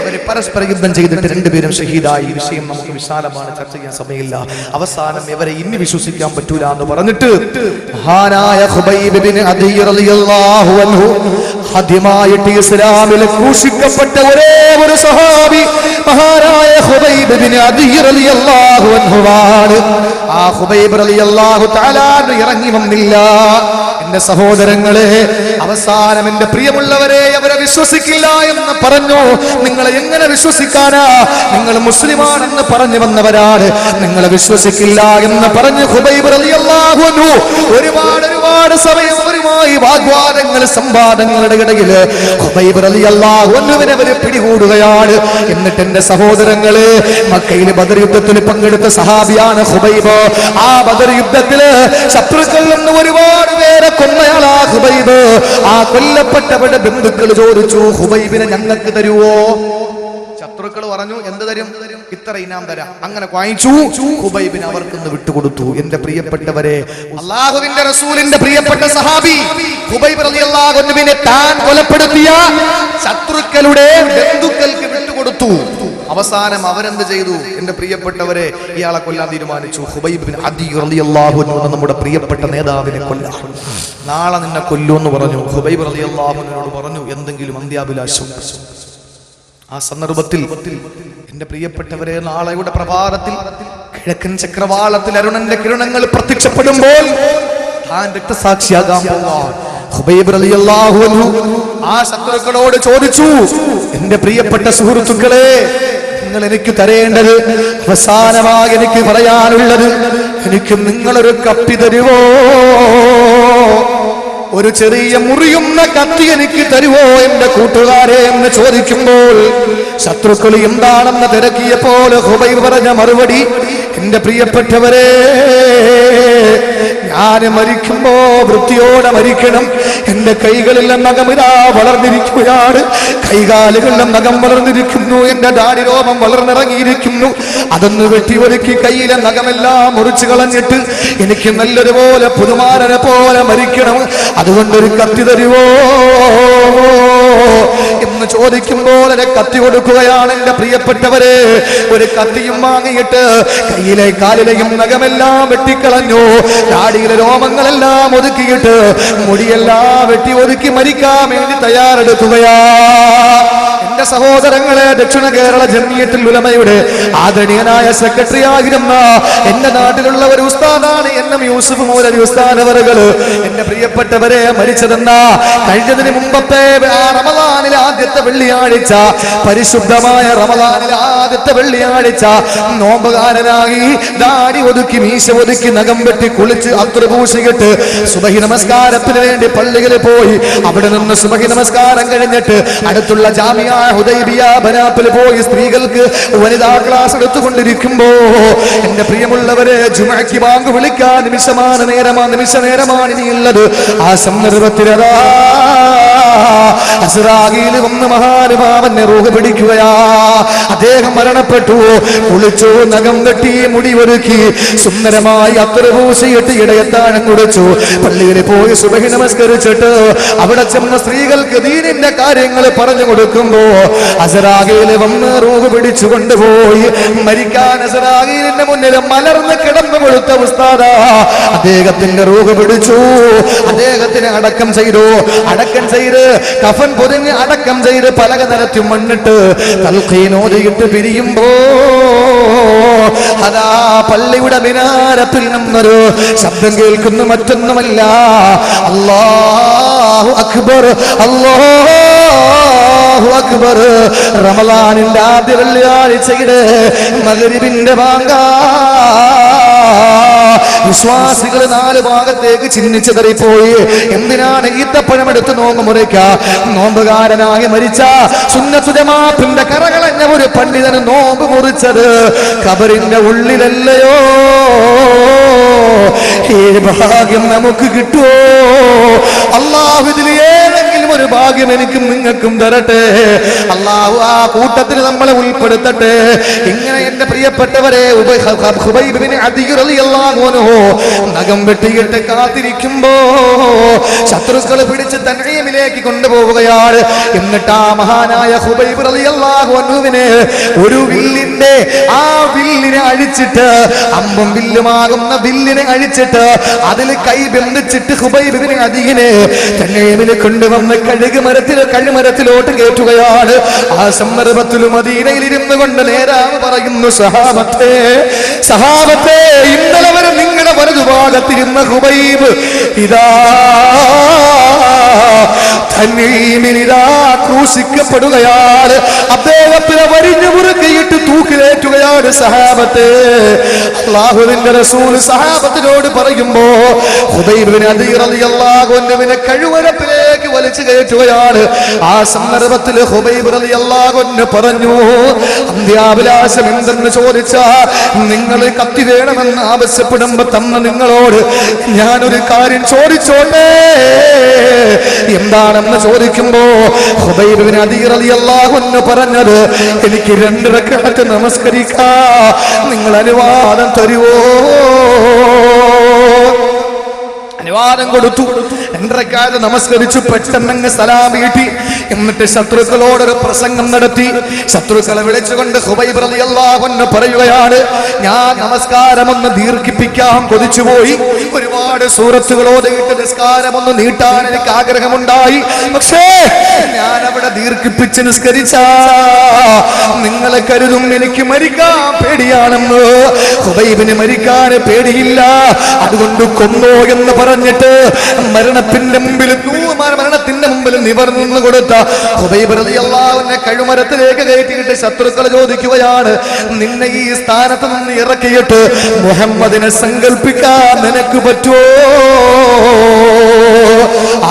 അവര് പരസ്പര യുദ്ധം ചെയ്തിട്ട് 2 പേരും ഷഹീദായി. ഈ വിഷയം നമുക്ക് വിശാലമാണ്, ചർച്ച ചെയ്യാൻ സമയമില്ല. അവസാനം ഇവരെ ഇനി വിശ്വസിക്കാൻ പറ്റൂല എന്ന് പറഞ്ഞിട്ട് മഹാനായ ഖുബൈബ് ഇബ്നു അദി റളിയല്ലാഹു അൻഹു ആദ്യമായിട്ട് ഇസ്ലാമിൽ ക്രൂശിക്കപ്പെട്ട ഒരേ ഒരു സഹാബി മഹാനായ ഖുബൈബ് ഇബ്നു അദി റളിയല്ലാഹു അൻഹുവാണ്. ആ ഖുബൈബ് റളിയല്ലാഹു തആല ഇറങ്ങി വന്നില്ല. എന്റെ സഹോദരങ്ങളെ, അവസാനം എന്റെ പ്രിയമുള്ളവരെ അവരെ വിശ്വസിക്കില്ല എന്ന് പറഞ്ഞു. നിങ്ങളെ എങ്ങനെ വിശ്വസിക്കാനാ? നിങ്ങൾ മുസ്ലിമാണെന്ന് പറഞ്ഞു വന്നവരാണ്, നിങ്ങളെ വിശ്വസിക്കില്ല എന്ന് പറഞ്ഞ് ഖുബൈബ് റളിയല്ലാഹു അൻഹു ഒരുപാട് സമയം അവരുമായി വാഗ്വാദങ്ങൾ, സംവാദങ്ങളുടെ ഇടയിൽ ഖുബൈബ് റളിയല്ലാഹു അൻഹുവിനെ അവർ പിടികൂടുകയാണ്. എന്നിട്ട് എന്റെ സഹോദരങ്ങളെ, മക്കയിൽ ബദർ യുദ്ധത്തിൽ പങ്കെടുത്ത സഹാബിയാണ് ഖുബൈബ്. ആ ബദർ യുദ്ധത്തിൽ ശത്രുക്കളിൽ നിന്ന് ഒരുപാട് പേരെ കൊന്നയാളാ ഖുബൈബ്. ആ കൊല്ലപ്പെട്ടവരുടെ ബന്ധുക്കൾ ചോദിച്ചു, ഖുബൈബിനെ ഞങ്ങൾക്ക് തരുവോ? ശത്രുക്കൾ പറഞ്ഞു, എന്ത് തരും? ഇത്ര ഇനാം തരാം. അങ്ങനെ വാങ്ങിച്ചു. ഖുബൈബിനെ അവർക്കൊന്ന് വിട്ടുകൊടുത്തു. എന്റെ പ്രിയപ്പെട്ടവരെ, അല്ലാഹുവിന്റെ റസൂലിന്റെ പ്രിയപ്പെട്ട സഹാബി ഖുബൈബ് റളിയല്ലാഹു അൻഹുവിനെ താൻ കൊലപ്പെടുത്തിയ ശത്രുക്കളുടെ ബന്ധുക്കൾക്ക് വിട്ടുകൊടുത്തു. അവസാനം അവരെന്ത് ചെയ്തു? എന്റെ പ്രിയപ്പെട്ടവരെ, ഇയാളെ കൊല്ലാൻ തീരുമാനിച്ചു. ഖുബൈബ് ബിൻ അദി റളിയല്ലാഹു അൻഹു നമ്മുടെ പ്രിയപ്പെട്ട നേതാവിനെ കൊല്ലാൻ, നാളെ നിന്നെ കൊല്ലുമെന്ന് പറഞ്ഞു. ഖുബൈബ് റളിയല്ലാഹു അൻഹുവിനോട് പറഞ്ഞു, എന്തെങ്കിലും അന്ത്യാഭിലാഷം. ആ സന്ദർഭത്തിൽ എന്റെ പ്രിയപ്പെട്ടവരെ, നാളെയുടെ പ്രഭാതത്തിൽ കിഴക്കൻ ചക്രവാളത്തിൽ അരുണന്റെ കിരണങ്ങൾ പ്രത്യക്ഷപ്പെടുമ്പോൾ താൻ രക്തസാക്ഷിയാകാൻ പോവാൻ ഖുബൈബ് റളിയല്ലാഹു അൻഹു ആ ശത്രുക്കളോട് ചോദിച്ചു, എന്റെ പ്രിയപ്പെട്ട സുഹൃത്തുക്കളെ, നിങ്ങൾ എനിക്ക് തരേണ്ടത്, അവസാനമായി എനിക്ക് പറയാനുള്ളത്, എനിക്ക് നിങ്ങളൊരു കപ്പി തരുവോ? ഒരു ചെറിയ മുറിയുന്ന കത്തി എനിക്ക് തരുവോ എന്റെ കൂട്ടുകാരെ എന്ന് ചോദിക്കുമ്പോൾ ശത്രുക്കൾ എന്താണെന്ന് തിരക്കിയപ്പോൾ ഖുബൈബ് പറഞ്ഞ മറുപടി, എന്റെ പ്രിയപ്പെട്ടവരെ, ഞാൻ മരിക്കുമ്പോ വൃത്തിയോടെ മരിക്കണം. എന്റെ കൈകളിലെ നഖമിതാ വളർന്നിരിക്കുകയാണ്, കൈകാലുകളിലെ നഖം വളർന്നിരിക്കുന്നു, എന്റെ ദാടിരോമം വളർന്നിറങ്ങിയിരിക്കുന്നു. അതൊന്ന് വെട്ടി ഒരുക്കി കയ്യിലെ നഖമെല്ലാം മുറിച്ചു കളഞ്ഞിട്ട് എനിക്ക് നല്ലൊരുപോലെ പുതുമാരനെ പോലെ മരിക്കണം. അതുകൊണ്ടൊരു കത്തി തരുവോ എന്ന് ചോദിക്കുമ്പോൾ ഒരു കത്തി കൊടുക്കുകയാണ്. എന്റെ പ്രിയപ്പെട്ടവരെ, ഒരു കത്തിയും വാങ്ങിയിട്ട് കയ്യിലെ കാലിലെയും നഖമെല്ലാം വെട്ടിക്കളഞ്ഞു, താടിയിലെ രോമങ്ങളെല്ലാം ഒതുക്കിയിട്ട് മുടിയെല്ലാം വെട്ടി ഒതുക്കി മരിക്കാൻ വേണ്ടി തയ്യാറെടുക്കുകയാ. എന്റെ സഹോദരങ്ങളെ, ദക്ഷിണ കേരള ജമിയത്തുൽ ഉലമയുടെ ആദരണീയനായ സെക്രട്ടറി ആയിരുന്ന എന്റെ നാട്ടിലുള്ള ഒരു ഉസ്താദാണ് എന്നും യൂസുഫ് മൗലവി ഉസ്താദ് അവറുകള്. എന്റെ പ്രിയപ്പെട്ടവരെ, മരിച്ചതെന്ന കഴിഞ്ഞതിന് മുമ്പത്തെ ആ റമദാനിലെ ആദ്യത്തെ വെള്ളിയാഴ്ച, പരിശുദ്ധമായ റമദാനിലെ ആദ്യത്തെ വെള്ളിയാഴ്ച നോമ്പുകാരനായി ദാടി ഒതുക്കി മീശ ഒതുക്കി നഖം വെട്ടി കുളിച്ച് അത്ര പൂശിയിട്ട് സുബഹി നമസ്കാരത്തിന് വേണ്ടി പള്ളികളിൽ പോയി. അവിടെ നിന്ന് സുബഹി നമസ്കാരം കഴിഞ്ഞിട്ട് അടുത്തുള്ള ജാമിയ ഹുദൈബിയ ബനാപ്പിൽ പോയി സ്ത്രീകൾക്ക് വനിതാ ക്ലാസ് എടുത്തുകൊണ്ടിരിക്കുമ്പോ എന്റെ പ്രിയമുള്ളവരെ, ജുമഅക്ക് ബാങ്ക് വിളിക്കാൻ നിമിഷ നേരമാണ് ഇനിയുള്ളത്. ആ സന്ദർഭത്തിലതാ അസ്റാഗീൽ വന്ന് മഹാനുഭാവന്റെ റൂഹ് പിടിക്കുകയാ. അദ്ദേഹം മരണപ്പെട്ടു. കുളിച്ചു, നഖം വെട്ടി, മുടി ഒരുക്കി, സുന്ദരമായി അത്തറ് പൂശിയിട്ട് ഇടയത്താഴം കുടിച്ചു. പള്ളിയിൽ പോയി സുബഹി നമസ്കരിച്ചിട്ട് അവിടെ ചെന്ന സ്ത്രീകൾക്ക് ദീനിന്റെ കാര്യങ്ങൾ പറഞ്ഞു കൊടുക്കുമ്പോ അസ്റാഗീൽ വന്ന് റൂഹ് പിടിച്ചു കൊണ്ടുപോയി. മരിക്കാൻ അസ്റാഗീലിന്റെ മുന്നിൽ മലർന്ന് കിടന്നു കൊടുത്ത ഉസ്താദാ അദ്ദേഹത്തിന്റെ റൂഹ് പിടിച്ചു. അദ്ദേഹത്തിന് അടക്കം ചെയ്തു. അടക്കം ചെയ്ത് കഫൻ പൊതിഞ്ഞ് അടക്കം ചെയ്ത് പലക നിരത്തി മണ്ണിട്ട് തൽഖീൻ ഓതിയിട്ട് പിരിയുമ്പോ അതാ പള്ളിയുടെ മിനാരത്തിൽ നിന്നൊരു ശബ്ദം കേൾക്കുന്നു, മറ്റൊന്നുമല്ല, അല്ലാഹു അക്ബർ, അല്ലാഹു അക്ബർ. റമളാനിന്റെ ആദ്യ വെള്ളിയാഴ്ചയുടെ മഗ്രിബിന്റെ ബാങ്കാ. വിശ്വാസികൾ 4 ഭാഗത്തേക്ക് ചിഹ്നിച്ചു തറിപ്പോയി. എന്തിനാണ് ഈത്തപ്പഴം എടുത്ത് നോമ്പ് മുറിക്ക? നോമ്പുകാരനായി മരിച്ച സുന്നത്ത് ജമാഅത്തിന്റെ കറകളഞ്ഞ ഒരു പണ്ഡിതന് നോമ്പ് മുറിച്ചത് ഖബറിന്റെ ഉള്ളിലല്ലയോ? ഈ ഭാഗ്യം നമുക്ക് കിട്ടുമോ? അല്ലാഹു ഇതിൽ ഏതെങ്കിലും ഒരു ഭാഗ്യം എനിക്കും നിങ്ങൾക്കും തരട്ടെ. അല്ലാഹു ആ കൂട്ടത്തിൽ നമ്മളെ ഉൾപ്പെടുത്തട്ടെ. ഇങ്ങനെ എന്റെ പ്രിയപ്പെട്ടവരെ, ഖുബൈബ് ബിൻ അദി റളിയല്ലാഹു അൻഹു നഖം വെട്ടിയിട്ട് കാത്തിരിക്കുമ്പോ ശത്രുക്കൾ പിടിച്ച് തൻഈമിലേക്ക് കൊണ്ടുപോവുകയാണ്. എന്നിട്ട് ആ മഹാനായ ഖുബൈബ് റളിയല്ലാഹു അൻഹുവിനെ ഒരു വില്ലിന്റെ ആ വില്ലിനെ അഴിച്ചിട്ട്, അമ്പും വില്ലുമാകുന്ന വില്ലിനെ അഴിച്ചിട്ട് അതിൽ കൈ ബന്ധിച്ചിട്ട് ഖുബൈബ് ബിൻ അദിയെ തൻഈമിൽ കൊണ്ടുവന്ന് കഴുമരത്തിലോട്ട് കയറ്റുകയാണ്. ആ സന്ദർഭത്തിൽ മദീനയിൽ ഇരുന്നു കൊണ്ട് നേരാവ് പറയുന്നു, സഹാബത്തെ ഇന്നലെ വരെ നിങ്ങളുടെ വലതുഭാഗത്തിരുന്ന ഖുബൈബ് ഇതാ തൻഈമിനിതാ ക്രൂശിക്കപ്പെടുകയാണ്. അദ്ദേഹത്തിനെ വരിഞ്ഞു മുറുക്കിയിട്ട് തൂക്കിലേറ്റുകയാണ്. സഹാബത്തെ, അല്ലാഹുവിന്റെ റസൂൽ സഹാബത്തിനോട് പറയുമ്പോ ഖുബൈബ് ബിൻ അദി റളിയല്ലാഹു അൻഹുവിനെ കഴുവരപ്പിലേക്ക് വലിച്ചു കയറ്റുകയാണ്. ആ സന്ദർഭത്തിൽ ഖുബൈബ് റളിയല്ലാഹു അൻഹു പറഞ്ഞു, അന്ത്യാഭിലാഷം എന്തെന്ന് ചോദിച്ചാ നിങ്ങൾ കത്തി വേണമെന്ന് ആവശ്യപ്പെടുമ്പോ തന്ന നിങ്ങളോട് ഞാനൊരു കാര്യം ചോദിച്ചോട്ടെ, എന്താണെന്ന് ചോദിക്കുമ്പോ ഖുബൈബ് ബിൻ അദി റളിയല്ലാഹു അൻഹു പറഞ്ഞത്, എനിക്ക് 2 റക്അത്ത് നമസ്കരിക്കാ, നിങ്ങൾ അനുവാദം തരുവോ? അനുവാദം കൊടുത്തു. 2 റക്അത്ത് നമസ്കരിച്ചു. പെട്ടെന്ന് സലാം വീട്ടി. എന്നിട്ട് ശത്രുക്കളോടൊരു പ്രസംഗം നടത്തി. ശത്രുക്കളെ വിളിച്ചുകൊണ്ട് ഖുബൈബ് റളിയല്ലാഹു അൻഹു പറയുകയാണ്, ഞാൻ നമസ്കാരം ഒന്ന് ദീർഘിപ്പിക്കാൻ കൊതിച്ചുപോയി. ഒരുപാട് സൂറത്തുകൾ ഓതിയിട്ട് നിസ്കാരം ഒന്ന് നീട്ടാൻ എനിക്ക് ആഗ്രഹമുണ്ടായി. പക്ഷേ ഞാൻ അവിടെ ദീർഘിപ്പിച്ച് നിസ്കരിച്ചാ നിങ്ങളെ കരുതും എനിക്ക് മരിക്കാൻ പേടിയാണെന്ന്. ഖുബൈബിന് മരിക്കാൻ പേടിയില്ല. അതുകൊണ്ട് കൊന്നോ എന്ന് പറഞ്ഞിട്ട് മരണത്തിന്റെ മുമ്പിൽ നിവർന്നു കൊടുത്ത ഖുബൈബ് റളിയല്ലാഹു അൻഹു കഴുമരത്തിലേക്ക് കയറ്റിയിട്ട് ശത്രുക്കൾ ചോദിക്കുകയാണ്, നിന്നെ ഈ സ്ഥാനത്ത് നിന്ന് ഇറക്കിയിട്ട് മുഹമ്മദിനെ സങ്കല്പിക്കാൻ നിനക്ക് പറ്റുമോ?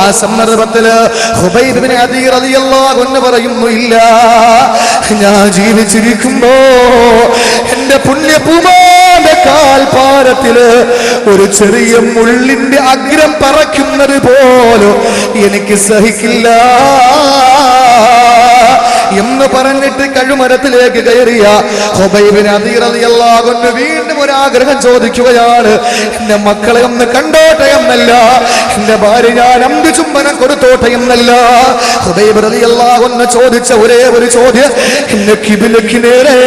ആ സന്ദർഭത്തില് ഖുബൈബ് ബിൻ അദി റളിയല്ലാഹു അൻഹു പറയുന്നു, ഇല്ല, ഞാൻ ജീവിച്ചിരിക്കുമ്പോ എന്റെ പുണ്യപൂമാന്റെ കാൽപാരത്തില് ഒരു ചെറിയ മുള്ളിന്റെ അഗ്രം പറക്കുന്നത് പോലും എനിക്ക് സഹിക്കില്ല എന്ന് പറഞ്ഞിട്ട് കഴുമരത്തിലേക്ക് കയറിയ ഖുബൈബ് ബിൻ അദി റളിയല്ലാഹു അൻഹു വീണ്ടും ഒരു ആഗ്രഹം ചോദിക്കുകയാണ്, എന്റെ മക്കളെ ഒന്ന് കണ്ടോട്ടെ എന്നല്ല, എന്റെ ഭാര്യ ഞാൻ അമ്പ് ചുംബനം കൊടുത്തോട്ടെ എന്നല്ല. ഖുബൈബ് റളിയല്ലാഹു അൻഹു ചോദിച്ച ഒരേ ഒരു ചോദ്യം, എന്നെ ഖിബിലക്ക് നേരെ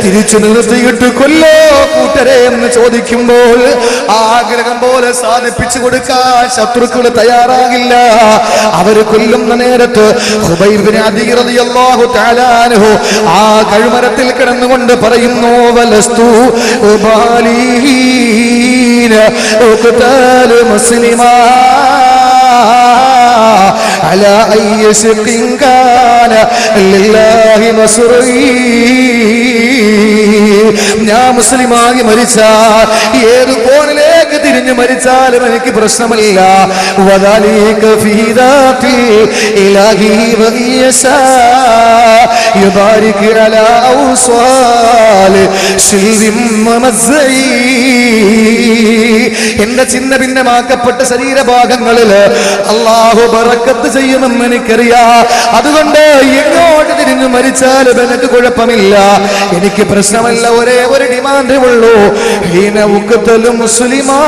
തിരിച്ചു നിർത്തിയിട്ട് കൊല്ലോ കൂട്ടരെ എന്ന് ചോദിക്കുമ്പോൾ ആഗ്രഹം പോലെ സാധിപ്പിച്ചു കൊടുക്കാൻ ശത്രുക്കൾ തയ്യാറാകില്ല. അവർ കൊല്ലുന്ന നേരത്ത് ഖുബൈബ് ബിൻ അദി റളിയല്ലാഹു തആല അൻഹു ആ കഴുമരത്തിൽ കിടന്നുകൊണ്ട് പറയുന്നു, വലസ്തു ഉബാലീന ഉഖ്താലു മുസ്ലിമാ അലാ അയ്യ ശഖിൻ കാന ലില്ലാഹി മസ്റഈ. ഞാൻ മുസ്ലിമായി മരിച്ചാൽ ഏത് കോണിലേക്ക് തിരിഞ്ഞു മരിച്ചാലും എനിക്ക് പ്രശ്നമില്ല. വദാലിക ഫീ ദാതി ഇലാഹി വയസാ യുബാരിക് അലാ ഔസ്വാൽ ശിൽവിൻ മമസ്സഈ. എന്റെ ചിന്ന ഭിന്നമാക്കപ്പെട്ട ശരീരഭാഗങ്ങളിൽ അല്ലാഹു ബറക്കത്ത് ചെയ്യുമെന്ന് എനിക്കറിയാം. അതുകൊണ്ട് എങ്ങോട്ട് തിരിഞ്ഞു മരിച്ചാലും എനിക്ക് കുഴപ്പമില്ല, എനിക്ക് പ്രശ്നമല്ല. ഒരേ ഒരു ഡിമാൻഡേ ഉള്ളൂ, ഹീന ഉഖ്തലു മുസ്ലിമാ,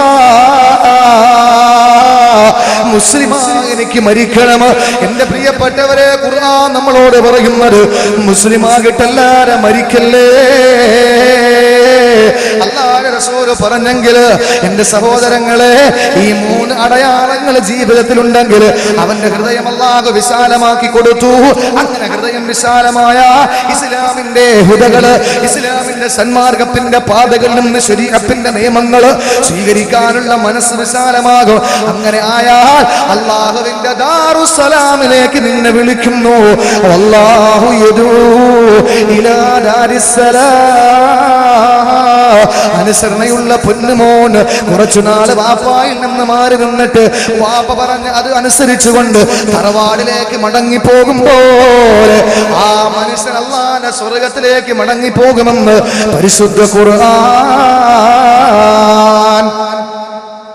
മുസ്ലിമാ എനിക്ക് മരിക്കണം. എന്റെ പ്രിയപ്പെട്ടവരെ, ഖുർആൻ നമ്മളോട് പറയുന്നത് മുസ്ലിമാകിട്ടല്ലാതെ മരിക്കല്ലേ. അല്ലാഹുവിന്റെ റസൂൽ പറഞ്ഞെങ്കിൽ എന്റെ സഹോദരങ്ങളെ, ഈ 3 അടയാളങ്ങൾ ജീവിതത്തിൽ ഉണ്ടെങ്കിൽ അവന്റെ ഹൃദയം അല്ലാഹു വിശാലമാക്കി കൊടുത്തു. അങ്ങനെ ഹൃദയം വിശാലമായ ഇസ്ലാമിന്റെ ഹുദകള്, ഇസ്ലാമിന്റെ സന്മാർഗത്തിന്റെ പാതകളിൽ നിന്ന് ശരീഅത്തിന്റെ നിയമങ്ങൾ സ്വീകരിക്കാനുള്ള മനസ്സ് വിശാലമാകും. അങ്ങനെ ആയാൽ അല്ലാഹുവിന്റെ ദാറുസ്സലാമിലേക്ക് നിന്നെ വിളിക്കുന്നു. വല്ലാഹു യദൂ ഇലാ ദാരിസ്സലാം അനുസരണയുള്ള പൊന്നുമോൻ കുറച്ചുനാൾ വാപ്പായിൽ നിന്ന് മാറി നിന്നിട്ട് വാപ്പ പറഞ്ഞ് അത് അനുസരിച്ചുകൊണ്ട് തറവാടിലേക്ക് മടങ്ങി പോകുമ്പോൾ ആ മനുഷ്യൻ അല്ലാഹുവിന്റെ സ്വർഗ്ഗത്തിലേക്ക് മടങ്ങി പോകുമെന്ന് പരിശുദ്ധ ഖുർആൻ.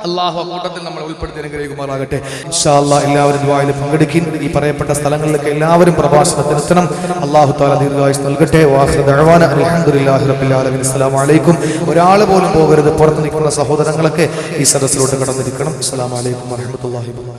അല്ലാഹു കൂട്ടത്തിൽ നമ്മൾ ഉൾപ്പെടുത്തി അനുഗ്രഹിക്കുമാറാകട്ടെ. ഇൻഷാ അല്ലാഹ് എല്ലാവരും ദുആയിൽ പങ്കെടുക്കും. ഈ പറയപ്പെട്ട സ്ഥലങ്ങളിലേക്ക് എല്ലാവരും പ്രഭാഷണത്തിനെത്തണം. അല്ലാഹു തആല ദീർഘായുസ് നൽകട്ടെ. വാഖിറു ദഅവാന അൽഹംദുലില്ലാഹി റബ്ബിൽ ആലമീൻ. അസ്സലാമു അലൈക്കും. ഒരാൾ പോലും പോകരുത്. പുറത്ത് നിൽക്കുന്ന സഹോദരങ്ങളൊക്കെ ഈ സദസ്സിലോട്ട് കടന്നിരിക്കണം. അസ്സലാമു അലൈക്കും വറഹ്മത്തുള്ളാഹി വബറകാതുഹു.